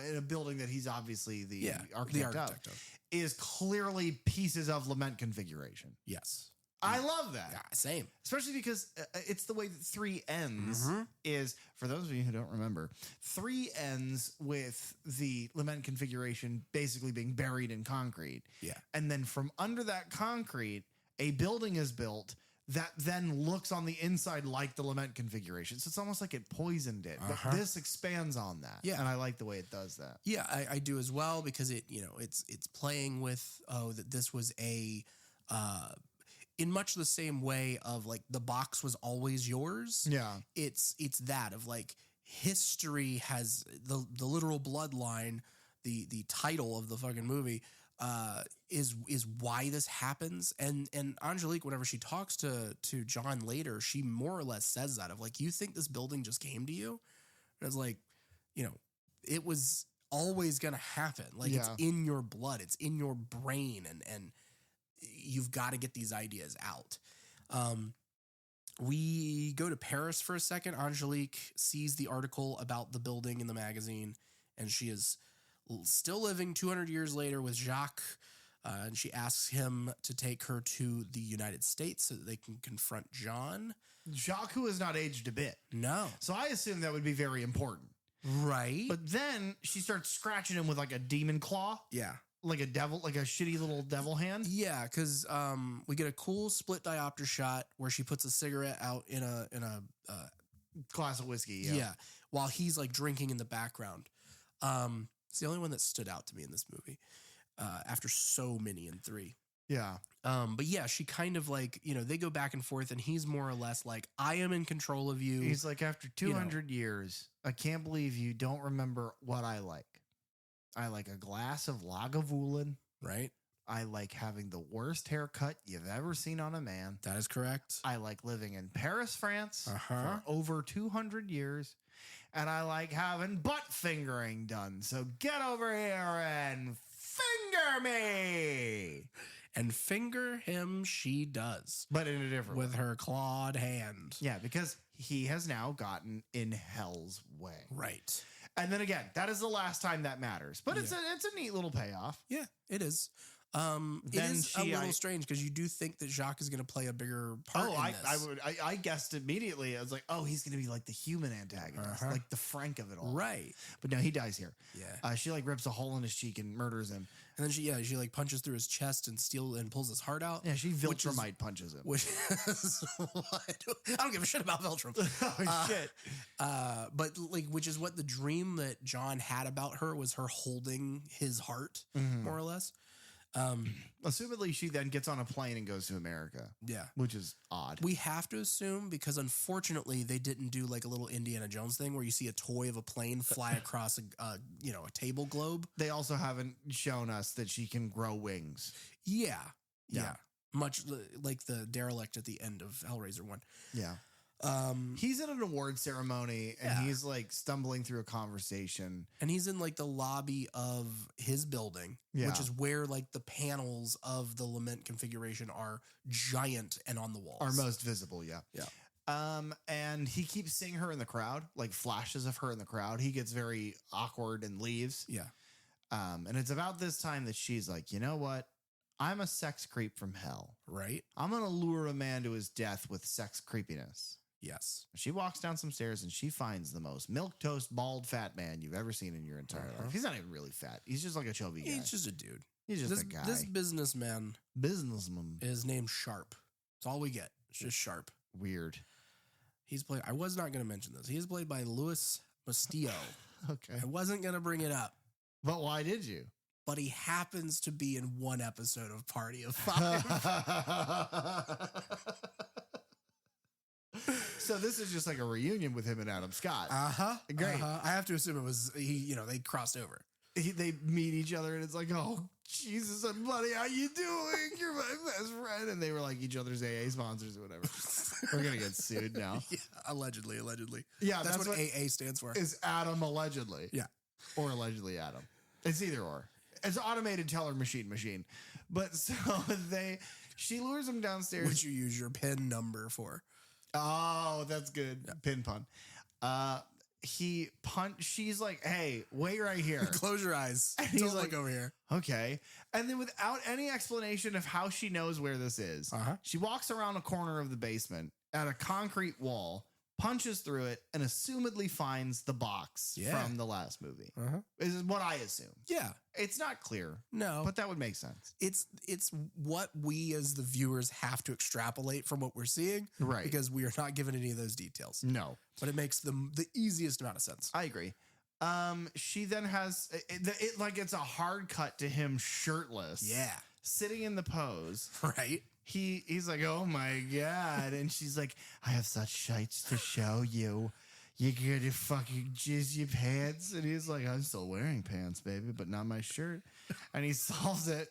B: in a building that he's obviously the architect of is clearly pieces of Lament Configuration.
A: Yes.
B: I love that.
A: Yeah, same.
B: Especially because it's the way that 3 ends is, for those of you who don't remember, 3 ends with the Lament Configuration basically being buried in concrete.
A: Yeah.
B: And then from under that concrete, a building is built that then looks on the inside like the Lament Configuration. So it's almost like it poisoned it. But this expands on that.
A: Yeah.
B: And I like the way it does that.
A: Yeah, I do as well, because it's playing with, that this was a in much the same way of like the box was always yours.
B: Yeah.
A: It's that of like history has the literal bloodline, the title of the fucking movie is why this happens. And Angelique, whenever she talks to John later, she more or less says that of like, you think this building just came to you? And it's like, it was always going to happen. Like it's in your blood, it's in your brain, and you've got to get these ideas out. We go to Paris for a second. Angelique sees the article about the building in the magazine, and she is still living 200 years later with Jacques. And she asks him to take her to the United States so that they can confront John.
B: Jacques, who has not aged a bit.
A: No.
B: So I assume that would be very important.
A: Right.
B: But then she starts scratching him with like a demon claw.
A: Yeah.
B: Like a devil, like a shitty little devil hand.
A: Yeah, because we get a cool split diopter shot where she puts a cigarette out in a
B: Glass of whiskey.
A: yeah, while he's like drinking in the background. It's the only one that stood out to me in this movie after so many in 3.
B: Yeah.
A: But yeah, she kind of like, they go back and forth and he's more or less like, I am in control of you.
B: He's like, after 200 years, I can't believe you don't remember what I like. I like a glass of Lagavulin.
A: Right.
B: I like having the worst haircut you've ever seen on a man.
A: That is correct.
B: I like living in Paris, France
A: Uh-huh.
B: for over 200 years. And I like having butt fingering done. So get over here and finger me.
A: And finger him she does.
B: But in a different
A: With
B: way.
A: her clawed hand.
B: Yeah, because he has now gotten in hell's way.
A: Right.
B: And then again, that is the last time that matters. But it's a neat little payoff.
A: Yeah, it is. It
B: Then
A: is a little strange because you do think that Jacques is going to play a bigger part in this.
B: I guessed immediately. I was like, oh, he's going to be like the human antagonist, like the Frank of it all.
A: Right.
B: But no, he dies here.
A: Yeah.
B: She like rips a hole in his cheek and murders him.
A: And then she like punches through his chest and pulls his heart out.
B: Yeah, she Viltrumite punches him.
A: Which is what? I don't give a shit about Viltrum.
B: Oh shit.
A: But like, which is what the dream that John had about her was, her holding his heart, more or less.
B: Assumedly, she then gets on a plane and goes to America.
A: Yeah.
B: Which is odd.
A: We have to assume, because unfortunately they didn't do like a little Indiana Jones thing where you see a toy of a plane fly across a table globe.
B: They also haven't shown us that she can grow wings.
A: Yeah. Much like the derelict at the end of Hellraiser 1.
B: Yeah. He's at an award ceremony and he's like stumbling through a conversation.
A: And he's in like the lobby of his building, which is where like the panels of the Lament configuration are giant and on the walls.
B: Are most visible, yeah.
A: Yeah.
B: And he keeps seeing her in the crowd, like flashes of her in the crowd. He gets very awkward and leaves.
A: Yeah.
B: And it's about this time that she's like, you know what? I'm a sex creep from hell.
A: Right.
B: I'm going to lure a man to his death with sex creepiness.
A: Yes.
B: She walks down some stairs and she finds the most milquetoast, bald, fat man you've ever seen in your entire life. He's not even really fat. He's just like a chubby guy.
A: He's just a dude.
B: He's just a guy.
A: This businessman is named Sharp. That's all we get. It's just Sharp.
B: Weird.
A: He's played. I was not going to mention this. He is played by Louis Mastillo.
B: Okay.
A: I wasn't going to bring it up.
B: But why did you?
A: But he happens to be in one episode of Party of Five.
B: So this is just like a reunion with him and Adam Scott. Great.
A: I have to assume it was they crossed over.
B: They meet each other and it's like, oh Jesus, buddy, how you doing? You're my best friend. And they were like each other's AA sponsors or whatever. We're gonna get sued now.
A: Yeah, allegedly.
B: Yeah,
A: that's what AA stands for.
B: Is Adam allegedly?
A: Yeah,
B: or allegedly Adam. It's either or. It's automated teller machine. But so she lures him downstairs.
A: Which you use your PIN number for.
B: Oh, that's good. Yeah. Pin pun. She's like, hey, wait right here.
A: Close your eyes.
B: And he's
A: Don't
B: like,
A: look over here.
B: Okay. And then without any explanation of how she knows where this is, she walks around a corner of the basement at a concrete wall, punches through it, and assumedly finds the box from the last movie. Is what I assume.
A: Yeah.
B: It's not clear.
A: No.
B: But that would make sense.
A: It's what we as the viewers have to extrapolate from what we're seeing.
B: Right.
A: Because we are not given any of those details.
B: No.
A: But it makes the easiest amount of sense.
B: I agree. She then has it like it's a hard cut to him shirtless.
A: Yeah.
B: Sitting in the pose.
A: Right.
B: He's like, oh my God. And she's like, I have such shites to show you. You're gonna fucking jizz your pants. And he's like, I'm still wearing pants, baby, but not my shirt. And he solves it.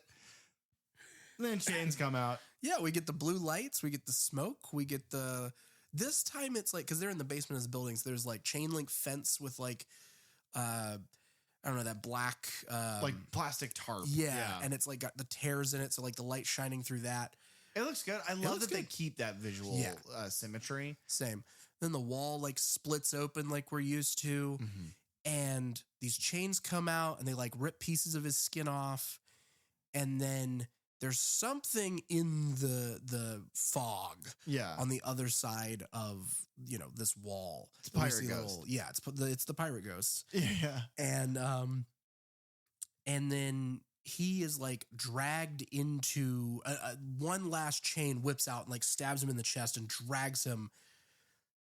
B: And then chains come out. Yeah,
A: we get the blue lights, we get the smoke, we get the. This time it's like, because they're in the basement of this building, so there's like chain link fence with like, I don't know, that black
B: like plastic tarp.
A: Yeah, and it's like got the tears in it, so like the light shining through that.
B: It looks good. I love that they keep that visual symmetry.
A: Same. Then the wall like splits open like we're used to. and these chains come out and they like rip pieces of his skin off. And then there's something in the fog on the other side of, this wall.
B: It's pirate ghost.
A: It's the pirate ghosts.
B: Yeah.
A: And then he is like dragged into one last chain whips out and like stabs him in the chest and drags him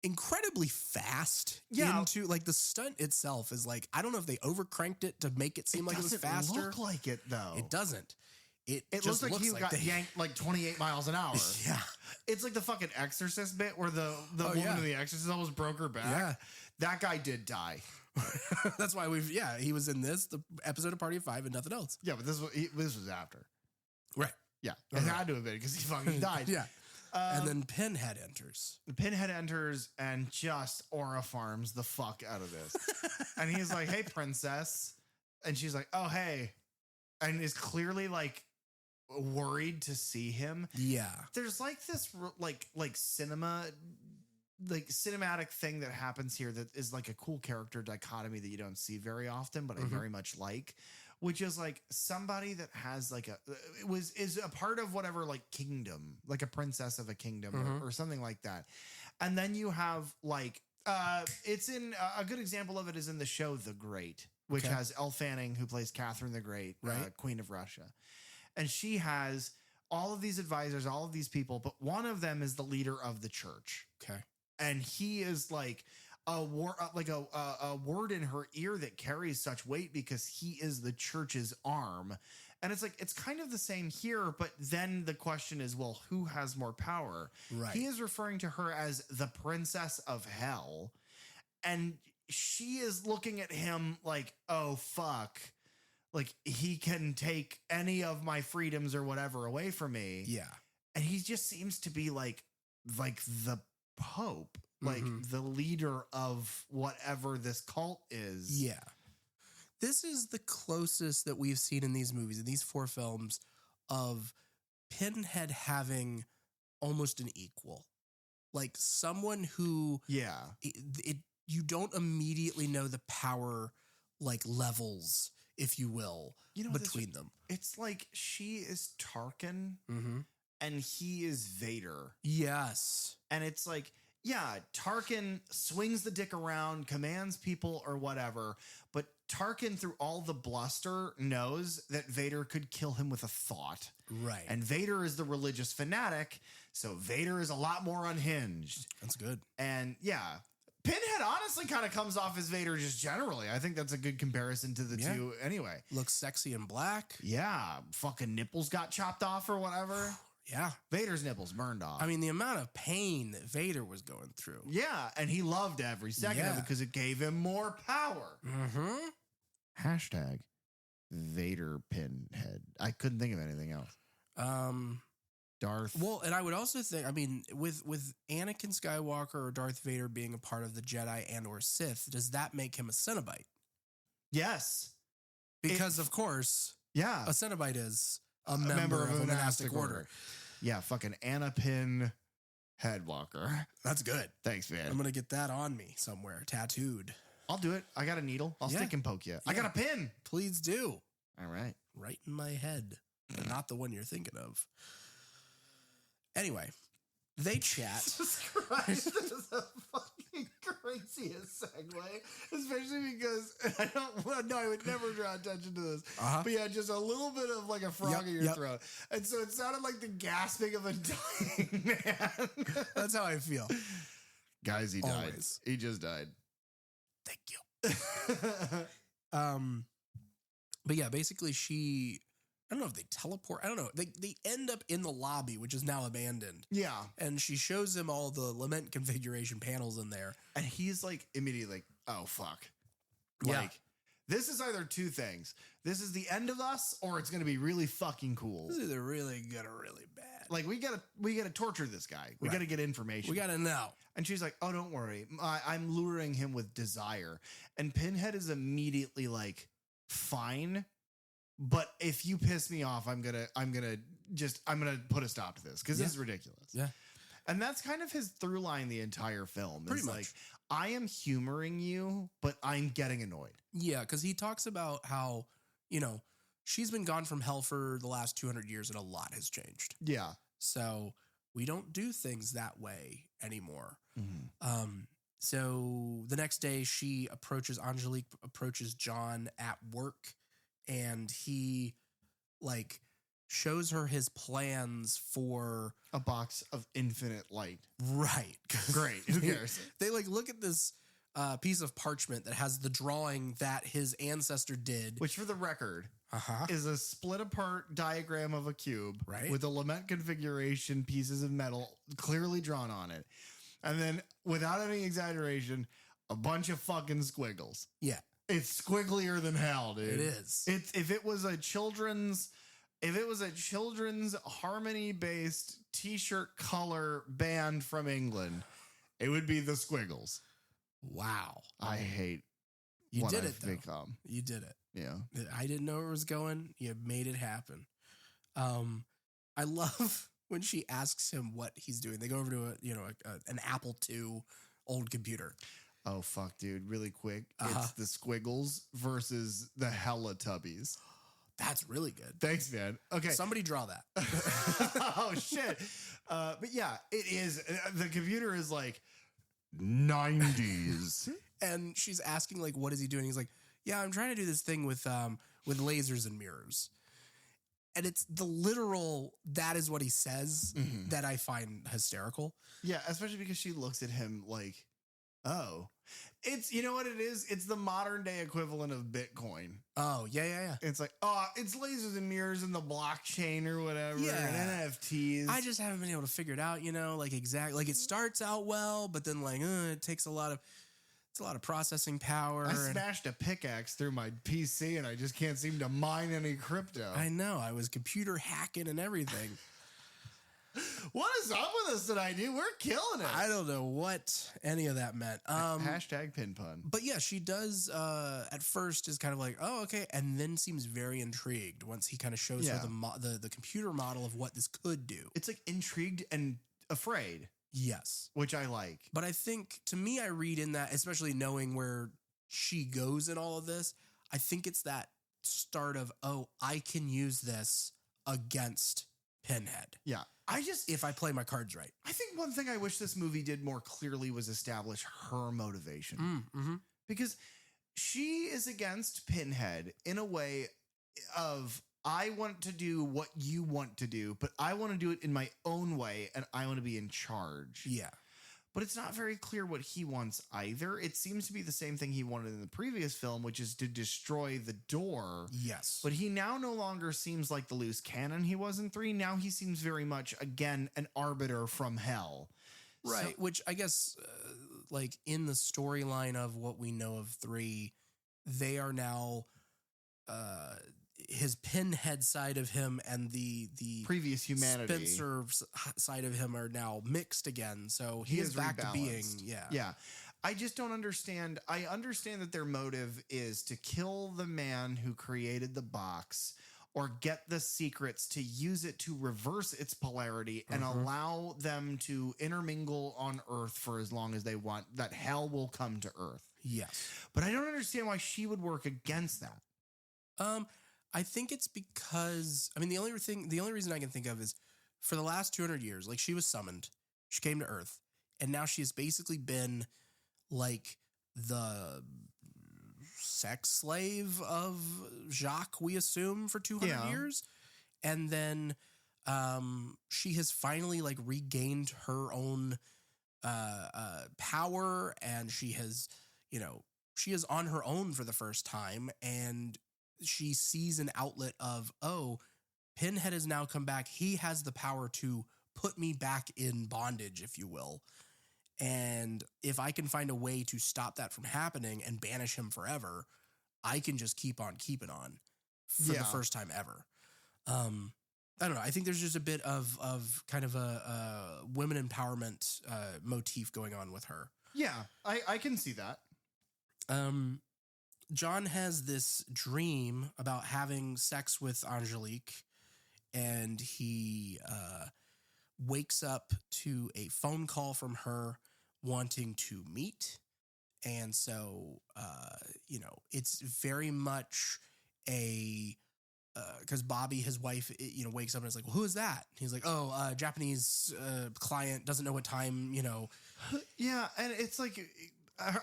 A: incredibly fast into like the stunt itself is like, I don't know if they overcranked it to make it seem like it was faster.
B: It doesn't look like it though.
A: It doesn't. It
B: looks like he got yanked like 28 miles an hour.
A: Yeah.
B: It's like the fucking Exorcist bit where the woman in the Exorcist almost broke her back. Yeah. That guy did die.
A: That's why he was in the episode of Party of Five and nothing else.
B: Yeah, but this was after.
A: Right.
B: Yeah. It had to have been because he fucking died.
A: Yeah. And then Pinhead enters.
B: Pinhead enters and just aura farms the fuck out of this. And he's like, hey, princess. And she's like, oh, hey. And is clearly like worried to see him.
A: Yeah.
B: There's like this like cinematic thing that happens here that is like a cool character dichotomy that you don't see very often, but I very much like, which is like somebody that has like is a part of whatever like kingdom, like a princess of a kingdom or something like that. And then you have like it's in a good example of it is in the show The Great, which has Elle Fanning, who plays Catherine the Great, Queen of Russia. And she has all of these advisors, all of these people, but one of them is the leader of the church.
A: Okay.
B: And he is like a word in her ear that carries such weight because he is the church's arm. And it's like, it's kind of the same here, but then the question is, well, who has more power?
A: Right.
B: He is referring to her as the princess of hell. And she is looking at him like, oh, fuck. Like, he can take any of my freedoms or whatever away from me.
A: Yeah.
B: And he just seems to be like the Pope, like the leader of whatever this cult is.
A: Yeah. This is the closest that we've seen in these movies, in these 4 films, of Pinhead having almost an equal. Like someone who you don't immediately know the power like levels, if you will, between them.
B: It's like she is Tarkin and he is Vader.
A: Yes.
B: And it's like, yeah, Tarkin swings the dick around, commands people or whatever, but Tarkin, through all the bluster, knows that Vader could kill him with a thought.
A: Right.
B: And Vader is the religious fanatic, so Vader is a lot more unhinged.
A: That's good.
B: And yeah, Pinhead honestly kind of comes off as Vader just generally. I think that's a good comparison to the two anyway.
A: Looks sexy in black.
B: Yeah. Fucking nipples got chopped off or whatever.
A: Yeah.
B: Vader's nipples burned off.
A: I mean, the amount of pain that Vader was going through.
B: Yeah. And he loved every second of it because it gave him more power. Hashtag Vader Pinhead. I couldn't think of anything else. Darth.
A: Well, and I would also think, I mean, with Anakin Skywalker or Darth Vader being a part of the Jedi and or Sith, does that make him a Cenobite?
B: Yes.
A: Because, of course, a Cenobite is a member of a monastic order.
B: Yeah, fucking Anakin Headwalker.
A: That's good.
B: Thanks, man.
A: I'm going to get that on me somewhere, tattooed.
B: I'll do it. I got a needle. I'll stick and poke you. I got a pin.
A: Please do.
B: All right.
A: Right in my head, but not the one you're thinking of. Anyway, they chat.
B: Jesus Christ, this is the fucking craziest segue, especially because I would never draw attention to this. But yeah, just a little bit of like a frog in your throat. And so it sounded like the gasping of a dying man.
A: That's how I feel.
B: Guys, he died.
A: Always.
B: He just died.
A: Thank you. But yeah, basically I don't know if they teleport. I don't know. They end up in the lobby, which is now abandoned.
B: Yeah.
A: And she shows him all the Lament Configuration panels in there.
B: And he's like immediately like, oh, fuck.
A: Yeah.
B: Like, this is either two things. This is the end of us or it's going to be really fucking cool.
A: This is either really good or really bad.
B: Like, we gotta torture this guy. We gotta get information.
A: We gotta know.
B: And she's like, oh, don't worry. I'm luring him with desire. And Pinhead is immediately like, fine. But if you piss me off, I'm gonna put a stop to this because this is ridiculous.
A: Yeah.
B: And that's kind of his through line the entire film.
A: Pretty much.
B: Like, I am humoring you, but I'm getting annoyed.
A: Yeah, because he talks about how, she's been gone from hell for the last 200 years and a lot has changed.
B: Yeah.
A: So we don't do things that way anymore.
B: Mm-hmm.
A: So the next day Angelique approaches John at work, and he shows her his plans for
B: A box of infinite light.
A: Right.
B: Great. Who cares?
A: They look at this piece of parchment that has the drawing that his ancestor did.
B: Which, for the record, is a split apart diagram of a cube,
A: right,
B: with the Lament Configuration pieces of metal clearly drawn on it. And then, without any exaggeration, a bunch of fucking squiggles.
A: Yeah.
B: It's squigglier than hell, dude.
A: It is.
B: If it was a children's harmony-based t-shirt color band from England, it would be the Squiggles.
A: Wow.
B: I hate
A: you
B: what
A: did
B: I've
A: it, though.
B: become.
A: You did it.
B: Yeah.
A: I didn't know where it was going. You made it happen. I love when she asks him what he's doing. They go over to an Apple II old computer.
B: Oh, fuck, dude. Really quick. It's the Squiggles versus the Hellatubbies.
A: That's really good.
B: Thanks, man. Okay.
A: Somebody draw that.
B: Oh, shit. But yeah, it is. The computer is like 90s.
A: And she's asking, what is he doing? He's like, yeah, I'm trying to do this thing with lasers and mirrors. And it's the literal, that is what he says, that I find hysterical.
B: Yeah, especially because she looks at him like, oh. It's, you know what it is? It's the modern day equivalent of Bitcoin.
A: Oh, yeah.
B: It's like, it's lasers and mirrors and the blockchain or whatever.
A: Yeah.
B: And NFTs.
A: I just haven't been able to figure it out, exactly. It starts out well, but then it takes a lot of processing power.
B: I smashed a pickaxe through my PC and I just can't seem to mine any crypto.
A: I know. I was computer hacking and everything.
B: What is up with us tonight, dude? We're killing it.
A: I don't know what any of that meant.
B: Hashtag pin pun.
A: But yeah, she does at first is kind of like, oh, okay. And then seems very intrigued once he kind of shows her the computer model of what this could do.
B: It's like intrigued and afraid.
A: Yes.
B: Which I like.
A: But I think, to me, I read in that, especially knowing where she goes in all of this, I think it's that start of, I can use this against Pinhead.
B: Yeah.
A: If I play my cards right.
B: I think one thing I wish this movie did more clearly was establish her motivation.
A: Mm-hmm.
B: Because she is against Pinhead in a way of, I want to do what you want to do, but I want to do it in my own way, and I want to be in charge.
A: Yeah.
B: But it's not very clear what he wants either. It seems to be the same thing he wanted in the previous film, which is to destroy the door.
A: Yes.
B: But he now no longer seems like the loose cannon he was in 3. Now he seems very much, again, an arbiter from hell.
A: Right.
B: So,
A: which I guess, in the storyline of what we know of 3, they are now... his Pinhead side of him and the
B: previous humanity
A: Spencer side of him are now mixed again. So he is back to being,
B: Yeah. I just don't understand. I understand that their motive is to kill the man who created the box or get the secrets to use it to reverse its polarity and allow them to intermingle on Earth for as long as they want, that hell will come to Earth.
A: Yes.
B: But I don't understand why she would work against that.
A: I think it's because, the only reason I can think of is for the last 200 years, she was summoned, she came to Earth, and now she has basically been the sex slave of Jacques, we assume, for 200 years. And then she has finally regained her own power, and she has, she is on her own for the first time, and she sees an outlet of, Pinhead has now come back. He has the power to put me back in bondage, if you will. And if I can find a way to stop that from happening and banish him forever, I can just keep on keeping on for the first time ever. I don't know. I think there's just a bit of kind of a women empowerment motif going on with her.
B: Yeah, I can see that.
A: John has this dream about having sex with Angelique, and he wakes up to a phone call from her wanting to meet And so, it's very much because Bobby, his wife, wakes up and is like, well, who is that? He's like, oh, Japanese client, doesn't know what time,
B: Yeah, and it's like,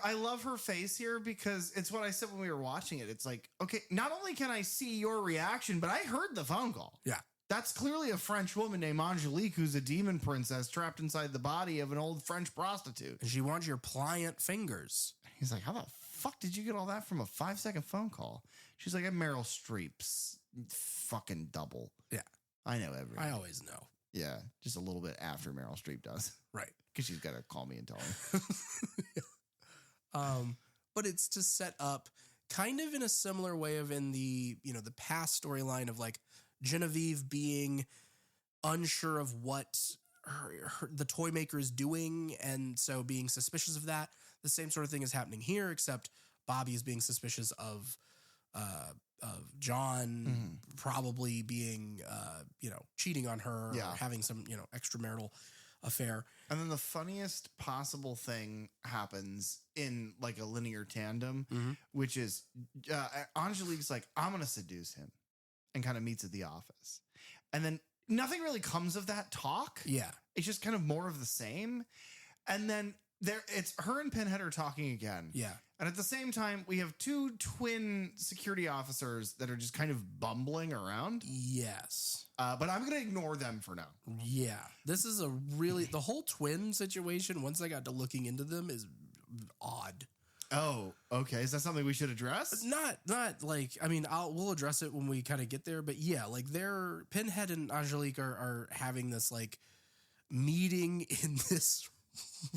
B: I love her face here because it's what I said when we were watching it. It's like, okay, not only can I see your reaction, but I heard the phone call.
A: Yeah.
B: That's clearly a French woman named Angelique who's a demon princess trapped inside the body of an old French prostitute.
A: And she wants your pliant fingers.
B: He's like, how the fuck did you get all that from a 5-second phone call? She's like, I'm Meryl Streep's fucking double.
A: Yeah.
B: I know everything.
A: I always know.
B: Yeah, just a little bit after Meryl Streep does.
A: Right.
B: Because she's got to call me and tell me.
A: Yeah. But it's to set up kind of in a similar way of in the past storyline of like Genevieve being unsure of what the toy maker is doing, and so being suspicious of that. The same sort of thing is happening here, except Bobby is being suspicious of John probably being cheating on her or having some extramarital affair.
B: And then the funniest possible thing happens in like a linear tandem, which is Angelique's like, I'm going to seduce him, and kind of meets at the office. And then nothing really comes of that talk.
A: Yeah.
B: It's just kind of more of the same. And then it's her and Pinhead are talking again.
A: Yeah.
B: And at the same time, we have two twin security officers that are just kind of bumbling around.
A: Yes.
B: But I'm going to ignore them for now.
A: Yeah. This is the whole twin situation, once I got to looking into them, is odd.
B: Oh, okay. Is that something we should address?
A: Not like, I mean, we'll address it when we kind of get there, but yeah, like Pinhead and Angelique are having this like meeting in this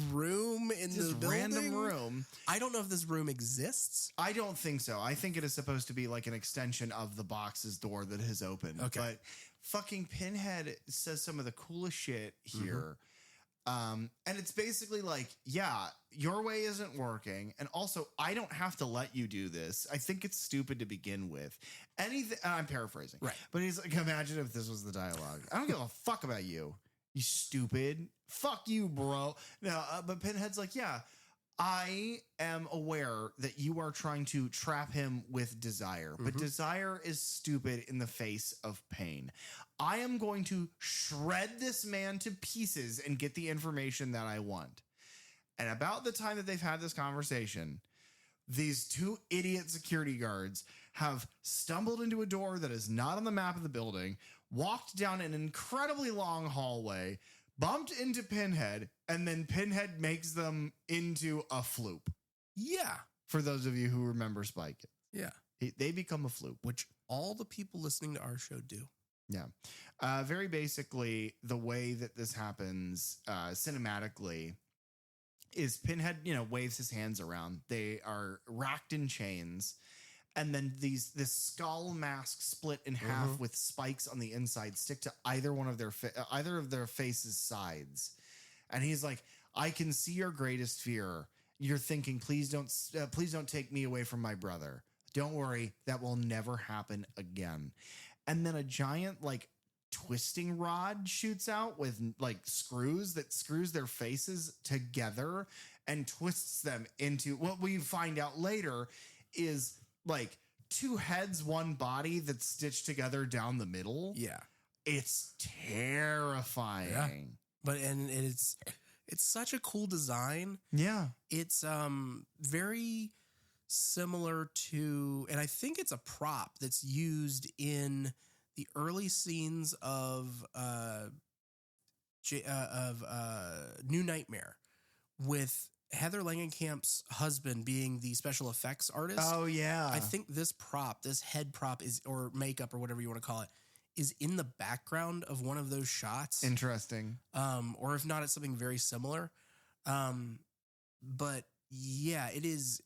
A: room in this
B: random room.
A: I don't know if this room exists.
B: I don't think so. I think it is supposed to be like an extension of the box's door that has opened.
A: Okay.
B: But fucking Pinhead says some of the coolest shit here. And it's basically like, yeah, your way isn't working. And also, I don't have to let you do this. I think it's stupid to begin with. Anything, I'm paraphrasing.
A: Right.
B: But he's like, imagine if this was the dialogue. I don't give a fuck about you, you stupid. Fuck you, bro. No, but Pinhead's like, yeah, I am aware that you are trying to trap him with desire, but desire is stupid in the face of pain. I am going to shred this man to pieces and get the information that I want. And about the time that they've had this conversation, these two idiot security guards have stumbled into a door that is not on the map of the building, walked down an incredibly long hallway, bumped into Pinhead, and then Pinhead makes them into a floop.
A: Yeah.
B: For those of you who remember Spy Kids.
A: Yeah.
B: They become a floop.
A: Which all the people listening to our show do.
B: Yeah. Very basically, the way that this happens cinematically is Pinhead, waves his hands around. They are racked in chains. And then this skull mask split in half with spikes on the inside stick to either one of their faces' sides. And he's like, I can see your greatest fear. You're thinking, please don't take me away from my brother. Don't worry, that will never happen again. And then a giant like twisting rod shoots out with like screws that screws their faces together and twists them into what we find out later is like two heads, one body that's stitched together down the middle.
A: Yeah.
B: It's terrifying.
A: Yeah. But it's such a cool design.
B: Yeah.
A: It's very similar to, and I think it's a prop that's used in the early scenes of New Nightmare with Heather Langenkamp's husband being the special effects artist.
B: Oh yeah.
A: I think this head prop is, or makeup or whatever you want to call it, is in the background of one of those shots.
B: Interesting.
A: Or if not, it's something very similar. But yeah, it is,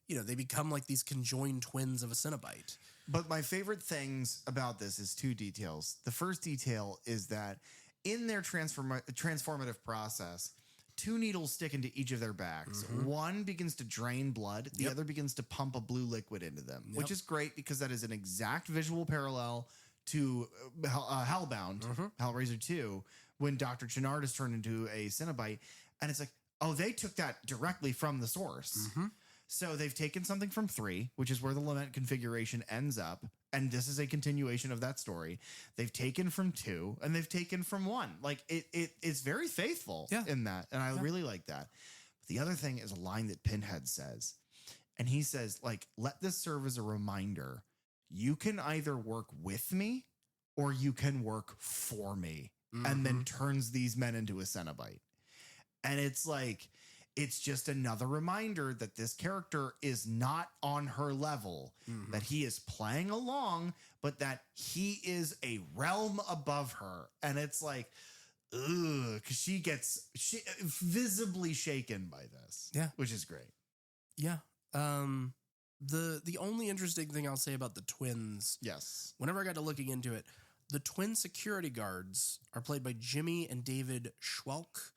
A: they become like these conjoined twins of a Cenobite.
B: But my favorite things about this is two details. The first detail is that in their transformative process, two needles stick into each of their backs. One begins to drain blood. The other begins to pump a blue liquid into them, which is great because that is an exact visual parallel to Hellbound, Hellraiser 2, when Dr. Chennard is turned into a Cenobite. And it's like, Oh, they took that directly from the source.
A: Mm-hmm.
B: So they've taken something from 3, which is where the Lament Configuration ends up. And this is a continuation of that story. They've taken from 2 and they've taken from 1. Like it's very faithful in that. And I really like that. But the other thing is a line that Pinhead says. And he says, like, let this serve as a reminder. You can either work with me or you can work for me.
A: Mm-hmm.
B: And then turns these men into a Cenobite. And it's like, it's just another reminder that this character is not on her level, that he is playing along, but that he is a realm above her. And it's like, ugh, because she gets visibly shaken by this.
A: Yeah.
B: Which is great.
A: Yeah. The only interesting thing I'll say about the twins,
B: Yes.
A: whenever I got to looking into it, the twin security guards are played by Jimmy and David Schwelk.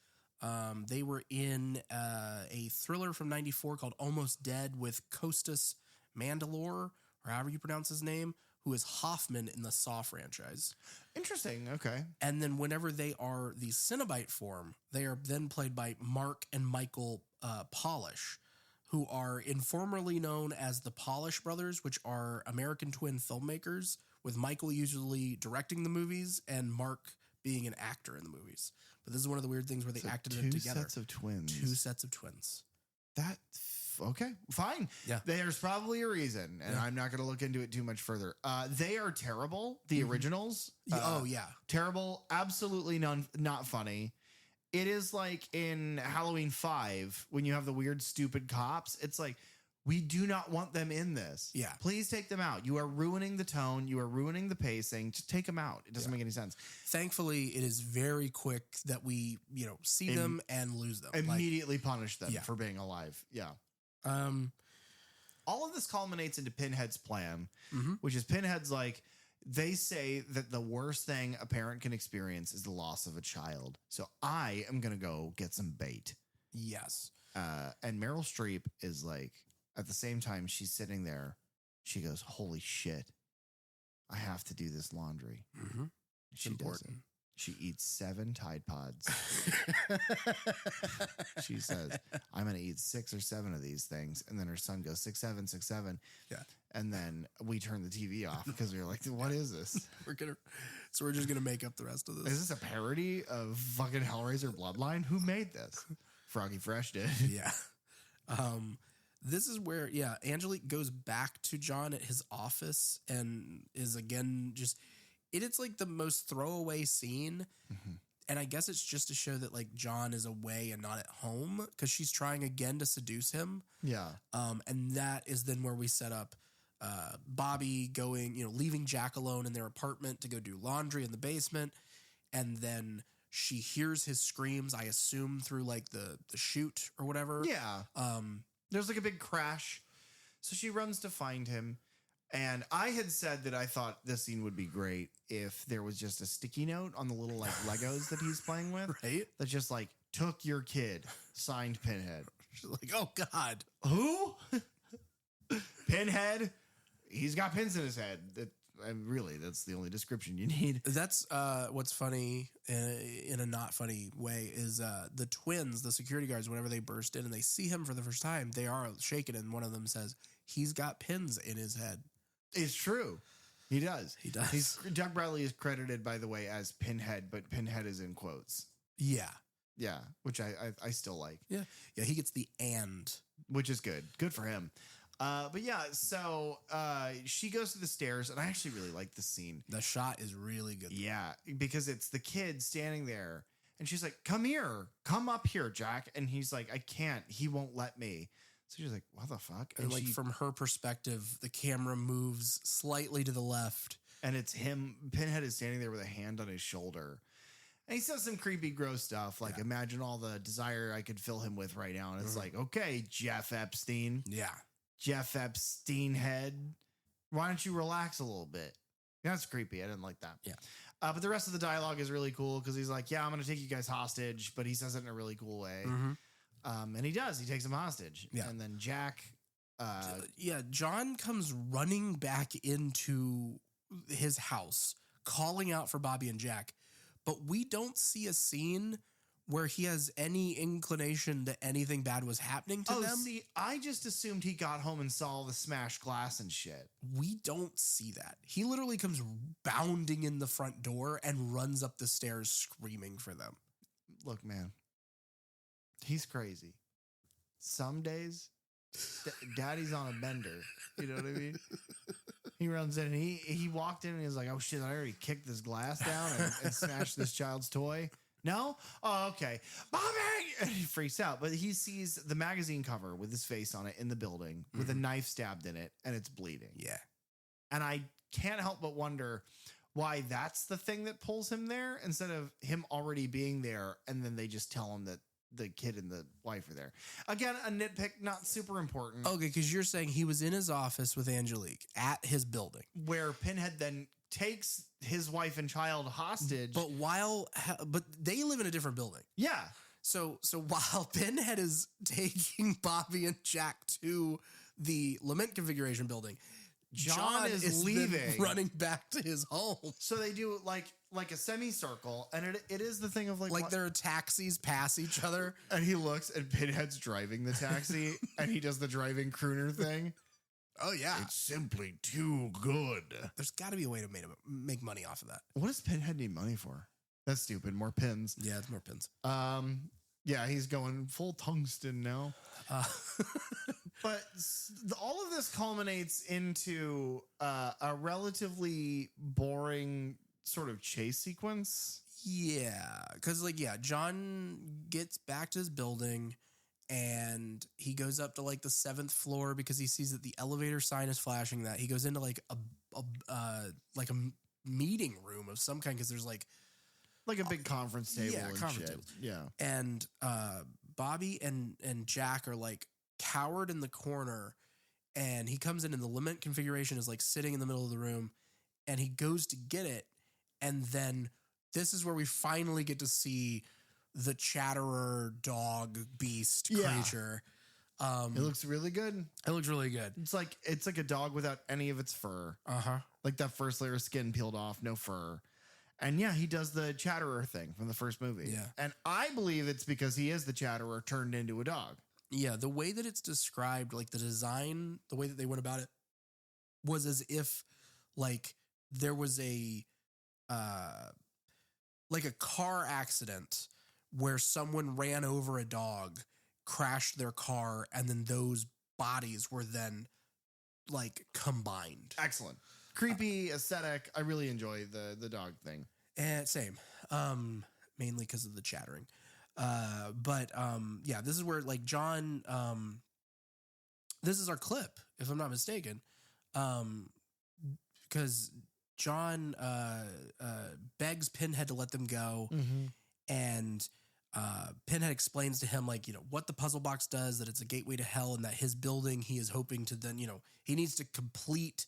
A: They were in a thriller from '94 called Almost Dead with Costas Mandylor, or however you pronounce his name, who is Hoffman in the Saw franchise.
B: Interesting. Okay.
A: And then whenever they are the Cenobite form, they are then played by Mark and Michael Polish, who are informally known as the Polish brothers, which are American twin filmmakers, with Michael usually directing the movies and Mark being an actor in the movies. But this is one of the weird things where they acted it together.
B: 2 sets of twins.
A: 2 sets of twins.
B: Okay, fine.
A: Yeah.
B: There's probably a reason, and I'm not going to look into it too much further. They are terrible. The originals. Terrible. Absolutely not funny. It is like in Halloween 5 when you have the weird, stupid cops. It's like, we do not want them in this.
A: Yeah.
B: Please take them out. You are ruining the tone. You are ruining the pacing. Just take them out. It doesn't make any sense.
A: Thankfully, it is very quick that we, see them and lose them.
B: Immediately punish them for being alive. Yeah. All of this culminates into Pinhead's plan, which is Pinhead's like, they say that the worst thing a parent can experience is the loss of a child. So I am going to go get some bait.
A: Yes.
B: And Meryl Streep is like, at the same time she's sitting there, she goes, holy shit, I have to do this laundry. She doesn't. She eats 7 Tide Pods. She says, I'm going to eat 6 or 7 of these things. And then her son goes, 6, 7, 6, 7.
A: Yeah.
B: And then we turn the TV off because we were like, what is this?
A: We're just going to make up the rest of this.
B: Is this a parody of fucking Hellraiser Bloodline? Who made this? Froggy Fresh did.
A: Yeah. This is where, Angelique goes back to John at his office and is again just... It's like the most throwaway scene. And I guess it's just to show that like John is away and not at home because she's trying again to seduce him.
B: Yeah.
A: And that is then where we set up Bobby going, leaving Jack alone in their apartment to go do laundry in the basement. And then she hears his screams, I assume through like the chute or whatever.
B: Yeah. There's like a big crash. So she runs to find him. And I had said that I thought this scene would be great if there was just a sticky note on the little like Legos that he's playing with.
A: Right.
B: That just like took your kid, signed Pinhead.
A: She's like, oh God.
B: Who? Pinhead. He's got pins in his head. Really, that's the only description you need.
A: That's what's funny in a not funny way is the twins, the security guards, whenever they burst in and they see him for the first time, they are shaken. And one of them says, he's got pins in his head.
B: It's true. He does.
A: He does.
B: Doug Bradley is credited, by the way, as Pinhead, but Pinhead is in quotes.
A: Yeah.
B: Yeah, which I still like.
A: Yeah. Yeah, he gets the and.
B: Which is good. Good for him. But yeah, so she goes to the stairs, and I actually really like this scene.
A: The shot is really good.
B: Yeah, because it's the kid standing there, and she's like, come here. Come up here, Jack. And he's like, I can't. He won't let me. So she's like, what the fuck?
A: And like from her perspective, the camera moves slightly to the left.
B: And it's him. Pinhead is standing there with a hand on his shoulder. And he says some creepy, gross stuff. Like, imagine all the desire I could fill him with right now. And it's like, okay, Jeff Epstein.
A: Yeah.
B: Jeff Epstein head. Why don't you relax a little bit? That's creepy. I didn't like that.
A: Yeah.
B: But the rest of the dialogue is really cool because he's like, yeah, I'm going to take you guys hostage. But he says it in a really cool way. And he does. He takes him hostage.
A: Yeah.
B: And then Jack.
A: John comes running back into his house, calling out for Bobby and Jack. But we don't see a scene where he has any inclination that anything bad was happening to them.
B: See, I just assumed he got home and saw the smashed glass and shit.
A: We don't see that. He literally comes bounding in the front door and runs up the stairs screaming for them.
B: Look, man, he's crazy. Some days, daddy's on a bender. You know what I mean? He runs in and he walked in and he's like, oh shit, I already kicked this glass down and smashed this child's toy. No? Oh, okay. Bobby! And he freaks out, but he sees the magazine cover with his face on it in the building with a knife stabbed in it and it's bleeding.
A: Yeah.
B: And I can't help but wonder why that's the thing that pulls him there instead of him already being there. And then they just tell him that the kid and the wife are there. Again, a nitpick, not super important.
A: Okay, because you're saying he was in his office with Angelique at his building.
B: Where Pinhead then takes his wife and child hostage.
A: But but they live in a different building.
B: Yeah.
A: So while Pinhead is taking Bobby and Jack to the Lament Configuration building, John is leaving, running back to his home.
B: So they do like a semicircle, and it is the thing of like
A: their taxis pass each other.
B: And he looks, and Pinhead's driving the taxi, and he does the driving crooner thing.
A: Oh yeah,
B: it's simply too good.
A: There's got to be a way to make money off of that.
B: What does Pinhead need money for? That's stupid. More pins.
A: Yeah, it's more pins.
B: Yeah, he's going full tungsten now. But all of this culminates into a relatively boring sort of chase sequence.
A: Yeah, because John gets back to his building and he goes up to the 7th floor because he sees that the elevator sign is flashing. That he goes into a meeting room of some kind because there's like
B: a big conference table.
A: Yeah,
B: and
A: conference
B: shit.
A: tables.
B: Yeah,
A: and Bobby and Jack are cowered in the corner, and he comes in and the Lament Configuration is sitting in the middle of the room, and he goes to get it, and then this is where we finally get to see the Chatterer dog beast creature.
B: It looks really good.
A: It looks really good.
B: It's like a dog without any of its fur. Like that first layer of skin peeled off, no fur. And yeah, he does the Chatterer thing from the first movie.
A: Yeah.
B: And I believe it's because he is the Chatterer turned into a dog.
A: Yeah, the way that it's described, the design, the way that they went about it was as if there was a car accident where someone ran over a dog, crashed their car, and then those bodies were then combined.
B: Excellent. Creepy, aesthetic. I really enjoy the dog thing.
A: And same. Mainly because of the chattering. But yeah, this is where John, this is our clip, if I'm not mistaken. Because John begs Pinhead to let them go.
B: Mm-hmm.
A: And Pinhead explains to him what the puzzle box does, that it's a gateway to hell, and that his building, he is hoping to then, he needs to complete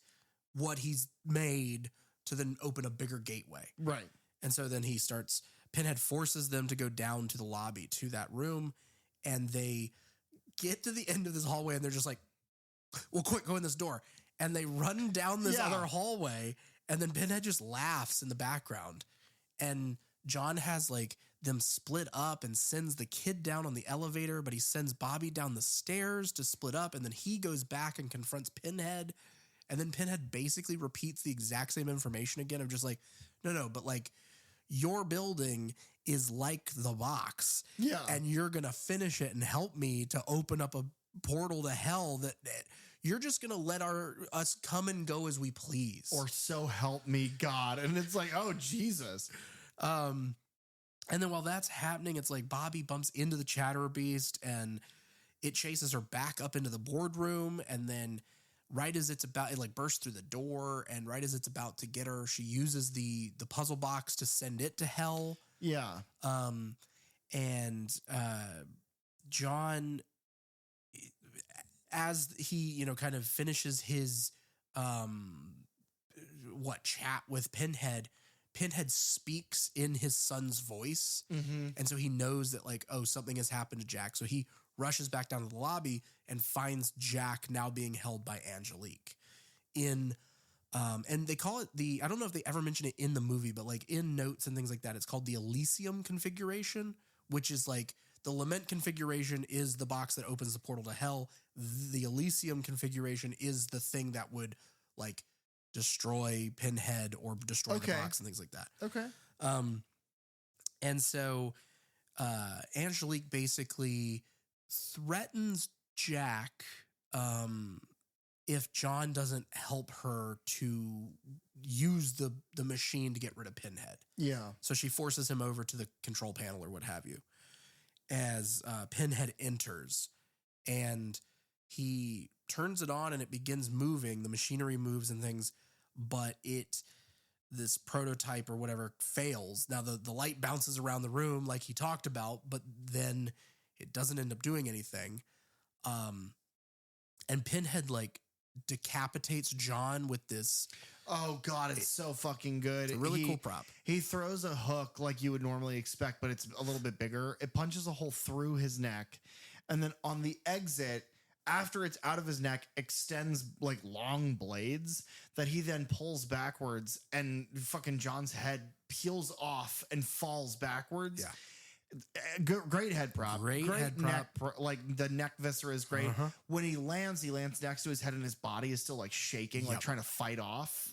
A: what he's made to then open a bigger gateway.
B: Right.
A: And so then Pinhead forces them to go down to the lobby to that room, and they get to the end of this hallway and they're just well, quick, go in this door. And they run down this other hallway, and then Pinhead just laughs in the background. And John has them split up and sends the kid down on the elevator, but he sends Bobby down the stairs to split up. And then he goes back and confronts Pinhead. And then Pinhead basically repeats the exact same information again of just no, but your building is like the box.
B: Yeah.
A: And you're going to finish it and help me to open up a portal to hell that you're just going to let us come and go as we please.
B: Or so help me God. And it's oh, Jesus.
A: And then while that's happening, it's Bobby bumps into the Chatterer beast and it chases her back up into the boardroom. And then right as it's about, it bursts through the door, and right as it's about to get her, she uses the puzzle box to send it to hell.
B: Yeah.
A: And John, as he, kind of finishes his, chat with Pinhead speaks in his son's voice.
B: Mm-hmm.
A: And so he knows that something has happened to Jack. So he rushes back down to the lobby and finds Jack now being held by Angelique and they call it I don't know if they ever mention it in the movie, but in notes and things like that, it's called the Elysium configuration, which is like the Lament configuration is the box that opens the portal to hell. The Elysium configuration is the thing that would like destroy Pinhead or destroy the box and things like that.
B: Okay.
A: And so Angelique basically threatens Jack if John doesn't help her to use the machine to get rid of Pinhead.
B: Yeah.
A: So she forces him over to the control panel or what have you as Pinhead enters, and he turns it on and it begins moving. The machinery moves and things, but this prototype or whatever fails. Now the light bounces around the room like he talked about, but then it doesn't end up doing anything. And Pinhead like decapitates John with this.
B: Oh God, it's so fucking good.
A: It's a really cool prop.
B: He throws a hook like you would normally expect, but it's a little bit bigger. It punches a hole through his neck. And then on the exit, after it's out of his neck, extends like long blades that he then pulls backwards, and fucking John's head peels off and falls backwards.
A: Yeah.
B: Great head prop.
A: Great head
B: neck like the neck viscera is great. When he lands next to his head and his body is still like shaking, like trying to fight off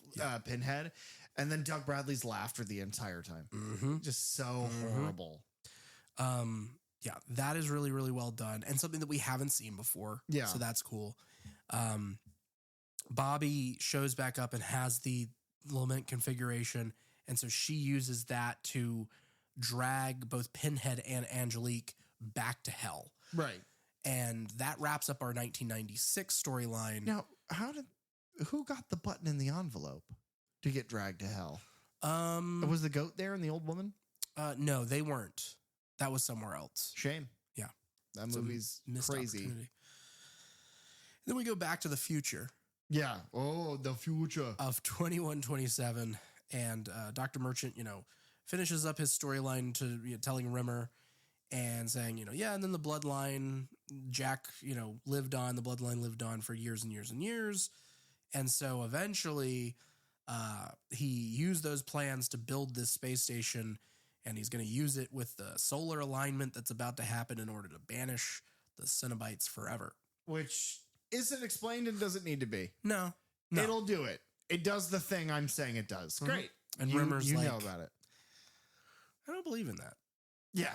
B: Pinhead. And then Doug Bradley's laughter the entire time. Just so horrible.
A: Yeah, that is really, really well done. And something that we haven't seen before.
B: Yeah.
A: So that's cool. Bobby shows back up and has the Lament configuration. And so she uses that to drag both Pinhead and Angelique back to hell.
B: Right.
A: And that wraps up our 1996 storyline.
B: Now, who got the button in the envelope to get dragged to hell? Was the goat there and the old woman?
A: No, they weren't. That was somewhere else.
B: Shame.
A: Yeah.
B: That movie's crazy.
A: Then we go back to the future.
B: Yeah. Oh, the future.
A: Of 2127. And Dr. Merchant, finishes up his storyline to telling Rimmer and saying, and then the bloodline, Jack, lived on, the bloodline lived on for years and years and years. And so eventually he used those plans to build this space station, and he's going to use it with the solar alignment that's about to happen in order to banish the Cenobites forever.
B: Which isn't explained and doesn't need to be.
A: No.
B: It'll do it. It does the thing I'm saying it does. Great.
A: And Rimmer's
B: you
A: like,
B: know about it.
A: I don't believe in that.
B: Yeah.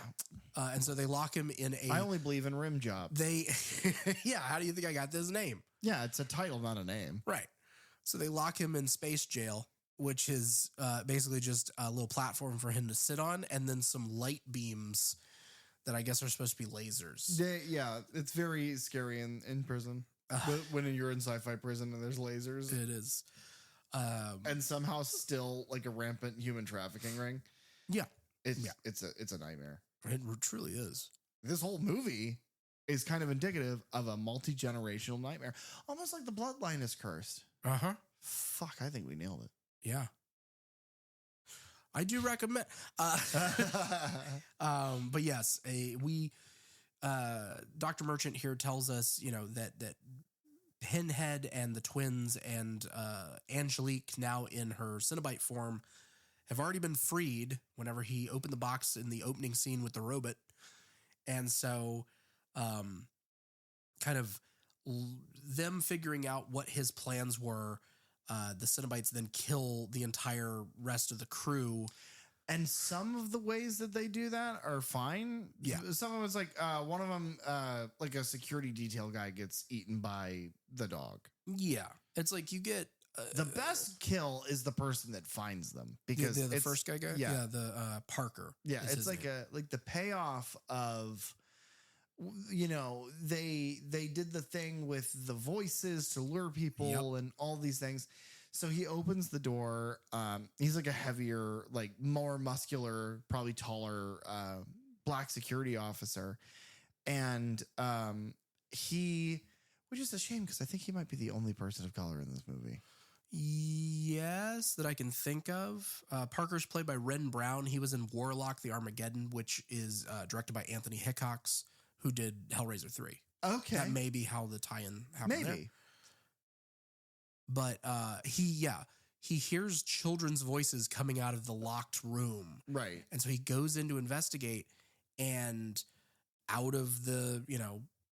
A: And so they lock him in
B: I only believe in rim job.
A: How do you think I got this name?
B: Yeah, it's a title, not a name.
A: Right. So they lock him in space jail, which is basically just a little platform for him to sit on, and then some light beams that I guess are supposed to be lasers.
B: It's very scary in prison. When you're in sci-fi prison and there's lasers.
A: It is.
B: And somehow still like a rampant human trafficking ring.
A: Yeah.
B: It's a nightmare.
A: It truly is.
B: This whole movie is kind of indicative of a multi-generational nightmare. Almost like the bloodline is cursed.
A: Uh-huh.
B: Fuck, I think we nailed it.
A: Yeah. I do recommend. But yes, Dr. Merchant here tells us, that Pinhead and the twins and Angelique, now in her Cenobite form, have already been freed whenever he opened the box in the opening scene with the robot. And so kind of them figuring out what his plans were, the Cenobites then kill the entire rest of the crew.
B: And some of the ways that they do that are fine.
A: Yeah.
B: Some of them is like one of them, like a security detail guy gets eaten by the dog.
A: Yeah. It's like you get...
B: the best kill is the person that finds them, because
A: the first guy. Yeah. The Parker.
B: Yeah. It's like the payoff of, they did the thing with the voices to lure people and all these things. So he opens the door. He's like a heavier, like more muscular, probably taller, black security officer. And which is a shame because I think he might be the only person of color in this movie.
A: Yes, that I can think of. Parker's played by Ren Brown. He was in Warlock, the Armageddon, which is directed by Anthony Hickox, who did Hellraiser 3.
B: Okay.
A: That may be how the tie-in happened.
B: Maybe.
A: But he hears children's voices coming out of the locked room.
B: Right.
A: And so he goes in to investigate, and out of the,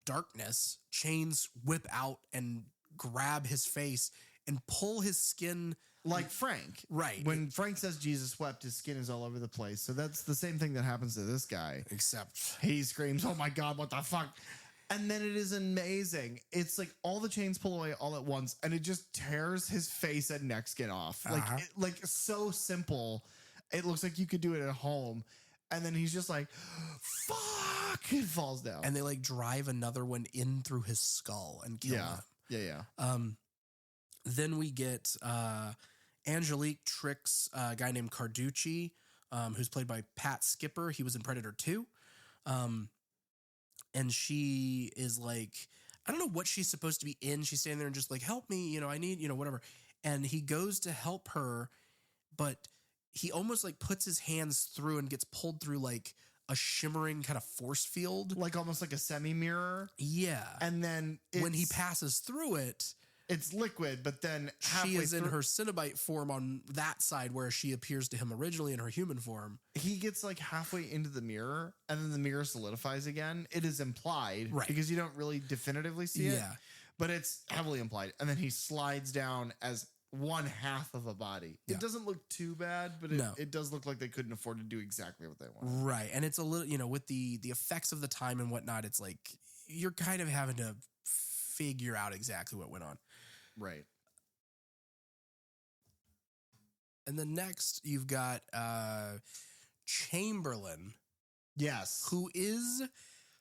A: darkness, chains whip out and grab his face and pull his skin.
B: Like Frank.
A: Right.
B: When Frank says Jesus wept, his skin is all over the place. So that's the same thing that happens to this guy.
A: Except
B: he screams, "Oh my God, what the fuck?" And then it is amazing. It's like all the chains pull away all at once, and it just tears his face and neck skin off. Like so simple. It looks like you could do it at home. And then he's just like, fuck, it falls down.
A: And they like drive another one in through his skull and kill him.
B: Yeah.
A: Then we get Angelique tricks a guy named Carducci, who's played by Pat Skipper. He was in Predator 2. And she is like, I don't know what she's supposed to be in. She's standing there and just like, help me, I need, whatever. And he goes to help her, but he almost like puts his hands through and gets pulled through like a shimmering kind of force field.
B: Like almost like a semi-mirror.
A: Yeah.
B: And then
A: when he passes through it,
B: it's liquid, but then
A: she is in her Cenobite form on that side where she appears to him originally in her human form.
B: He gets like halfway into the mirror and then the mirror solidifies again. It is implied,
A: right? Because
B: you don't really definitively see it, but it's heavily implied. And then he slides down as one half of a body. It doesn't look too bad, but it does look like they couldn't afford to do exactly what they wanted.
A: Right. And it's a little, with the effects of the time and whatnot, it's like you're kind of having to figure out exactly what went on.
B: Right.
A: And then next you've got Chamberlain.
B: Yes.
A: Who is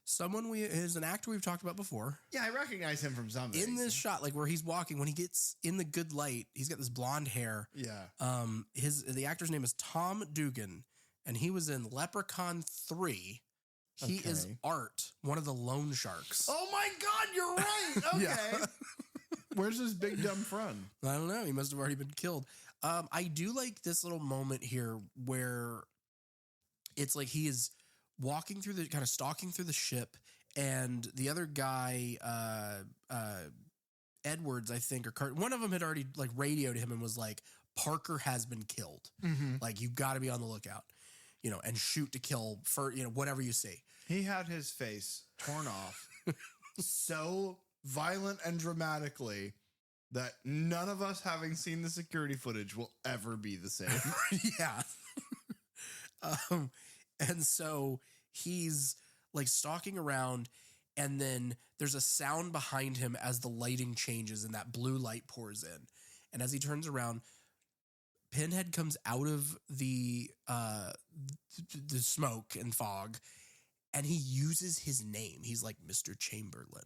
A: someone is an actor we've talked about before.
B: Yeah, I recognize him from something.
A: In this shot, like where he's walking, when he gets in the good light, he's got this blonde hair.
B: Yeah.
A: The actor's name is Tom Dugan, and he was in Leprechaun 3. He is Art, one of the loan sharks.
B: Oh my God, you're right. Okay. Where's this big dumb friend?
A: I don't know. He must have already been killed. I do like this little moment here where it's like he is walking through kind of stalking through the ship, and the other guy, Edwards, I think, or one of them had already like radioed him and was like, Parker has been killed.
B: Mm-hmm.
A: Like, you've got to be on the lookout, and shoot to kill for, whatever you see.
B: He had his face torn off so violent and dramatically that none of us having seen the security footage will ever be the same.
A: Yeah. And so he's like stalking around, and then there's a sound behind him as the lighting changes and that blue light pours in. And as he turns around, Pinhead comes out of the smoke and fog, and he uses his name. He's like Mr. Chamberlain.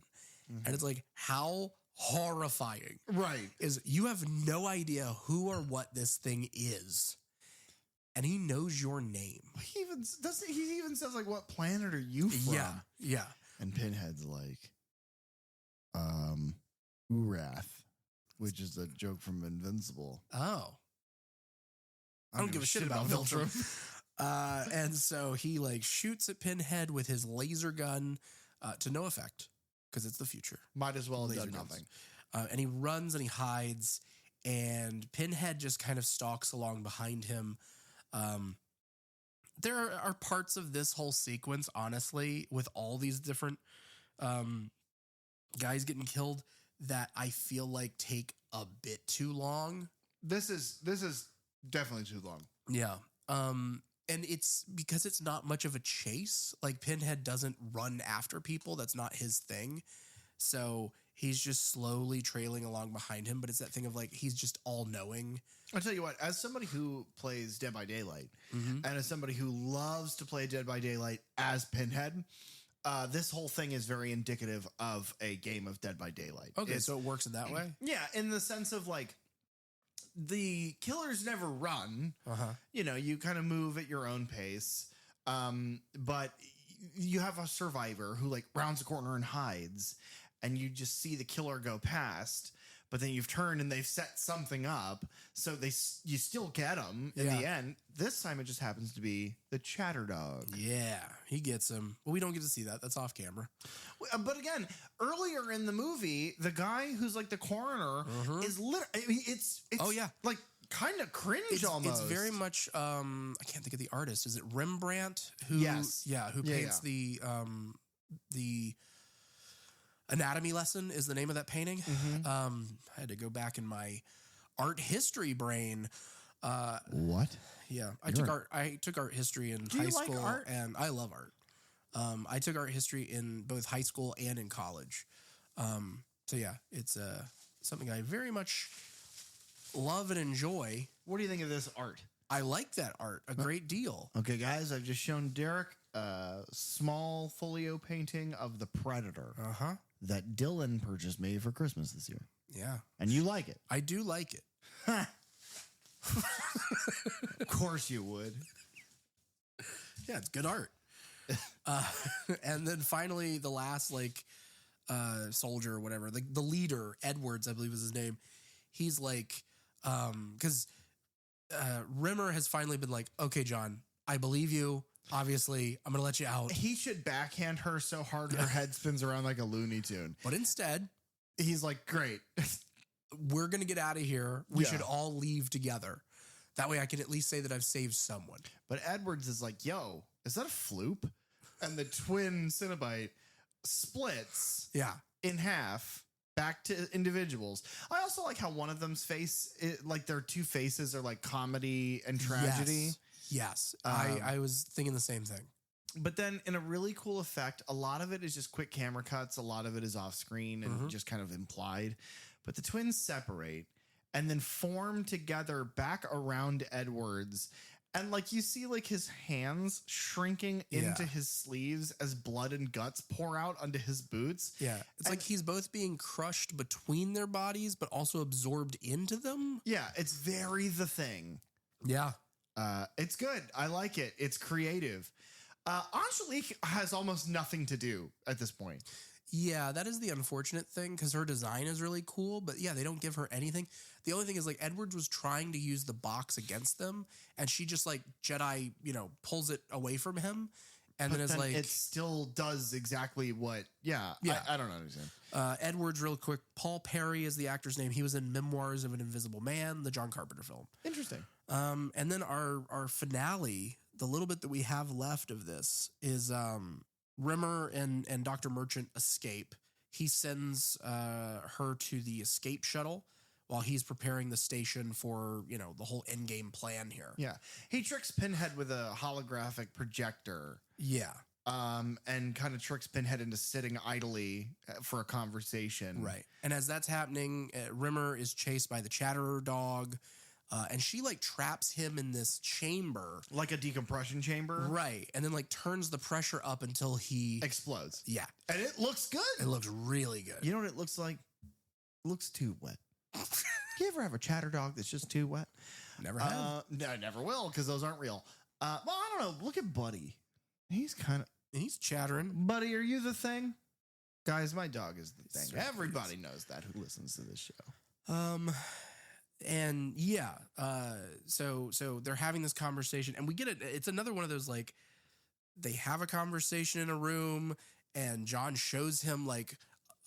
A: Mm-hmm. And it's like, how horrifying.
B: Right.
A: Is you have no idea who or what this thing is. And he knows your name.
B: He even says like, what planet are you from?
A: Yeah.
B: And Pinhead's like, Urath, which is a joke from Invincible.
A: Oh. I don't give a shit about Viltrum. And so he like shoots at Pinhead with his laser gun to no effect because it's the future.
B: Might as well have done nothing.
A: And he runs and he hides, and Pinhead just kind of stalks along behind him. There are parts of this whole sequence, honestly, with all these different guys getting killed that I feel like take a bit too long.
B: This is definitely too long.
A: Yeah. And it's because it's not much of a chase. Like, Pinhead doesn't run after people. That's not his thing. So he's just slowly trailing along behind him. But it's that thing of like, he's just all knowing.
B: I'll tell you what, as somebody who plays Dead by Daylight,
A: mm-hmm.
B: and as somebody who loves to play Dead by Daylight as Pinhead, this whole thing is very indicative of a game of Dead by Daylight.
A: Okay, so it works in that way?
B: Yeah, in the sense of like, the killers never run.
A: Uh-huh.
B: You kind of move at your own pace. But you have a survivor who like rounds a corner and hides, and you just see the killer go past, but then you've turned and they've set something up, so you still get them in the end. This time it just happens to be the Chatter Dog.
A: Yeah, he gets him. Well, we don't get to see that. That's off camera.
B: But again, earlier in the movie, the guy who's like the coroner
A: mm-hmm.
B: is literally, it's
A: oh yeah,
B: like kind of cringe
A: It's
B: almost.
A: very much I can't think of the artist. Is it Rembrandt who
B: Yes.
A: who paints the Anatomy Lesson is the name of that painting.
B: Mm-hmm.
A: I had to go back in my art history brain.
B: What?
A: Yeah, I took art history in high
B: you like
A: school,
B: art?
A: and I love art. I took art history in both high school and in college. So yeah, it's something I very much love and enjoy.
B: What do you think of this art?
A: I like that art a great deal.
B: Okay, guys, I've just shown Derek a small folio painting of the Predator that Dylan purchased me for Christmas this year.
A: Yeah,
B: And you like it.
A: I do like it.
B: Of course you would.
A: Yeah, it's good art. And then finally, the last soldier or whatever, like the leader, Edwards, I believe was his name. He's like, because Rimmer has finally been like, okay, John, I believe you. Obviously, I'm gonna let you out.
B: He should backhand her so hard her head spins around like a Looney Tune.
A: But instead,
B: He's like, great.
A: we're gonna get out of here. We
B: Yeah.
A: should all leave together. That way, I can at least say that I've saved someone.
B: But Edwards is like, yo, is that a floop? And the twin Cenobite splits
A: Yeah.
B: in half back to individuals. I also like how one of them's face, like their two faces are like comedy and tragedy.
A: Yes. I was thinking the same thing.
B: But then in a really cool effect, a lot of it is just quick camera cuts. A lot of it is off screen and just kind of implied. But the twins separate and then form together back around Edwards. And like you see like his hands shrinking into his sleeves as blood and guts pour out onto his boots.
A: Yeah. It's like he's both being crushed between their bodies, but also absorbed into them.
B: Yeah, it's very The Thing.
A: Yeah.
B: It's good. I like it. It's creative. Angelique has almost nothing to do at this point.
A: Yeah, that is the unfortunate thing because her design is really cool, but yeah, they don't give her anything. The only thing is like Edwards was trying to use the box against them, and she just like Jedi, pulls it away from him, and then is like
B: it still does exactly what. Yeah. I don't understand.
A: Edwards, real quick. Paul Perry is the actor's name. He was in Memoirs of an Invisible Man, the John Carpenter film.
B: Interesting.
A: And then our finale, the little bit that we have left of this is Rimmer and Dr. Merchant escape. He sends her to the escape shuttle while he's preparing the station for, the whole endgame plan here.
B: Yeah. He tricks Pinhead with a holographic projector.
A: Yeah.
B: And kind of tricks Pinhead into sitting idly for a conversation.
A: Right. And as that's happening, Rimmer is chased by the Chatterer dog. And she like traps him in this chamber.
B: Like a decompression chamber.
A: Right. And then like turns the pressure up until he
B: explodes.
A: Yeah.
B: And it looks good.
A: It looks really good.
B: You know what it looks like? It looks too wet. Do you ever have a chatter dog that's just too wet?
A: Never have.
B: No, I never will because those aren't real. Well, I don't know. Look at Buddy. He's
A: chattering.
B: Buddy, are you the thing? Guys, my dog is the thing.
A: So
B: Everybody knows that who listens to this show.
A: And yeah, so they're having this conversation, and we get it. It's another one of those like they have a conversation in a room, and John shows him like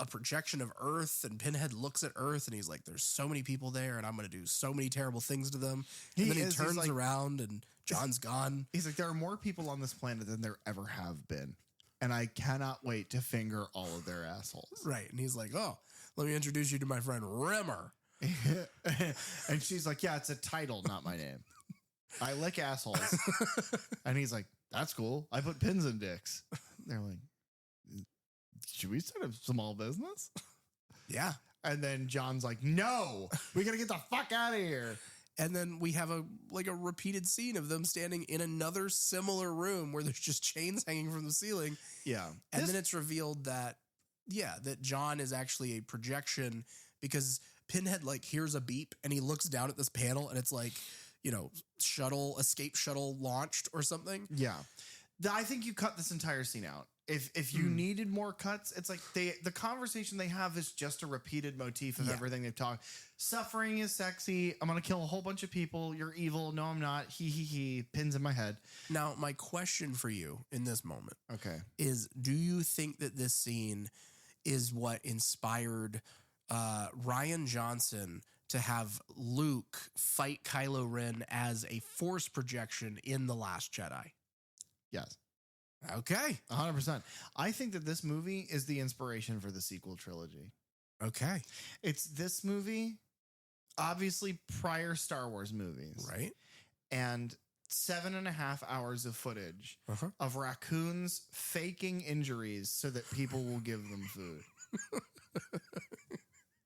A: a projection of Earth, and Pinhead looks at Earth, and he's like, "There's so many people there, and I'm going to do so many terrible things to them." And then he turns around, and John's gone.
B: He's like, "There are more people on this planet than there ever have been, and I cannot wait to finger all of their assholes."
A: Right, and he's like, "Oh, let me introduce you to my friend Rimmer."
B: And she's like, "Yeah, it's a title, not my name. I lick assholes." And he's like, "That's cool. I put pins in dicks." They're like, "Should we start a small business?"
A: Yeah.
B: And then John's like, "No, we got to get the fuck out of here."
A: And then we have a repeated scene of them standing in another similar room where there's just chains hanging from the ceiling.
B: Yeah.
A: And then it's revealed that John is actually a projection because Pinhead hears a beep and he looks down at this panel and it's like, escape shuttle launched or something.
B: Yeah. I think you cut this entire scene out. If you needed more cuts, it's like the conversation they have is just a repeated motif of everything they've talked. Suffering is sexy. I'm going to kill a whole bunch of people. You're evil. No, I'm not. He. Pins in my head.
A: Now, my question for you in this moment is, do you think that this scene is what inspired Rian Johnson to have Luke fight Kylo Ren as a force projection in The Last Jedi.
B: Yes.
A: Okay.
B: 100%. I think that this movie is the inspiration for the sequel trilogy.
A: Okay.
B: It's this movie, obviously prior Star Wars movies.
A: Right.
B: And 7.5 hours of footage
A: Uh-huh.
B: of raccoons faking injuries so that people will give them food.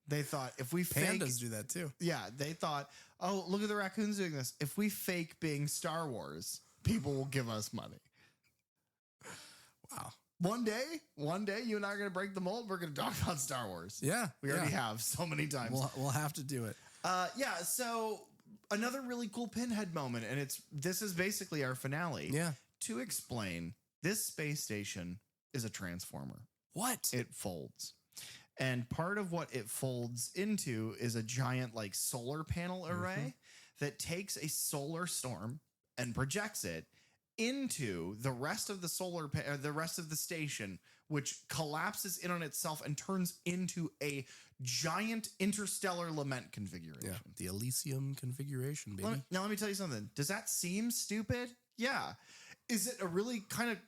B: They thought if we fake...
A: Pandas do that too.
B: Yeah, they thought, oh, look at the raccoons doing this. If we fake being Star Wars, people will give us money.
A: Wow.
B: One day, you and I are going to break the mold. We're going to talk about Star Wars.
A: Yeah.
B: We already have so many times.
A: We'll have to do it.
B: So another really cool Pinhead moment, and this is basically our finale.
A: Yeah.
B: To explain, this space station is a transformer.
A: What?
B: It folds. And part of what it folds into is a giant like solar panel array that takes a solar storm and projects it into the rest of the rest of the station, which collapses in on itself and turns into a giant interstellar Lament configuration.
A: Yeah. The Elysium configuration, baby.
B: Now, let me tell you something. Does that seem stupid? Yeah. Is it a really kind of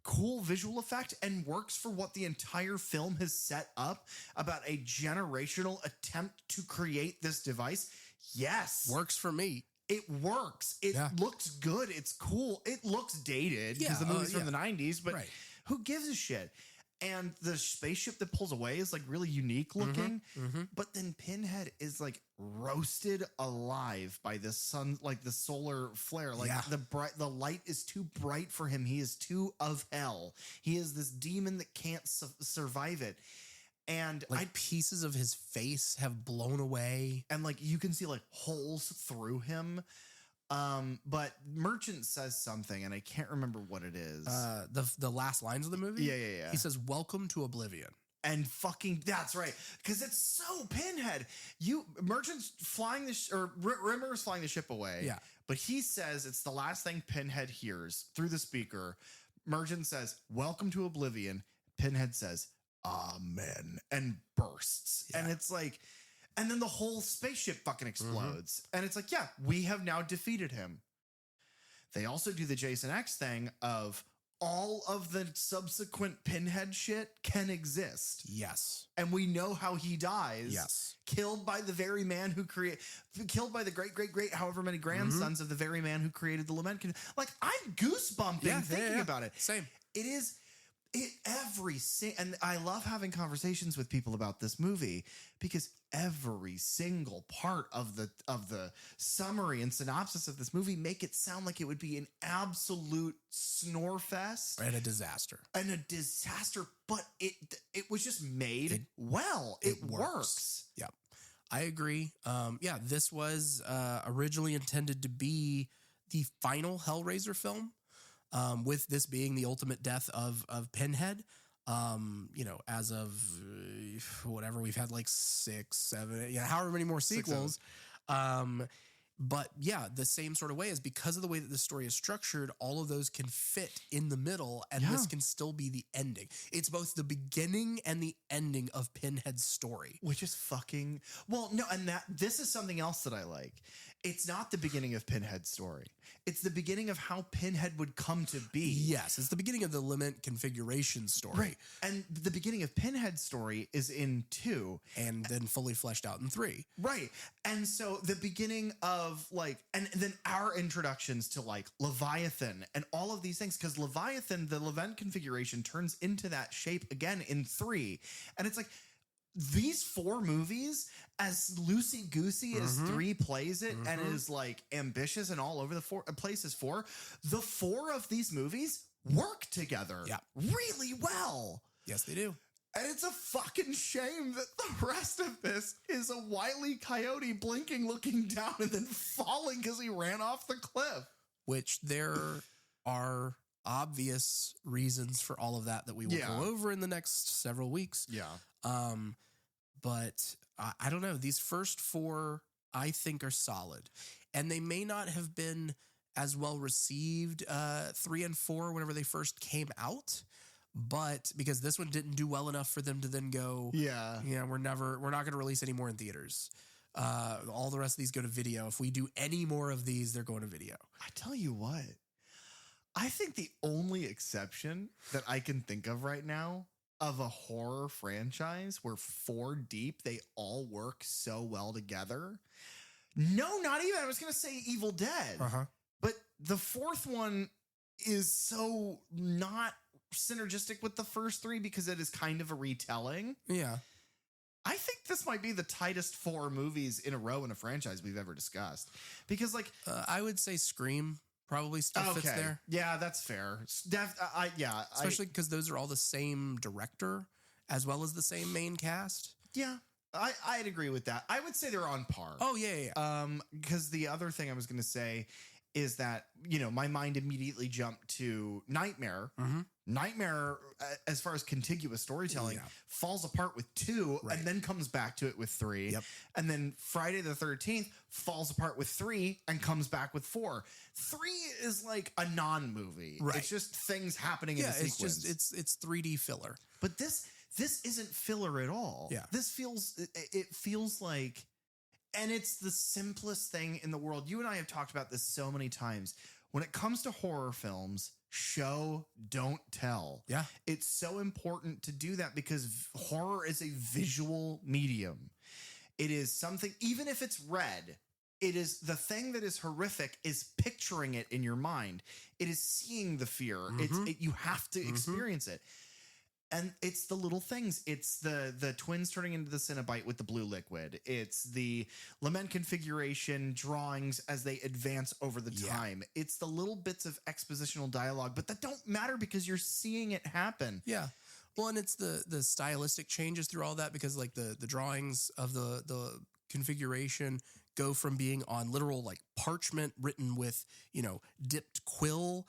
B: cool visual effect and works for what the entire film has set up about a generational attempt to create this device? Yes.
A: Works for me.
B: It works. It looks good. It's cool. It looks dated because the movie's from the 90s, but who gives a shit? And the spaceship that pulls away is like really unique looking. But then Pinhead is like roasted alive by the sun, like the solar flare. Like the light is too bright for him. He is too of hell. He is this demon that can't survive it. And
A: like pieces of his face have blown away.
B: And like you can see like holes through him. But Merchant says something, and I can't remember what it is.
A: The last lines of the movie?
B: Yeah.
A: He says, "Welcome to Oblivion."
B: And fucking, that's right. Because it's so Pinhead. Merchant's flying Rimmer's flying the ship away.
A: Yeah.
B: But he says it's the last thing Pinhead hears through the speaker. Merchant says, "Welcome to Oblivion." Pinhead says, "Amen," and bursts. Yeah. And it's like, and then the whole spaceship fucking explodes. And it's like, yeah, we have now defeated him. They also do the Jason X thing of all of the subsequent Pinhead shit can exist.
A: Yes.
B: And we know how he dies.
A: Yes.
B: Killed by the very man who killed by the great, however many grandsons of the very man who created the Lament. Like, I'm goosebumping thinking about it.
A: Same.
B: It is... and I love having conversations with people about this movie because every single part of the summary and synopsis of this movie make it sound like it would be an absolute snore fest
A: and a disaster.
B: But it was just made well. It works.
A: Yeah, I agree. This was originally intended to be the final Hellraiser film. With this being the ultimate death of Pinhead, as of whatever, we've had like 6, 7, however many more sequels. But yeah, the same sort of way is because of the way that the story is structured, all of those can fit in the middle, and this can still be the ending. It's both the beginning and the ending of Pinhead's story.
B: Which is fucking... Well, no, and this is something else that I like. It's not the beginning of Pinhead's story. It's the beginning of how Pinhead would come to be.
A: Yes, it's the beginning of the Lament Configuration story.
B: Right. And the beginning of Pinhead's story is in 2.
A: And then fully fleshed out in 3.
B: Right. And so the beginning of and then our introductions to Leviathan and all of these things, because Leviathan, the Lament Configuration turns into that shape again in 3. And it's like, these 4 movies, as loosey-goosey as 3 plays it and is ambitious and all over the places 4, the 4 of these movies work together really well.
A: Yes, they do.
B: And it's a fucking shame that the rest of this is a Wile E. Coyote blinking, looking down, and then falling because he ran off the cliff.
A: Which there are obvious reasons for all of that we will go over in the next several weeks.
B: Yeah.
A: But I don't know. These first 4, I think, are solid. And they may not have been as well received 3 and 4 whenever they first came out. But because this one didn't do well enough for them to then go, we're not going to release any more in theaters. All the rest of these go to video. If we do any more of these, they're going to video.
B: I tell you what, I think the only exception that I can think of right now of a horror franchise where 4 deep, they all work so well together. No, not even. I was going to say Evil Dead. But the 4th one is so not synergistic with the first 3 because it is kind of a retelling.
A: Yeah.
B: I think this might be the tightest 4 movies in a row in a franchise we've ever discussed. Because like
A: I would say Scream probably still fits there.
B: Yeah, that's fair.
A: Especially because those are all the same director as well as the same main cast.
B: Yeah. I'd agree with that. I would say they're on par.
A: Oh, yeah.
B: Because the other thing I was going to say is that, you know, my mind immediately jumped to Nightmare. Nightmare, as far as contiguous storytelling, falls apart with 2 and then comes back to it with 3. And then Friday the 13th falls apart with 3 and comes back with 4. 3 is like a non-movie. Right. It's just things happening in a sequence.
A: It's 3D filler.
B: But this isn't filler at all. Yeah. This feels like, and it's the simplest thing in the world. You and I have talked about this so many times. When it comes to horror films, show, don't tell. Yeah. It's so important to do that because horror is a visual medium. It is something, even if it's red, it is the thing that is horrific is picturing it in your mind. It is seeing the fear. You have to experience it. And it's the little things. It's the twins turning into the Cenobite with the blue liquid. It's the Lament Configuration drawings as they advance over the time. It's the little bits of expositional dialogue, but that don't matter because you're seeing it happen.
A: Yeah. Well, and it's the stylistic changes through all that because like the drawings of the configuration go from being on literal like parchment written with, you know, dipped quill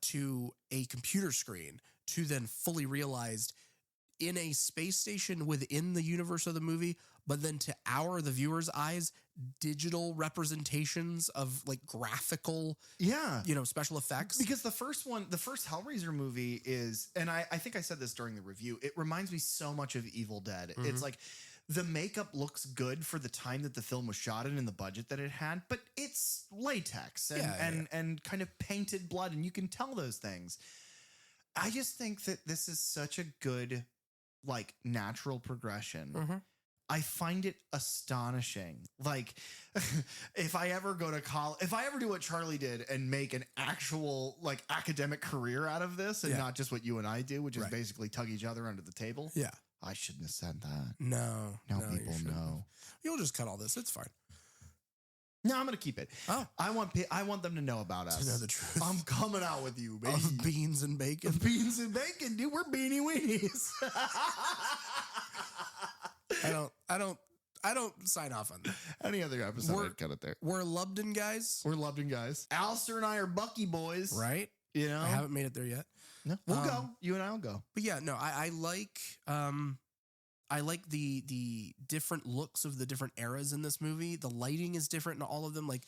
A: to a computer screen to then fully realized in a space station within the universe of the movie, but then to the viewer's eyes, digital representations of like graphical, you know, special effects.
B: Because the first Hellraiser movie is, and I think I said this during the review, it reminds me so much of Evil Dead. It's like the makeup looks good for the time that the film was shot in and the budget that it had, but it's latex and kind of painted blood, and you can tell those things. I just think that this is such a good, like, natural progression. I find it astonishing. Like, if I ever go to college, if I ever do what Charlie did and make an actual, like, academic career out of this and not just what you and I do, which is basically tug each other under the table. Yeah. I shouldn't have said that.
A: No.
B: Now people know.
A: You'll just cut all this. It's fine.
B: No, I'm going to keep it. Oh. I want them to know about us.
A: To know the truth.
B: I'm coming out with you, baby.
A: Of beans and bacon.
B: Beans and bacon, dude. We're beanie weenies.
A: I don't sign off on that.
B: Any other episode, I'd cut it there.
A: We're Lubden guys.
B: Alistair and I are Bucky boys.
A: Right?
B: You know?
A: I haven't made it there yet.
B: No, we'll go. You and I will go.
A: But yeah, no, I like the different looks of the different eras in this movie. The lighting is different in all of them. Like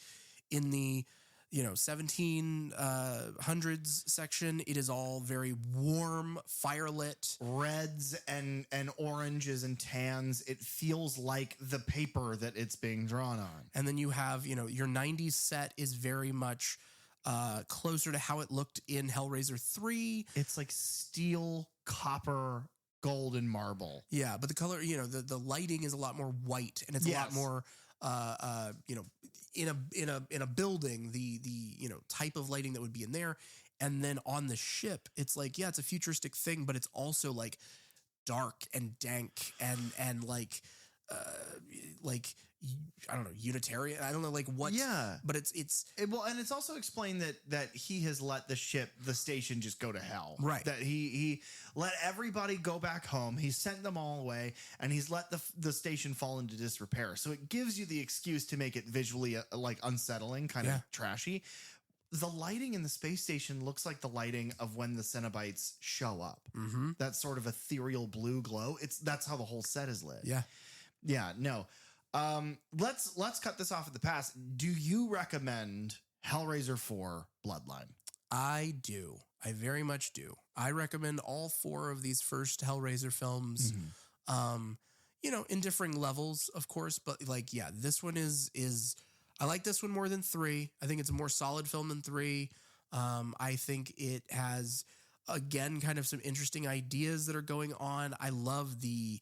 A: in the, 1700s section, it is all very warm, firelit.
B: Reds and oranges and tans. It feels like the paper that it's being drawn on.
A: And then you have, your 90s set is very much closer to how it looked in Hellraiser 3.
B: It's like steel, copper, gold, and marble.
A: Yeah, but the color, the lighting is a lot more white, and it's a lot more, in a building, the type of lighting that would be in there, and then on the ship, it's like it's a futuristic thing, but it's also like dark and dank and like I don't know, Unitarian. I don't know what.
B: Yeah,
A: but it's
B: well, and it's also explained that he has let the station just go to hell.
A: Right.
B: That he let everybody go back home. He sent them all away, and he's let the station fall into disrepair. So it gives you the excuse to make it visually like unsettling, kind of trashy. The lighting in the space station looks like the lighting of when the Cenobites show up.
A: Mm-hmm.
B: That sort of ethereal blue glow. That's how the whole set is lit.
A: Yeah.
B: Yeah. No. Let's cut this off at the pass. Do you recommend Hellraiser 4 Bloodline?
A: I do. I very much do. I recommend all 4 of these first Hellraiser films. Mm-hmm. in differing levels, of course. But like, yeah, this one is I like this one more than 3. I think it's a more solid film than 3. I think it has, again, kind of some interesting ideas that are going on. I love the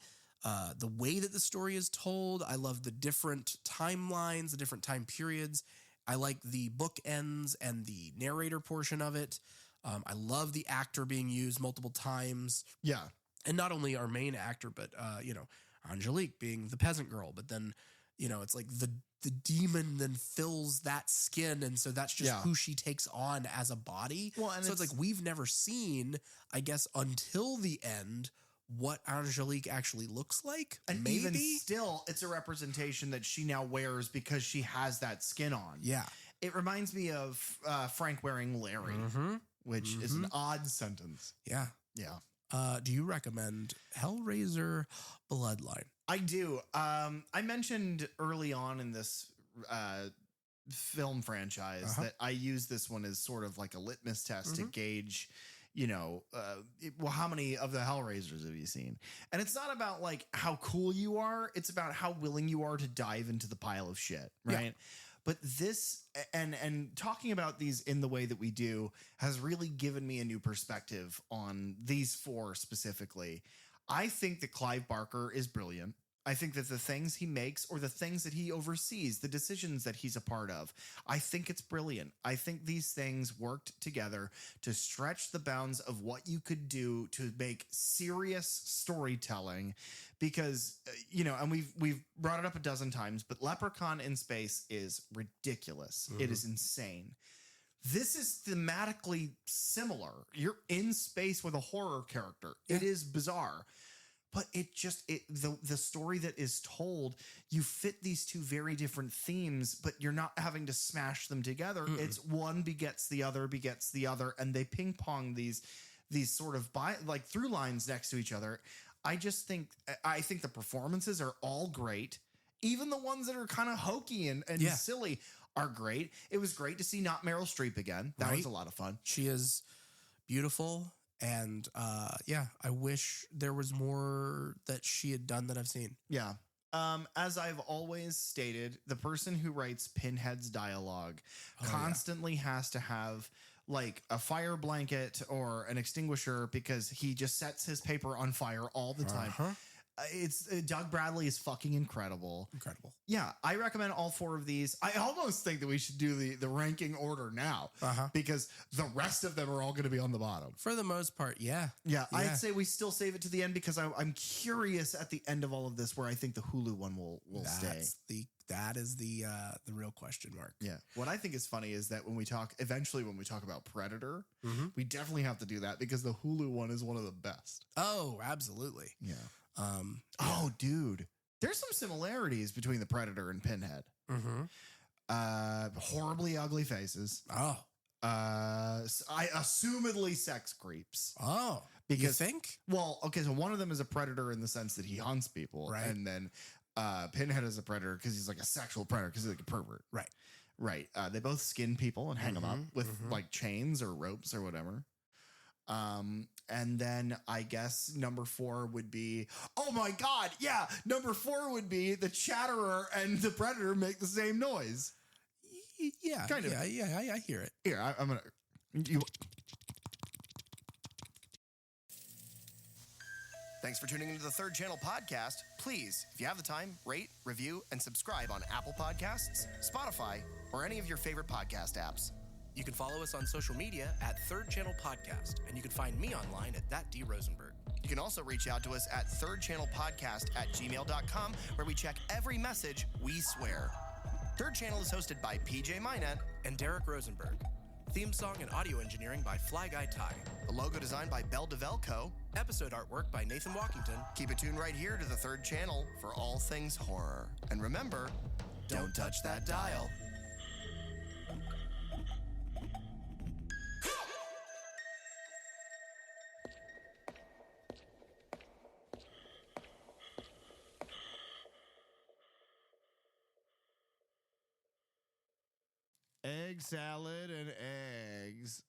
A: way that the story is told. I love the different timelines, the different time periods. I like the bookends and the narrator portion of it. I love the actor being used multiple times.
B: Yeah.
A: And not only our main actor, but, Angelique being the peasant girl. But then, it's like the demon then fills that skin. And so that's just who she takes on as a body. Well, and so it's like we've never seen, I guess, until the end, what Angelique actually looks like.
B: And
A: maybe
B: even still, it's a representation that she now wears because she has that skin on.
A: Yeah.
B: It reminds me of Frank wearing Larry, which is an odd sentence.
A: Yeah.
B: Yeah.
A: Do you recommend Hellraiser Bloodline?
B: I do. I mentioned early on in this film franchise that I use this one as sort of like a litmus test to gauge, how many of the Hellraisers have you seen? And it's not about like how cool you are. It's about how willing you are to dive into the pile of shit. Right. Yeah. But this and talking about these in the way that we do has really given me a new perspective on these 4 specifically. I think that Clive Barker is brilliant. I think that the things he makes or the things that he oversees, the decisions that he's a part of, I think it's brilliant. I think these things worked together to stretch the bounds of what you could do to make serious storytelling because, and we've brought it up a dozen times, but Leprechaun in Space is ridiculous. It is insane. This is thematically similar. You're in space with a horror character. Yeah. It is bizarre. But the story that is told, you fit these 2 very different themes, but you're not having to smash them together. It's one begets the other, and they ping pong these sort of through lines next to each other. I think the performances are all great. Even the ones that are kind of hokey and silly are great. It was great to see not Meryl Streep again. That was a lot of fun.
A: She is beautiful. And I wish there was more that she had done that I've seen.
B: Yeah. As I've always stated, the person who writes Pinhead's dialogue constantly has to have like a fire blanket or an extinguisher because he just sets his paper on fire all the time. It's Doug Bradley is fucking incredible. Yeah, I recommend all 4 of these. I almost think that we should do the ranking order now because the rest of them are all going to be on the bottom.
A: For the most part, yeah.
B: I'd say we still save it to the end because I'm curious at the end of all of this where I think the Hulu one will stay.
A: That is the real question mark.
B: Yeah. What I think is funny is that when we talk about Predator, we definitely have to do that because the Hulu one is one of the best.
A: Oh, absolutely.
B: Yeah. Oh, dude, there's some similarities between the Predator and Pinhead. Horribly ugly faces.
A: Oh,
B: I assumedly sex creeps.
A: Oh,
B: because
A: you think?
B: Well, okay, so one of them is a predator in the sense that he hunts people,
A: right?
B: And then Pinhead is a predator because he's like a sexual predator because he's like a pervert, right? They both skin people and hang them up with like chains or ropes or whatever. And then I guess number 4 would be, oh my God. Yeah. Number 4 would be the Chatterer and the Predator make the same noise.
A: Yeah.
B: Kind of.
A: Yeah. I hear it.
B: Here, I'm going to.
E: Thanks for tuning into the Third Channel podcast. Please, if you have the time, rate, review, and subscribe on Apple Podcasts, Spotify, or any of your favorite podcast apps.
A: You can follow us on social media at Third Channel Podcast, and you can find me online at @DRosenberg.
E: You can also reach out to us at thirdchannelpodcast@gmail.com, where we check every message we swear. Third Channel is hosted by PJ Minette
A: and Derek Rosenberg. Theme song and audio engineering by Fly Guy Ty.
E: The logo designed by Belle DeVelco.
A: Episode artwork by Nathan Walkington.
E: Keep it tuned right here to the Third Channel for all things horror. And remember, don't touch that dial.
B: Egg salad and eggs.